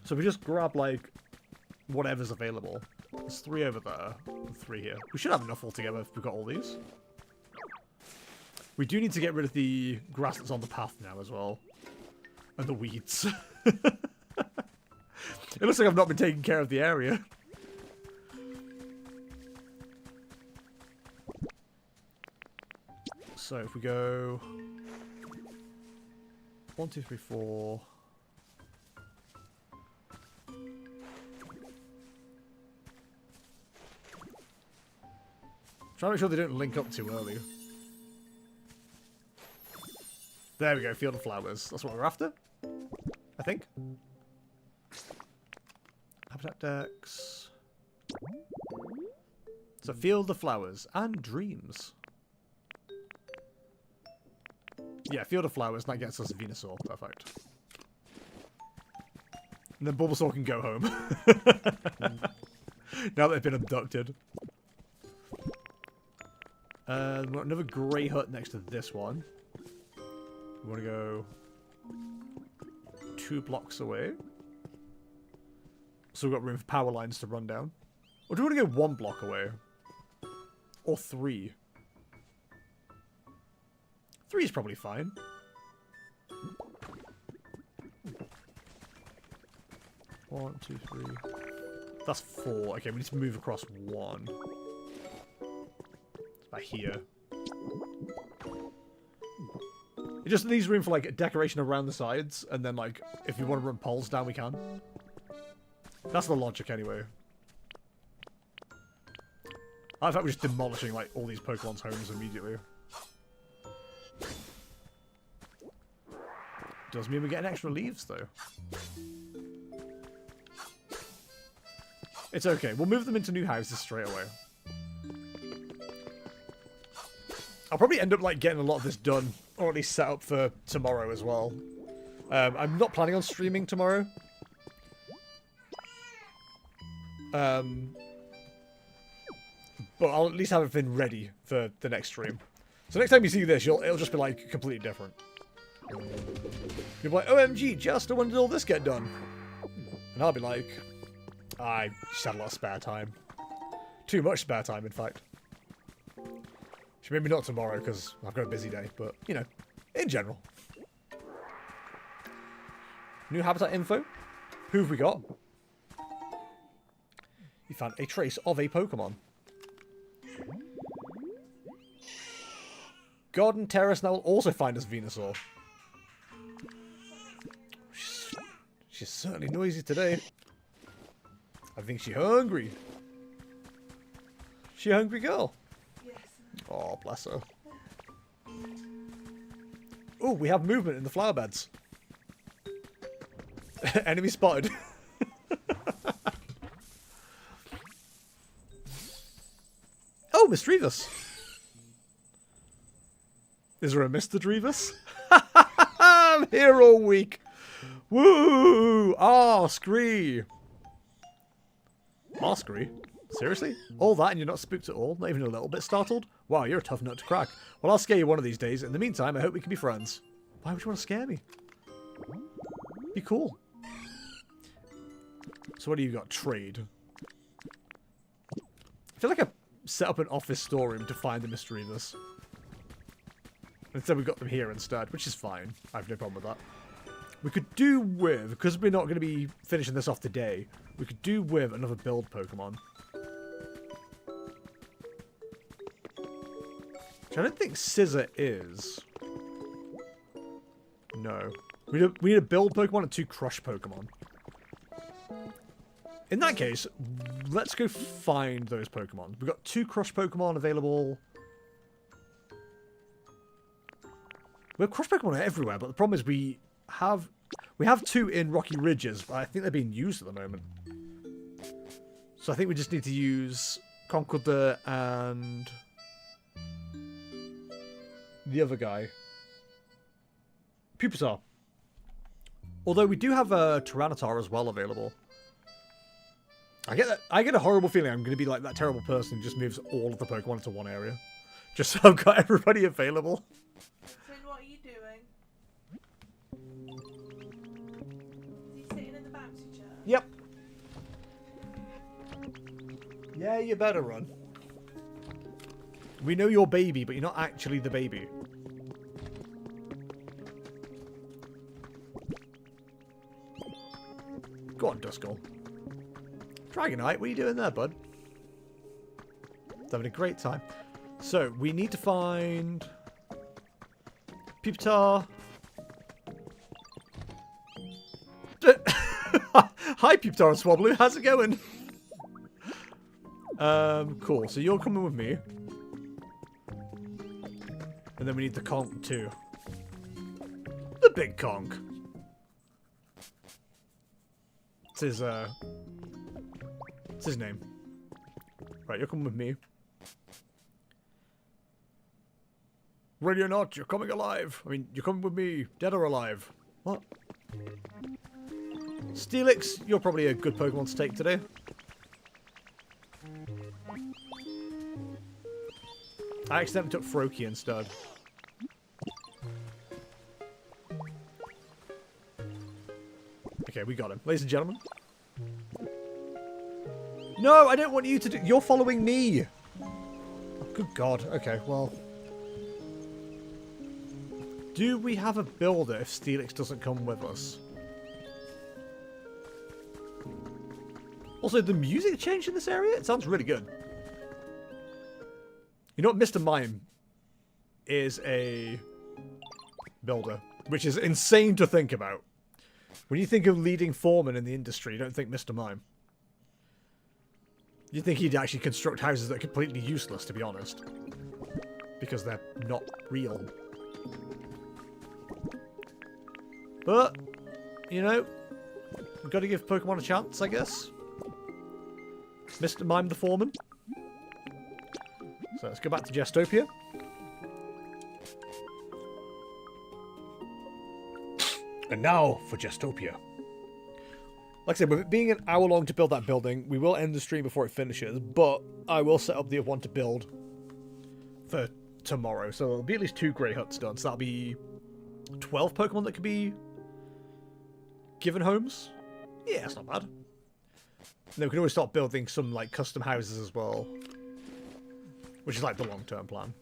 A: So we just grab, like, whatever's available. There's 3 over there, and 3 here. We should have enough altogether if we've got all these. We do need to get rid of the grass that's on the path now as well. And the weeds. It looks like I've not been taking care of the area. So if we go... 1, 2, 3, 4... Try to make sure they don't link up too early. There we go, Field of Flowers. That's what we're after, I think. Habitat decks. So Field of Flowers and Dreams. Yeah, Field of Flowers, and that gets us a Venusaur. Perfect. And then Bulbasaur can go home. Now that they've been abducted. We've got another grey hut next to this one. We want to go 2 blocks away. So we've got room for power lines to run down. Or do we want to go 1 block away? Or 3? 3 is probably fine. One, 2, 3. That's 4. Okay, we need to move across 1. Like here. It just leaves room for like a decoration around the sides, and then like if we want to run poles down, we can. That's the logic anyway. I thought we're just demolishing like all these Pokemon's homes immediately. Does mean we're getting extra leaves though. It's okay. We'll move them into new houses straight away. I'll probably end up like getting a lot of this done, or at least set up for tomorrow as well. I'm not planning on streaming tomorrow. But I'll at least have everything ready for the next stream. So next time you see this, it'll just be like completely different. You'll be like, OMG, just when did all this get done? And I'll be like, I just had a lot of spare time. Too much spare time, in fact. Maybe not tomorrow, because I've got a busy day, but, you know, in general. New habitat info. Who have we got? You found a trace of a Pokemon. Garden Terrace now will also find us Venusaur. She's certainly noisy today. I think she's hungry. She a hungry girl?
B: Yes.
A: Oh, bless her. Oh, we have movement in the flower beds. Enemy spotted. Oh, Misdreavus. Is there a Mr. Dreavus? I'm here all week. Woo! Ah, Scree. Ah, Scree. Seriously? All that and you're not spooked at all? Not even a little bit startled? Wow, you're a tough nut to crack. Well, I'll scare you one of these days. In the meantime, I hope we can be friends. Why would you want to scare me? Be cool. So what do you got? Trade. I feel like I set up an office storeroom to find the Misdreavus. Instead we got them here instead, which is fine. I have no problem with that. We could do with, because we're not going to be finishing this off today, we could do with another build Pokemon. Which I don't think Scissor is. No. We need a build Pokemon and 2 crush Pokemon. In that case, let's go find those Pokemon. We've got 2 crush Pokemon available. We have crush Pokemon everywhere, but the problem is we have 2 in Rocky Ridges, but I think they're being used at the moment. So I think we just need to use Conkeldurr and the other guy. Pupitar. Although we do have a Tyranitar as well available. I get a horrible feeling I'm going to be like that terrible person who just moves all of the Pokemon into one area. Just so I've got everybody available.
B: Finn, what are you doing? Is he sitting in the bouncy chair?
A: Yep. Yeah, you better run. We know you're baby, but you're not actually the baby. Go on, Duskull. Dragonite, what are you doing there, bud? It's having a great time. So, we need to find Pupitar. Hi, Pupitar and Swablu. How's it going? Cool. So you're coming with me. And then we need the conch too. The big conch. It's his name. Right, you're coming with me. Ready or not, you're coming alive. I mean, you're coming with me, dead or alive. What? Steelix, you're probably a good Pokemon to take today. I accidentally took Froakie instead. Okay, we got him. Ladies and gentlemen. No, I don't want you to do... You're following me. Oh, good God. Okay, well... Do we have a builder if Steelix doesn't come with us? Also, the music changed in this area? It sounds really good. You know what? Mr. Mime is a builder, which is insane to think about. When you think of leading foreman in the industry, you don't think Mr. Mime. You think he'd actually construct houses that are completely useless, to be honest. Because they're not real. But, you know, we've got to give Pokemon a chance, I guess. Mr. Mime the foreman. So let's go back to Gestopia. And now for Gestopia. Like I said, with it being an hour long to build that building, we will end the stream before it finishes, but I will set up the one to build for tomorrow. So there'll be at least 2 grey huts done. So that'll be 12 Pokemon that could be given homes. Yeah, it's not bad. And then we can always start building some like custom houses as well, which is like the long-term plan.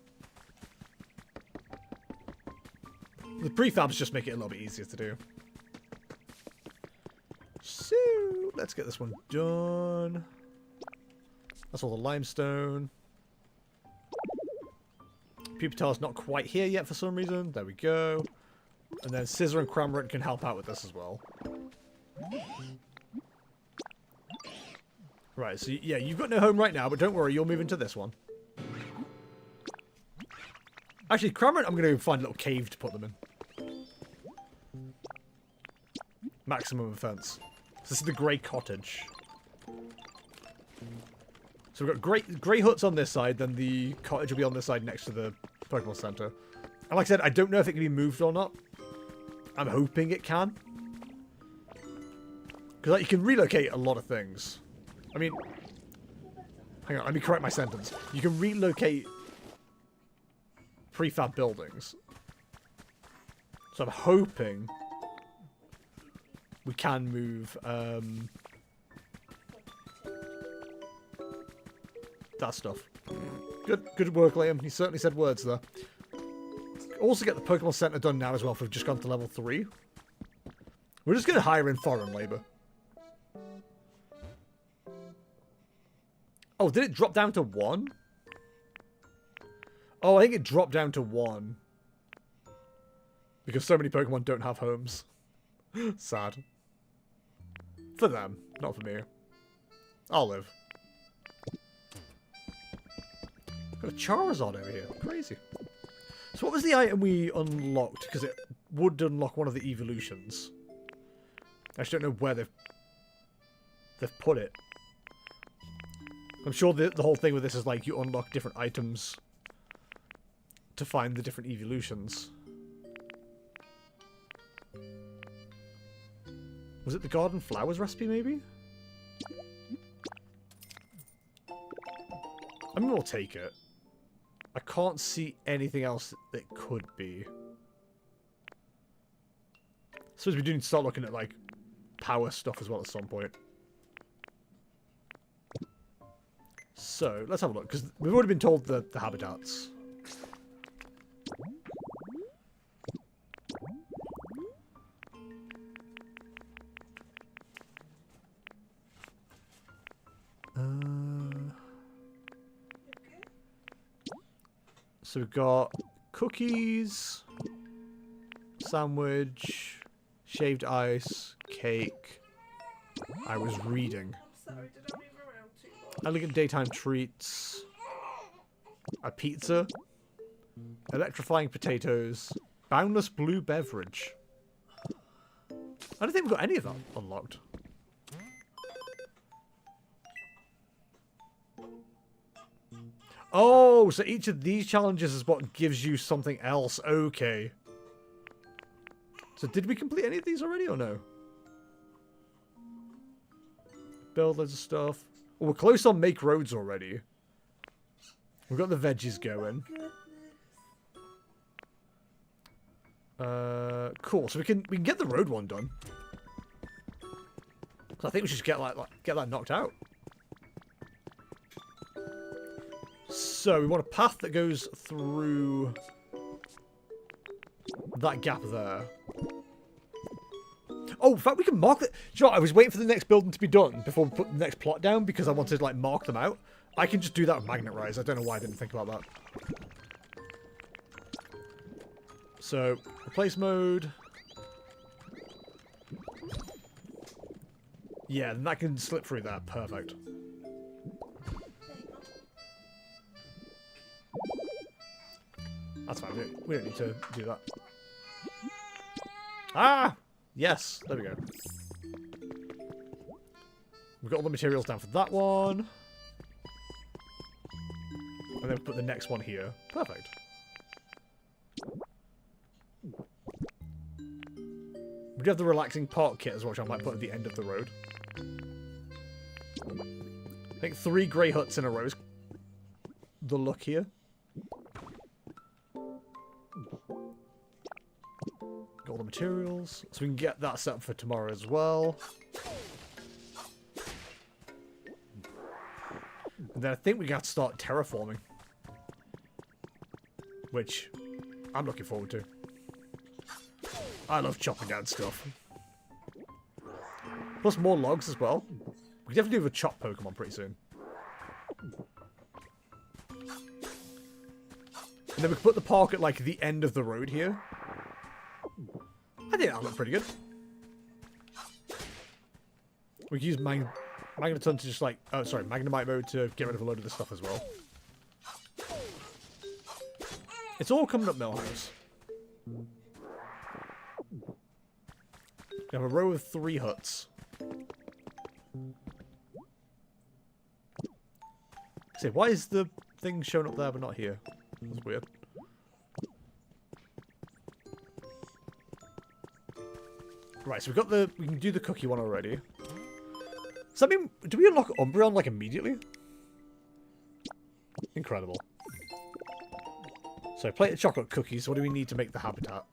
A: The prefabs just make it a little bit easier to do. So, let's get this one done. That's all the limestone. Pupitar's not quite here yet for some reason. There we go. And then Scissor and Cramorant can help out with this as well. Right, so yeah, you've got no home right now, but don't worry, you'll move into this one. Actually, Cramorant, I'm going to find a little cave to put them in. Maximum offense. So this is the grey cottage. So we've got grey huts on this side, then the cottage will be on this side next to the Pokemon Center. And like I said, I don't know if it can be moved or not. I'm hoping it can. Because like, you can relocate a lot of things. I mean, hang on, let me correct my sentence. You can relocate prefab buildings. So I'm hoping we can move that stuff. Good work, Liam. He certainly said words there. Also get the Pokemon Center done now as well if we've just gone to level 3. We're just going to hire in foreign labor. Oh, did it drop down to 1? Oh, I think it dropped down to 1. Because so many Pokemon don't have homes. Sad. For them, not for me. I'll live. Got a Charizard over here. Crazy. So what was the item we unlocked? Because it would unlock one of the evolutions. I just don't know where they've put it. I'm sure the whole thing with this is like you unlock different items to find the different evolutions. Was it the Garden Flowers recipe, maybe? I mean, we'll take it. I can't see anything else that could be. Suppose we do need to start looking at, like, power stuff as well at some point. So, let's have a look, because we've already been told the habitats. So we've got cookies, sandwich, shaved ice, cake. I was reading.
B: Sorry, did I move around too much?
A: Elegant daytime treats. A pizza. Electrifying potatoes. Boundless blue beverage. I don't think we've got any of that unlocked. Oh, so each of these challenges is what gives you something else. Okay. So did we complete any of these already or no? Build loads of stuff. Oh, we're close on make roads already. We've got the veggies going. Cool. So we can get the road one done. So I think we should get that knocked out. So we want a path that goes through that gap there. Oh, in fact, we can mark it. Sure, I was waiting for the next building to be done before we put the next plot down because I wanted to like mark them out. I can just do that with Magnet Rise. I don't know why I didn't think about that. So, replace mode. Yeah, then that can slip through that. Perfect. That's fine. We don't need to do that. Ah! Yes. There we go. We've got all the materials down for that one. And then we put the next one here. Perfect. We do have the relaxing park kit as well, which I might put at the end of the road. I think 3 grey huts in a row is the look here. Got all the materials. So we can get that set up for tomorrow as well. And then I think we got to start terraforming. Which I'm looking forward to. I love chopping down stuff. Plus more logs as well. We definitely have a chop Pokemon pretty soon. And then we can put the park at like the end of the road here. I think that'll look pretty good. We can use Magneton to just like, oh sorry, Magnemite mode to get rid of a load of this stuff as well. It's all coming up Millhouse. We have a row of 3 huts. Say, why is the thing showing up there but not here? That's weird. Right, so we've got we can do the cookie one already. Does that mean, do we unlock Umbreon like immediately? Incredible. So, plated chocolate cookies, what do we need to make the habitat?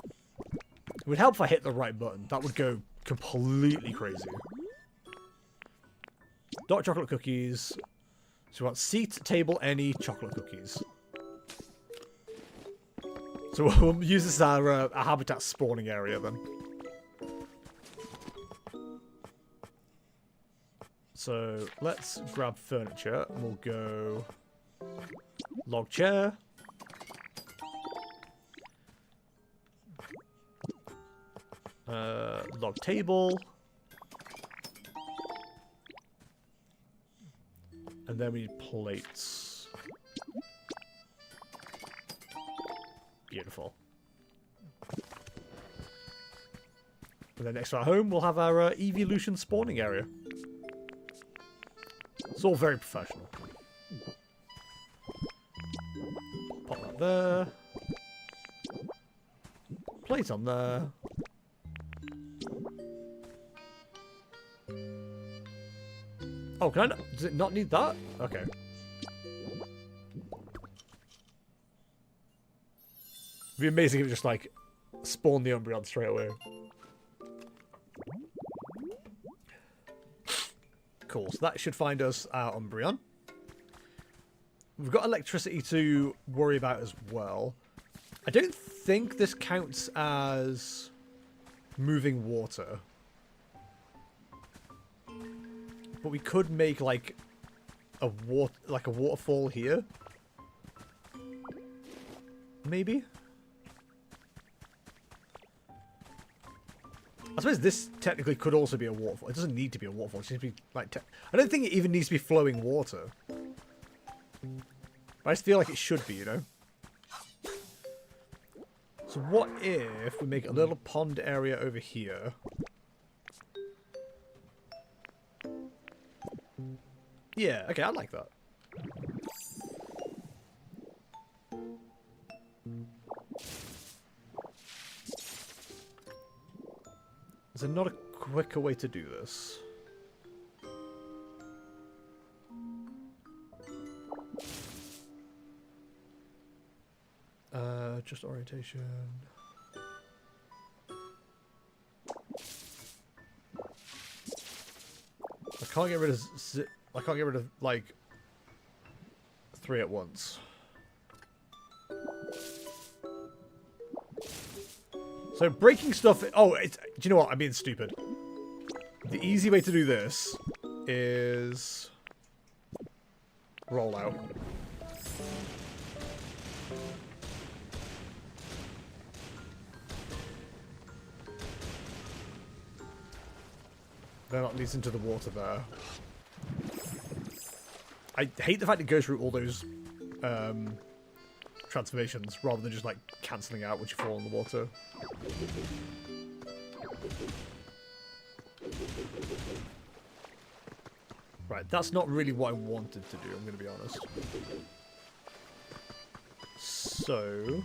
A: It would help if I hit the right button. That would go completely crazy. Dark chocolate cookies. So we want seat, table, any chocolate cookies. So we'll use this as our habitat spawning area then. So let's grab furniture and we'll go log chair. Log table. And then we need plates. Beautiful. And then next to our home, we'll have our evolution spawning area. It's all very professional. Pop that there. Plate on there. Oh, can I not? Does it not need that? Okay. It'd be amazing if it just, like, spawned the Umbreon straight away. Cool, so that should find us our Umbreon. We've got electricity to worry about as well. I don't think this counts as moving water. But we could make like a waterfall here. Maybe. I suppose this technically could also be a waterfall. It doesn't need to be a waterfall. It needs to be like I don't think it even needs to be flowing water. But I just feel like it should be, you know. So what if we make a little pond area over here? Yeah, okay, I like that. Is there not a quicker way to do this? Just orientation. I can't get rid of like 3 at once. So breaking stuff. Oh, do you know what? I'm being stupid. The easy way to do this is roll out. Then that leads into the water there. I hate the fact it goes through all those transformations rather than just like cancelling out once you fall in the water. Right, that's not really what I wanted to do, I'm going to be honest. So...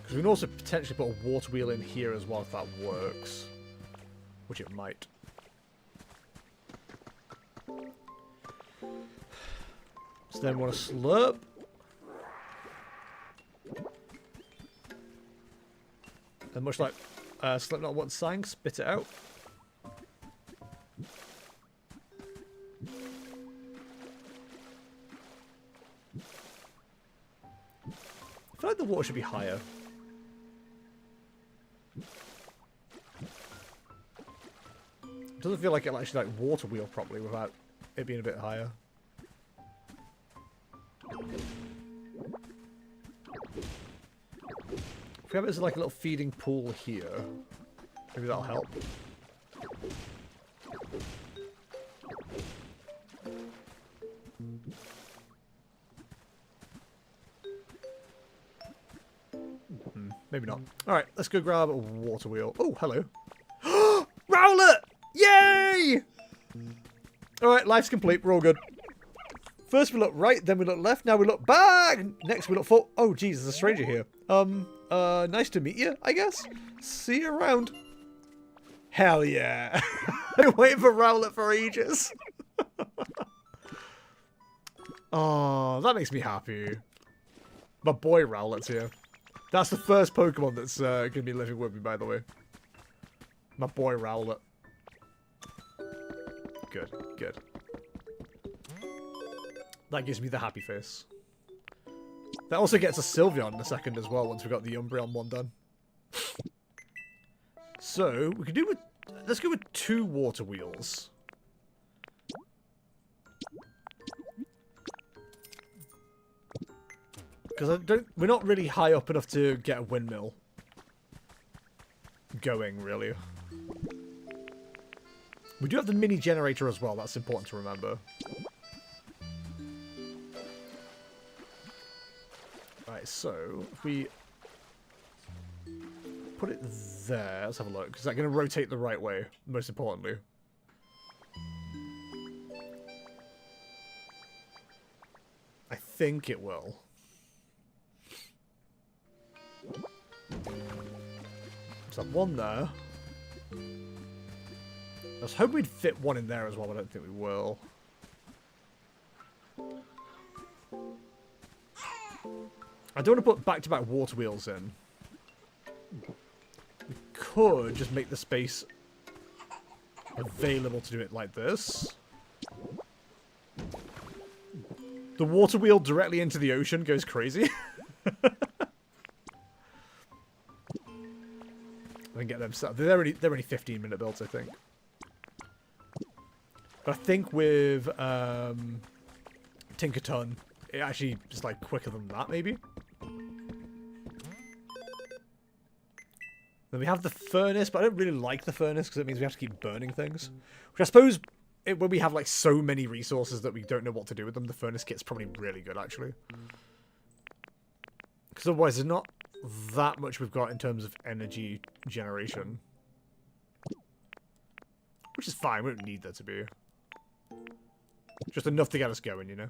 A: we can also potentially put a water wheel in here as well if that works. Which it might. So then we want to slurp. And much like Slipknot once sang, spit it out. I feel like the water should be higher. Doesn't feel like it'll actually like water wheel properly without it being a bit higher. If we have it as like a little feeding pool here, maybe that'll help. Maybe not. Alright, let's go grab a water wheel. Oh, hello. Rowlet! Yay! Alright, life's complete. We're all good. First we look right, then we look left, now we look back! Next we look forward. Oh, geez, there's a stranger here. Nice to meet you, I guess. See you around. Hell yeah. I've been waiting for Rowlet for ages. Oh, that makes me happy. My boy Rowlet's here. That's the first Pokemon that's going to be living with me, by the way. My boy Rowlet. Good, good. That gives me the happy face. That also gets a Sylveon in a second as well, once we've got the Umbreon one done. So, we can do with... Let's go with 2 water wheels. Because we're not really high up enough to get a windmill going, really. We do have the mini generator as well, that's important to remember. Right, so if we put it there, let's have a look. Is that going to rotate the right way, most importantly? I think it will. So one there. I was hoping we'd fit one in there as well, but I don't think we will. I don't want to put back-to-back water wheels in. We could just make the space available to do it like this. The water wheel directly into the ocean goes crazy. I can get them set up. They're only 15-minute builds, I think. But I think with Tinkerton, it actually is like quicker than that, maybe. Then we have the furnace, but I don't really like the furnace because it means we have to keep burning things. Which I suppose, when we have like so many resources that we don't know what to do with them, the furnace kit's probably really good, actually. Because otherwise there's not that much we've got in terms of energy generation. Which is fine, we don't need that to be. Just enough to get us going, you know?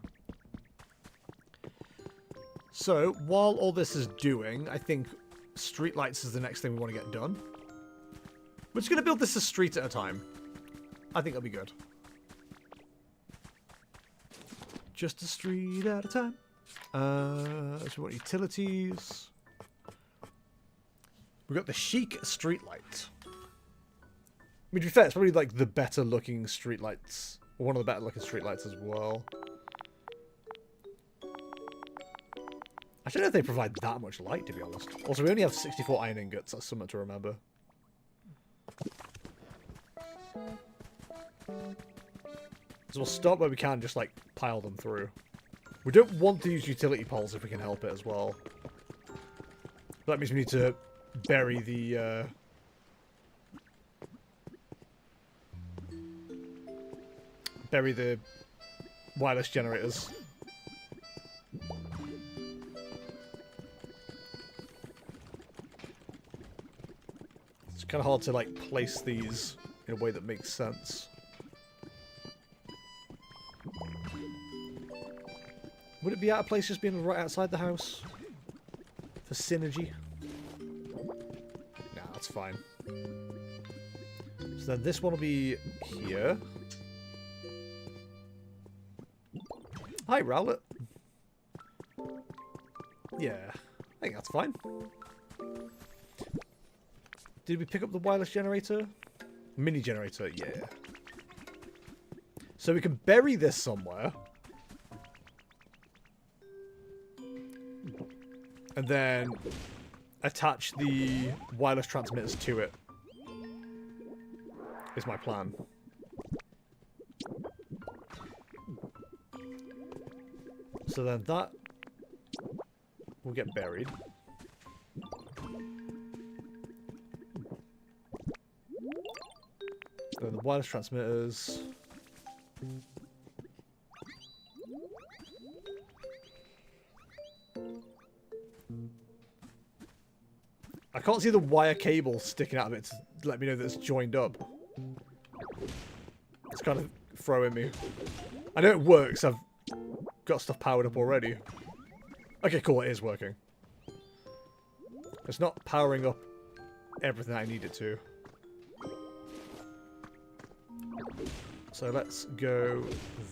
A: So, while all this is doing, I think streetlights is the next thing we want to get done. We're just going to build this a street at a time. I think that'll be good. Just a street at a time. So we want utilities. We've got the chic streetlight. I mean, to be fair, it's probably like the better looking streetlights. Or one of the better looking streetlights as well. I don't know if they provide that much light, to be honest. Also, we only have 64 iron ingots. That's something to remember. So we'll start where we can, just like pile them through. We don't want to use utility poles if we can help it as well. That means we need to bury the wireless generators. It's kind of hard to like place these in a way that makes sense. Would it be out of place just being right outside the house? For synergy? Nah, that's fine. So then this one will be here. Hi, Rowlet. Yeah, I think that's fine. Did we pick up the wireless generator? Mini generator, yeah. So we can bury this somewhere. And then attach the wireless transmitters to it. Is my plan. So then that will get buried. Then the wireless transmitters. I can't see the wire cable sticking out of it to let me know that it's joined up. It's kind of throwing me. I know it works. I've got stuff powered up already. Okay, cool. It is working. It's not powering up everything I need it to. So let's go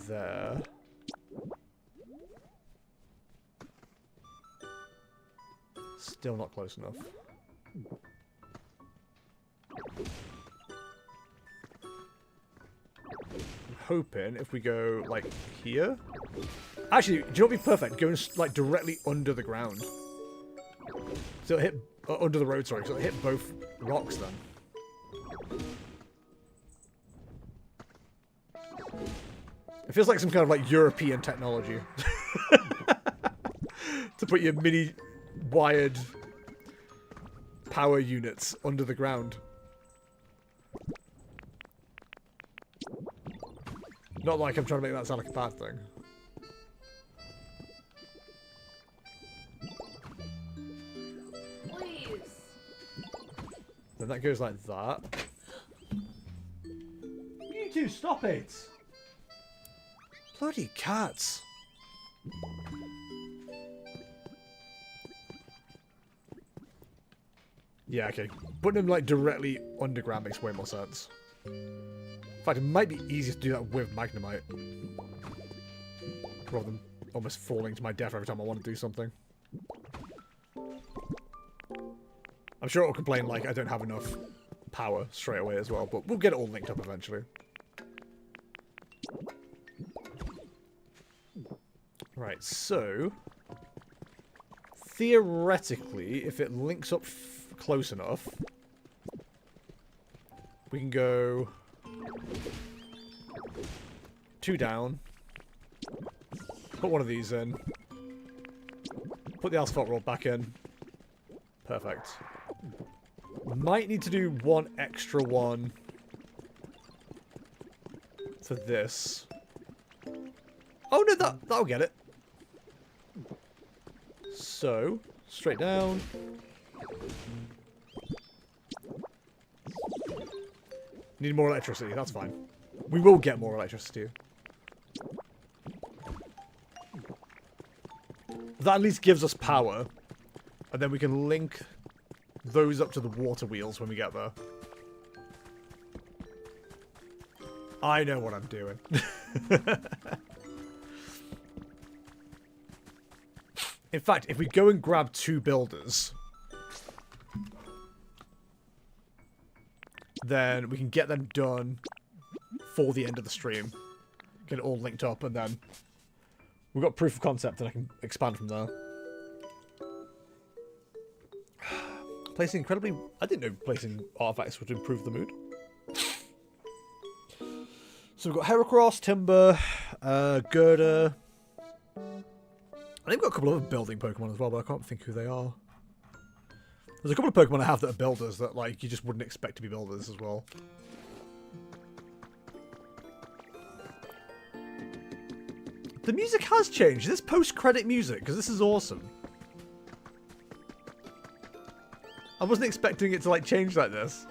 A: there. Still not close enough. I'm hoping if we go like here. Actually, do you know what would be perfect? Going like directly under the ground. So it'll hit under the road, sorry. So it'll hit both rocks then. It feels like some kind of like European technology. To put your mini wired power units under the ground. Not like I'm trying to make that sound like a bad thing.
B: Please.
A: Then that goes like that. You two, stop it! Bloody cats. Yeah, okay. Putting them like directly underground makes way more sense. In fact, it might be easier to do that with Magnemite. Rather than almost falling to my death every time I want to do something. I'm sure it'll complain like I don't have enough power straight away as well, but we'll get it all linked up eventually. Right, so theoretically, if it links up close enough, we can go 2 down, put one of these in, put the asphalt road back in. Perfect. Might need to do one extra one for this. Oh no, that'll get it. So, straight down. Need more electricity, that's fine. We will get more electricity. That at least gives us power. And then we can link those up to the water wheels when we get there. I know what I'm doing. In fact, if we go and grab 2 builders, then we can get them done for the end of the stream. Get it all linked up, and then we've got proof of concept, and I can expand from there. Placing incredibly... I didn't know placing artifacts would improve the mood. So we've got Heracross, Timber, Gerda. I think we've got a couple of other building Pokemon as well, but I can't think who they are. There's a couple of Pokemon I have that are builders that, like, you just wouldn't expect to be builders as well. The music has changed. This post-credit music, because this is awesome. I wasn't expecting it to, like, change like this.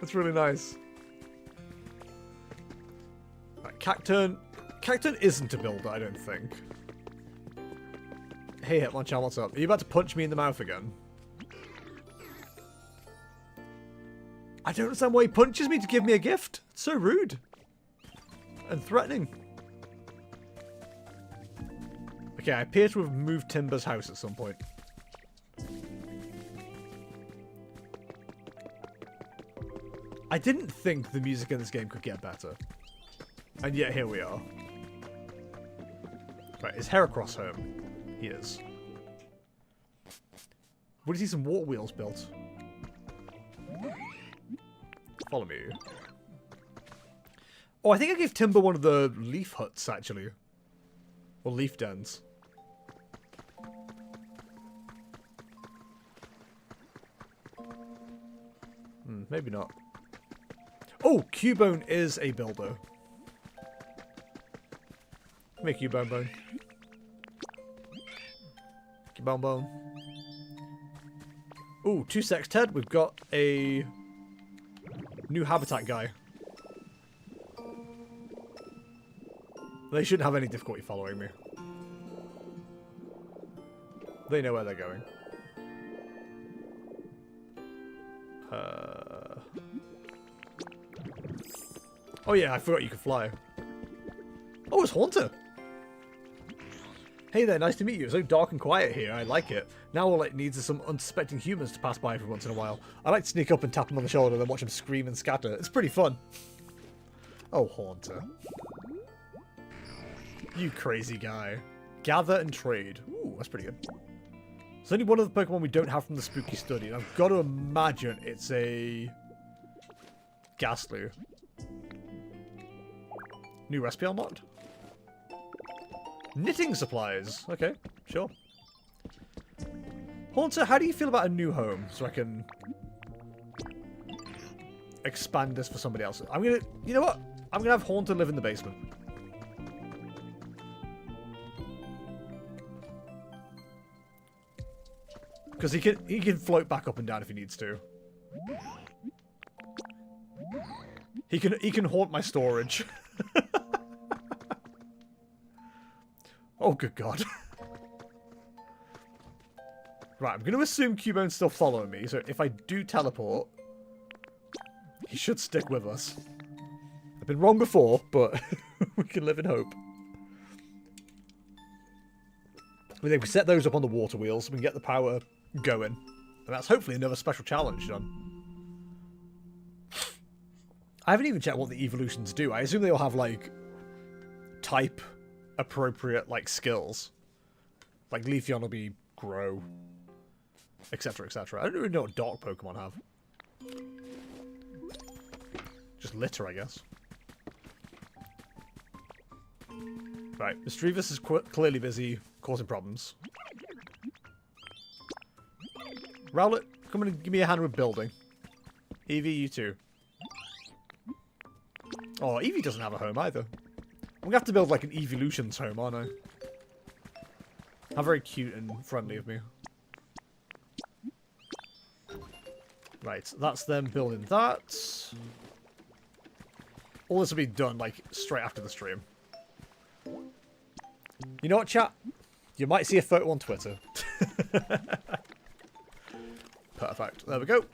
A: That's really nice. Right, Cacturn. Cacturn isn't a builder, I don't think. Hey, Hitmonchan, what's up? Are you about to punch me in the mouth again? I don't understand why he punches me to give me a gift. It's so rude. And threatening. Okay, I appear to have moved Timber's house at some point. I didn't think the music in this game could get better. And yet here we are. Right, is Heracross home? He is. Would you see some water wheels built? Follow me. Oh, I think I gave Timber one of the leaf huts, actually. Or leaf dens. Maybe not. Oh, Cubone is a builder. Make Cubone Bone. Cubone Bone. Ooh, 2 Sexted. We've got a new habitat guy. They shouldn't have any difficulty following me. They know where they're going. Oh yeah, I forgot you could fly. Oh, it's Haunter. Hey there, nice to meet you. It's so dark and quiet here. I like it. Now all it needs is some unsuspecting humans to pass by every once in a while. I like to sneak up and tap him on the shoulder, then watch him scream and scatter. It's pretty fun. Oh, Haunter. You crazy guy. Gather and trade. Ooh, that's pretty good. There's only one of the Pokemon we don't have from the Spooky Study, and I've got to imagine it's a Ghastly. New recipe unlocked? Knitting supplies. Okay, sure. Haunter, how do you feel about a new home? So I can expand this for somebody else. I'm gonna, you know what? I'm gonna have Haunter live in the basement. Because he can float back up and down if he needs to. He can haunt my storage. Oh, good God. Right, I'm going to assume Cubone's still following me, so if I do teleport, he should stick with us. I've been wrong before, but we can live in hope. I mean, if we set those up on the water wheels, we can get the power going. And that's hopefully another special challenge done. I haven't even checked what the evolutions do. I assume they all have, like, type appropriate, like, skills. Like, Leafeon will be grow, etc, etc. I don't really know what dark Pokemon have. Just litter, I guess. Right, Mischievous is clearly busy causing problems. Rowlet, come and give me a hand with building. Eevee, you too. Oh, Eevee doesn't have a home either. I'm gonna have to build like an Evolutions home, aren't I? How very cute and friendly of me. Right, that's them building that. All this will be done like straight after the stream. You know what, chat? You might see a photo on Twitter. Perfect. There we go.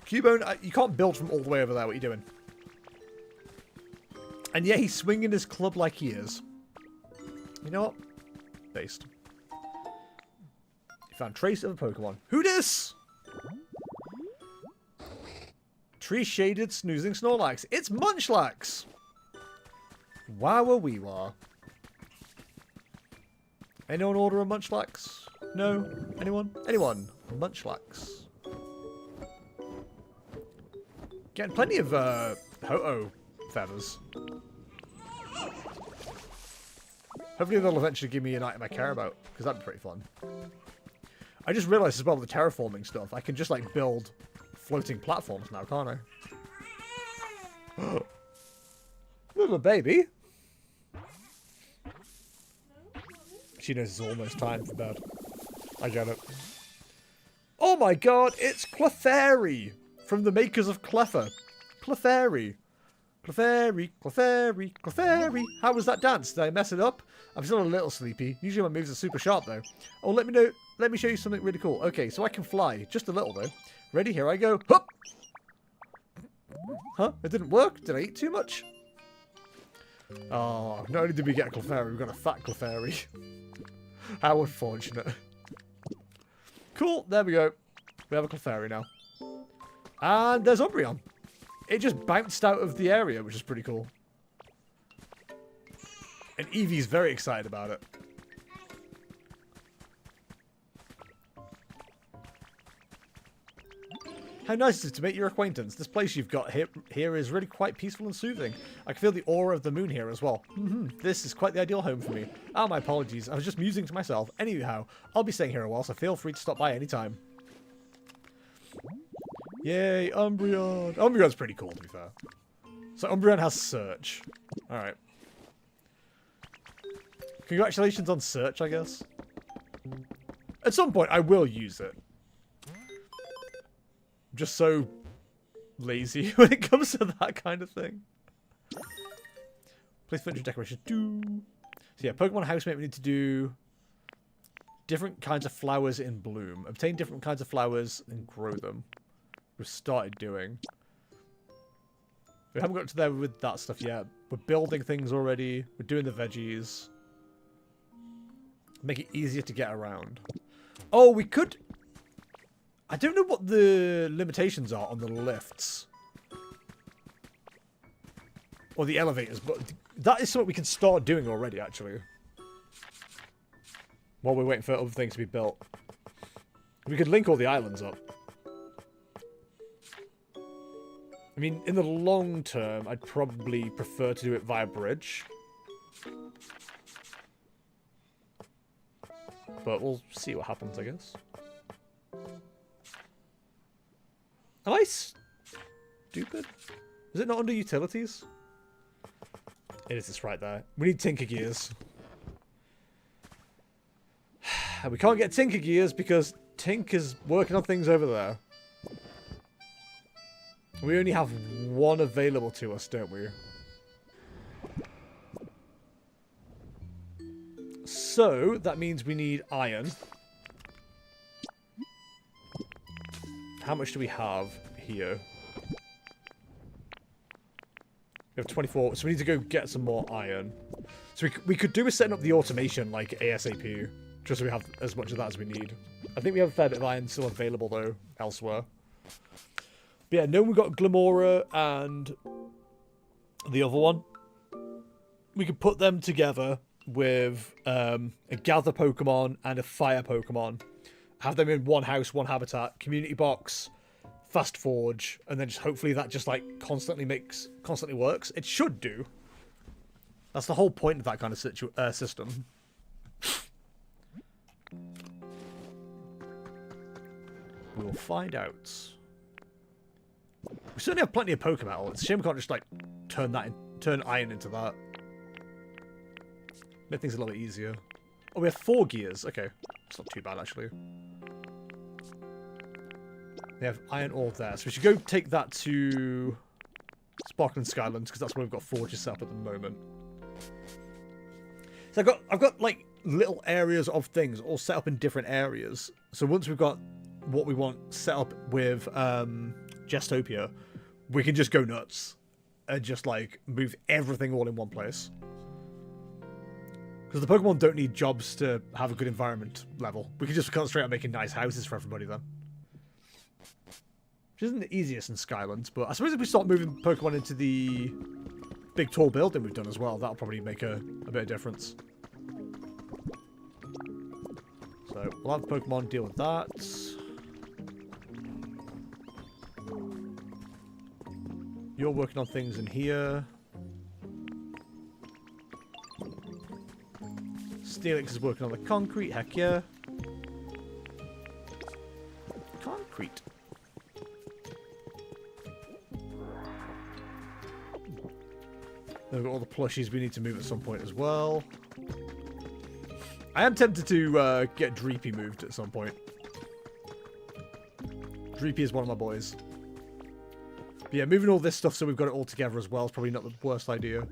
A: Cubone, you can't build from all the way over there. What are you doing? And yeah, he's swinging his club like he is. You know what? Based. You found trace of a Pokemon. Who dis? Tree-shaded snoozing Snorlax. It's Munchlax! Wow-a-wee-wah. Anyone order a Munchlax? No? Anyone? Anyone? Munchlax. Getting plenty of Ho-Oh feathers. Hopefully they'll eventually give me an item I care about, because that'd be pretty fun. I just realised as well with the terraforming stuff, I can just like build floating platforms now, can't I? Little baby. She knows it's almost time for bed. I get it. Oh my god, it's Clefairy! From the makers of Cleffa. Clefairy. Clefairy, Clefairy, Clefairy. How was that dance? Did I mess it up? I'm still a little sleepy. Usually my moves are super sharp though. Oh, let me know. Let me show you something really cool. Okay, so I can fly. Just a little though. Ready? Here I go. Hup! Huh? It didn't work? Did I eat too much? Oh, not only did we get a Clefairy, we got a fat Clefairy. How unfortunate. Cool, there we go. We have a Clefairy now. And there's Umbreon. It just bounced out of the area, which is pretty cool. And Eevee's very excited about it. How nice is it to make your acquaintance? This place you've got here is really quite peaceful and soothing. I can feel the aura of the moon here as well. This is quite the ideal home for me. Ah, my apologies. I was just musing to myself. Anyhow, I'll be staying here a while, so feel free to stop by anytime. Yay, Umbreon. Umbreon's pretty cool, to be fair. So Umbreon has Search. Alright. Congratulations on Search, I guess. At some point, I will use it. I'm just so lazy when it comes to that kind of thing. Place furniture decoration. So yeah, Pokemon housemate, we need to do different kinds of flowers in bloom. Obtain different kinds of flowers and grow them. We've started doing. We haven't got to there with that stuff yet. We're building things already. We're doing the veggies. Make it easier to get around. Oh, we could... I don't know what the limitations are on the lifts. Or the elevators, but that is something we can start doing already, actually. While we're waiting for other things to be built. We could link all the islands up. I mean, in the long term, I'd probably prefer to do it via bridge. But we'll see what happens, I guess. Am I stupid? Is it not under utilities? It is, it's right there. We need Tinker Gears. And we can't get Tinker Gears because Tink is working on things over there. We only have one available to us, don't we? So, that means we need iron. How much do we have here? We have 24, so we need to go get some more iron. So we could do with setting up the automation, like ASAP, just so we have as much of that as we need. I think we have a fair bit of iron still available, though, elsewhere. But yeah, no, we got Glamora and the other one. We could put them together with a Gather Pokemon and a Fire Pokemon. Have them in one house, one habitat, community box, fast forge, and then just hopefully that just like constantly works. It should do. That's the whole point of that kind of system. We'll find out. We certainly have plenty of Pokemetal. It's a shame we can't just like turn iron into that. Make things a little bit easier. Oh, we have 4 gears. Okay, it's not too bad actually. We have iron ore there, so we should go take that to Sparkling Skylands because that's where we've got forges set up at the moment. So I've got like little areas of things all set up in different areas. So once we've got what we want set up with Gestopia, we can just go nuts and just like move everything all in one place. Because the Pokemon don't need jobs to have a good environment level. We can just concentrate on making nice houses for everybody then. Which isn't the easiest in Skylands, but I suppose if we start moving Pokemon into the big tall building we've done as well, that'll probably make a bit of difference. So So we'll have Pokemon deal with that. You're working on things in here. Steelix is working on the concrete. Heck yeah. Concrete. Then we've got all the plushies we need to move at some point as well. I am tempted to get Dreepy moved at some point. Dreepy is one of my boys. But yeah, moving all this stuff so we've got it all together as well is probably not the worst idea.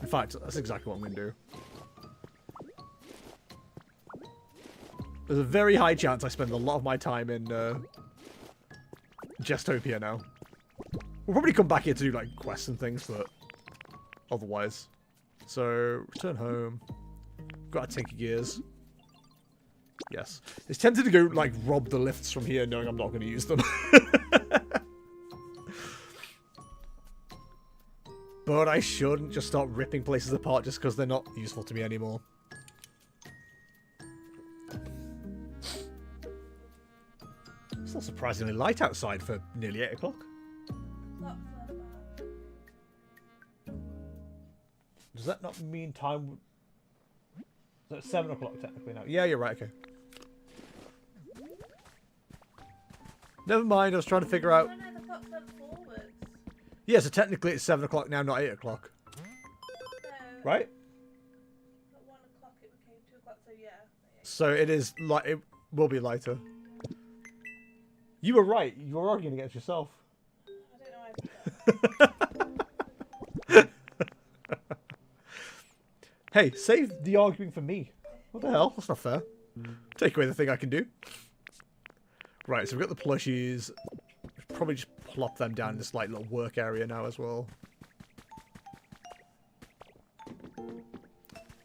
A: In fact, that's exactly what I'm going to do. There's a very high chance I spend a lot of my time in Gestopia now. We'll probably come back here to do like quests and things, but otherwise. So, return home. Got our Tinker Gears. Yes. It's tempted to go, like, rob the lifts from here knowing I'm not going to use them. But I shouldn't just start ripping places apart just because they're not useful to me anymore. It's not surprisingly light outside for nearly 8 o'clock. Does that not mean time... Is that 7 o'clock technically now? Yeah, you're right, okay. Never mind, I was trying to figure out... Yeah, so technically it's 7 o'clock now, not 8 o'clock.
B: No.
A: Right?
B: At 1 o'clock it became 2 o'clock, so yeah.
A: So it is like it will be lighter. You were right. You were arguing against yourself.
B: I don't know why.
A: Hey, save the arguing for me. What the hell? That's not fair. Take away the thing I can do. Right, so we've got the plushies. Probably just plop them down in this like little work area now as well.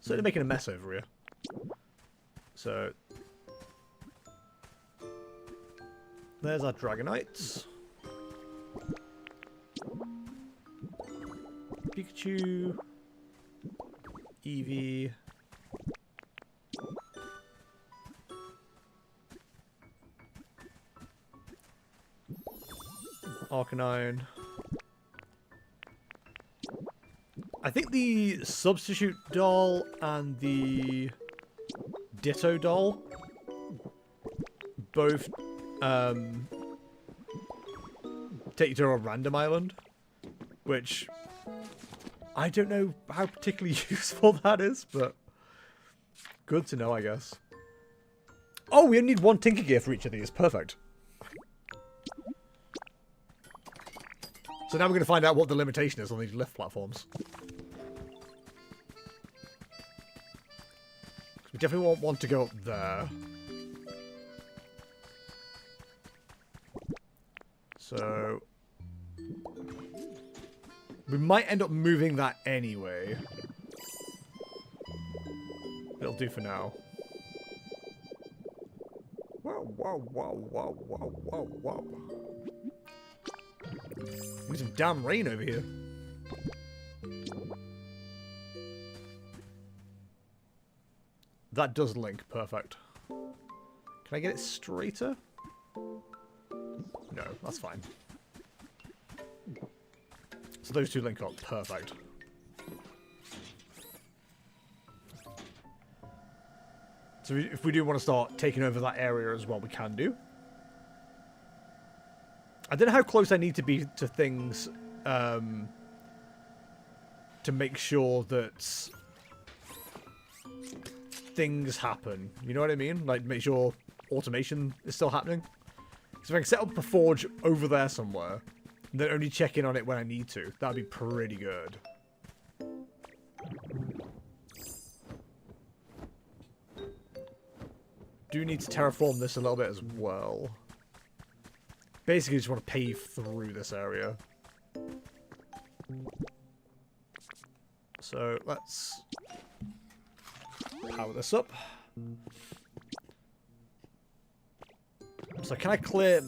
A: So they're making a mess over here. So there's our Dragonites. Pikachu. Eevee. Arcanine. I think the substitute doll and the Ditto doll both take you to a random island, which I don't know how particularly useful that is, but good to know, I guess. Oh, we only need 1 Tinker Gear for each of these. Perfect. So now we're going to find out what the limitation is on these lift platforms. We definitely won't want to go up there. So we might end up moving that anyway. It'll do for now. Whoa, whoa, whoa, whoa, whoa, whoa, whoa. Need some damn rain over here. That does link. Perfect. Can I get it straighter? No, that's fine. So those two link up. Perfect. So if we do want to start taking over that area as well, we can do. I don't know how close I need to be to things to make sure that things happen. You know what I mean? Like, make sure automation is still happening. So if I can set up a forge over there somewhere, and then only check in on it when I need to, that'd be pretty good. Do need to terraform this a little bit as well. Basically, just want to pave through this area. So let's power this up. So can I clear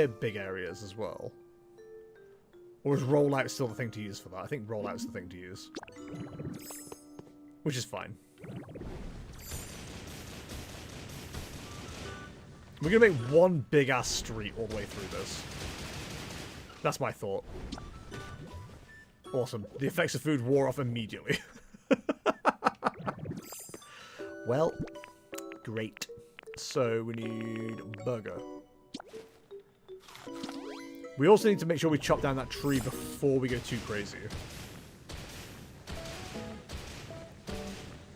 A: big areas as well? Or is rollout still the thing to use for that? I think rollout's the thing to use. Which is fine. We're going to make one big-ass street all the way through this. That's my thought. Awesome. The effects of food wore off immediately. Well, great. So we need burger. We also need to make sure we chop down that tree before we go too crazy.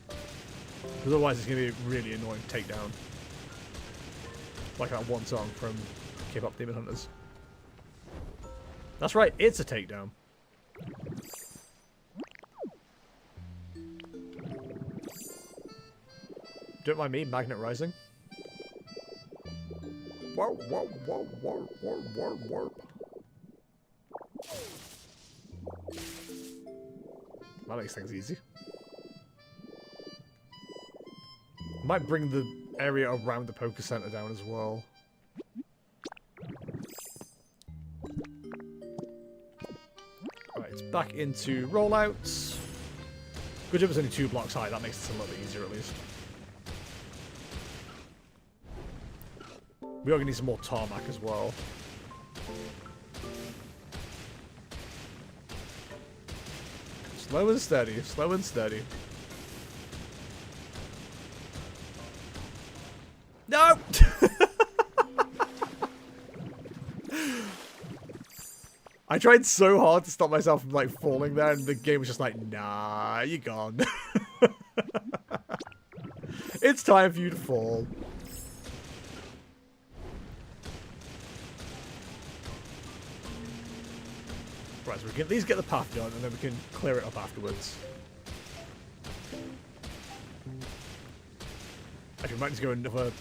A: Because otherwise it's going to be a really annoying takedown. Like that one song from K-pop Demon Hunters. That's right, it's a takedown. Don't mind me, Magnet Rising. Warp, warp, warp, warp, warp, warp, warp. That makes things easy. Might bring the area around the Poké Center down as well. Alright, it's back into rollouts. Good job it's only 2 blocks high, that makes it a little bit easier at least. We are going to need some more tarmac as well. Slow and steady, slow and steady. No! I tried so hard to stop myself from like falling there, and the game was just like, nah, you're gone. It's time for you to fall. Right, so we can at least get the path done, and then we can clear it up afterwards. Actually, we might just go another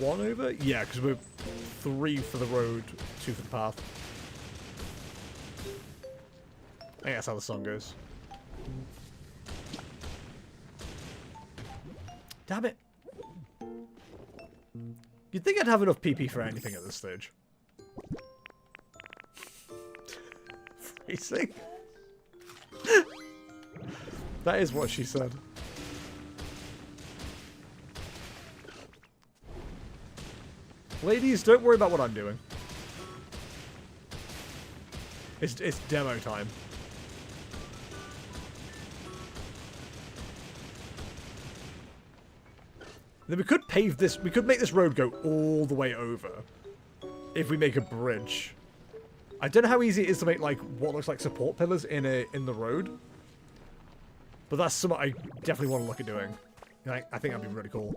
A: 1 over? Yeah, because we're 3 for the road, 2 for the path. I think that's how the song goes. Damn it. You'd think I'd have enough PP for anything at this stage. Freezing. That is what she said. Ladies, don't worry about what I'm doing. It's demo time. Then we could pave this, we could make this road go all the way over. If we make a bridge. I don't know how easy it is to make like what looks like support pillars in the road. But that's something I definitely want to look at doing. I think that'd be really cool.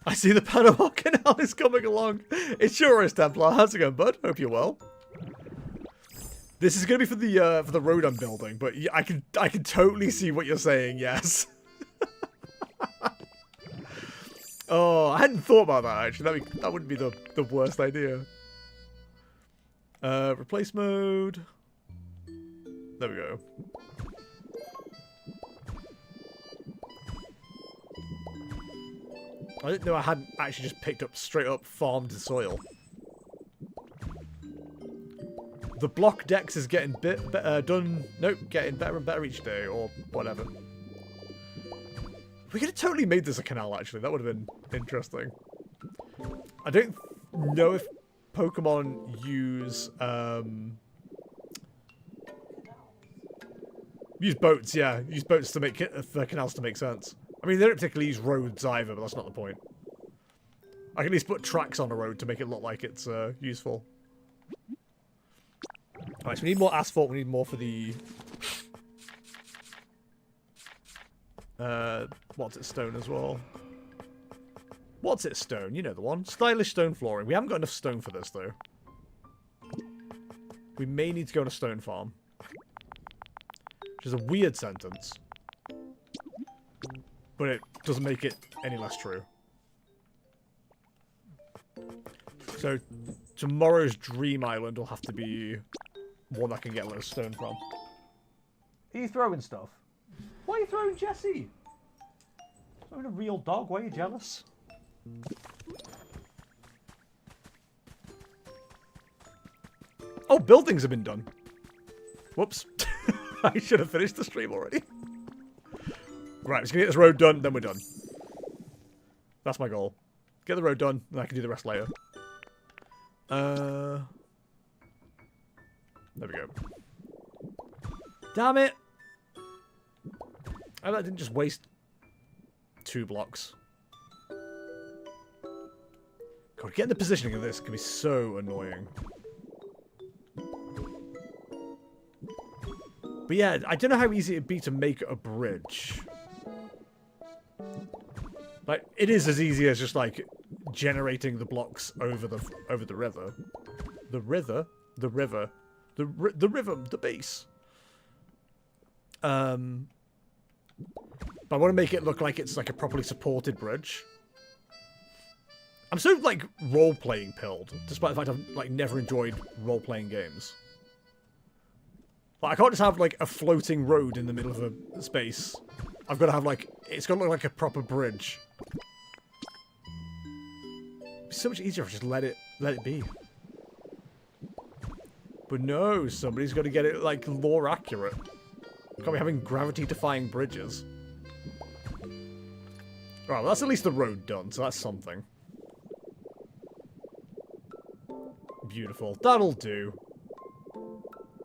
A: I see the Panama Canal is coming along. It sure is, Templar. How's it going, bud? Hope you're well. This is going to be for the road I'm building, but I can totally see what you're saying. Yes. Oh, I hadn't thought about that actually. That wouldn't be the worst idea. Replace mode. There we go. I didn't know I hadn't actually just picked up straight up farmed soil. The block dex is getting done. Nope, getting better and better each day, or whatever. We could have totally made this a canal, actually. That would have been interesting. I don't know if Pokemon use boats. Yeah, use boats to make for canals to make sense. I mean, they don't particularly use roads either, but that's not the point. I can at least put tracks on a road to make it look like it's useful. Alright, so we need more asphalt. We need more for the... what's it, stone as well? What's it, stone? You know the one. Stylish stone flooring. We haven't got enough stone for this, though. We may need to go on a stone farm. Which is a weird sentence. But it doesn't make it any less true. So, tomorrow's Dream Island will have to be one I can get a lot of stone from. Are you throwing stuff? Why are you throwing Jesse? Throwing a real dog, why are you jealous? Oh, buildings have been done. Whoops. I should have finished the stream already. Right, let's get this road done, then we're done. That's my goal. Get the road done, and I can do the rest later. There we go. Damn it! I didn't just waste 2 blocks. God, getting the positioning of this can be so annoying. But yeah, I don't know how easy it'd be to make a bridge. Like, it is as easy as just, like, generating the blocks over the river. The river? The river. The rhythm, the bass. But I want to make it look like it's, like, a properly supported bridge. I'm so, like, role-playing pilled, despite the fact I've, like, never enjoyed role-playing games. Like, I can't just have, like, a floating road in the middle of a space. I've got to have, like, it's got to look like a proper bridge. It's so much easier if I just let it be. But no, somebody's got to get it, like, lore accurate. Can't be having gravity-defying bridges. Alright, well, that's at least the road done, so that's something. Beautiful. That'll do.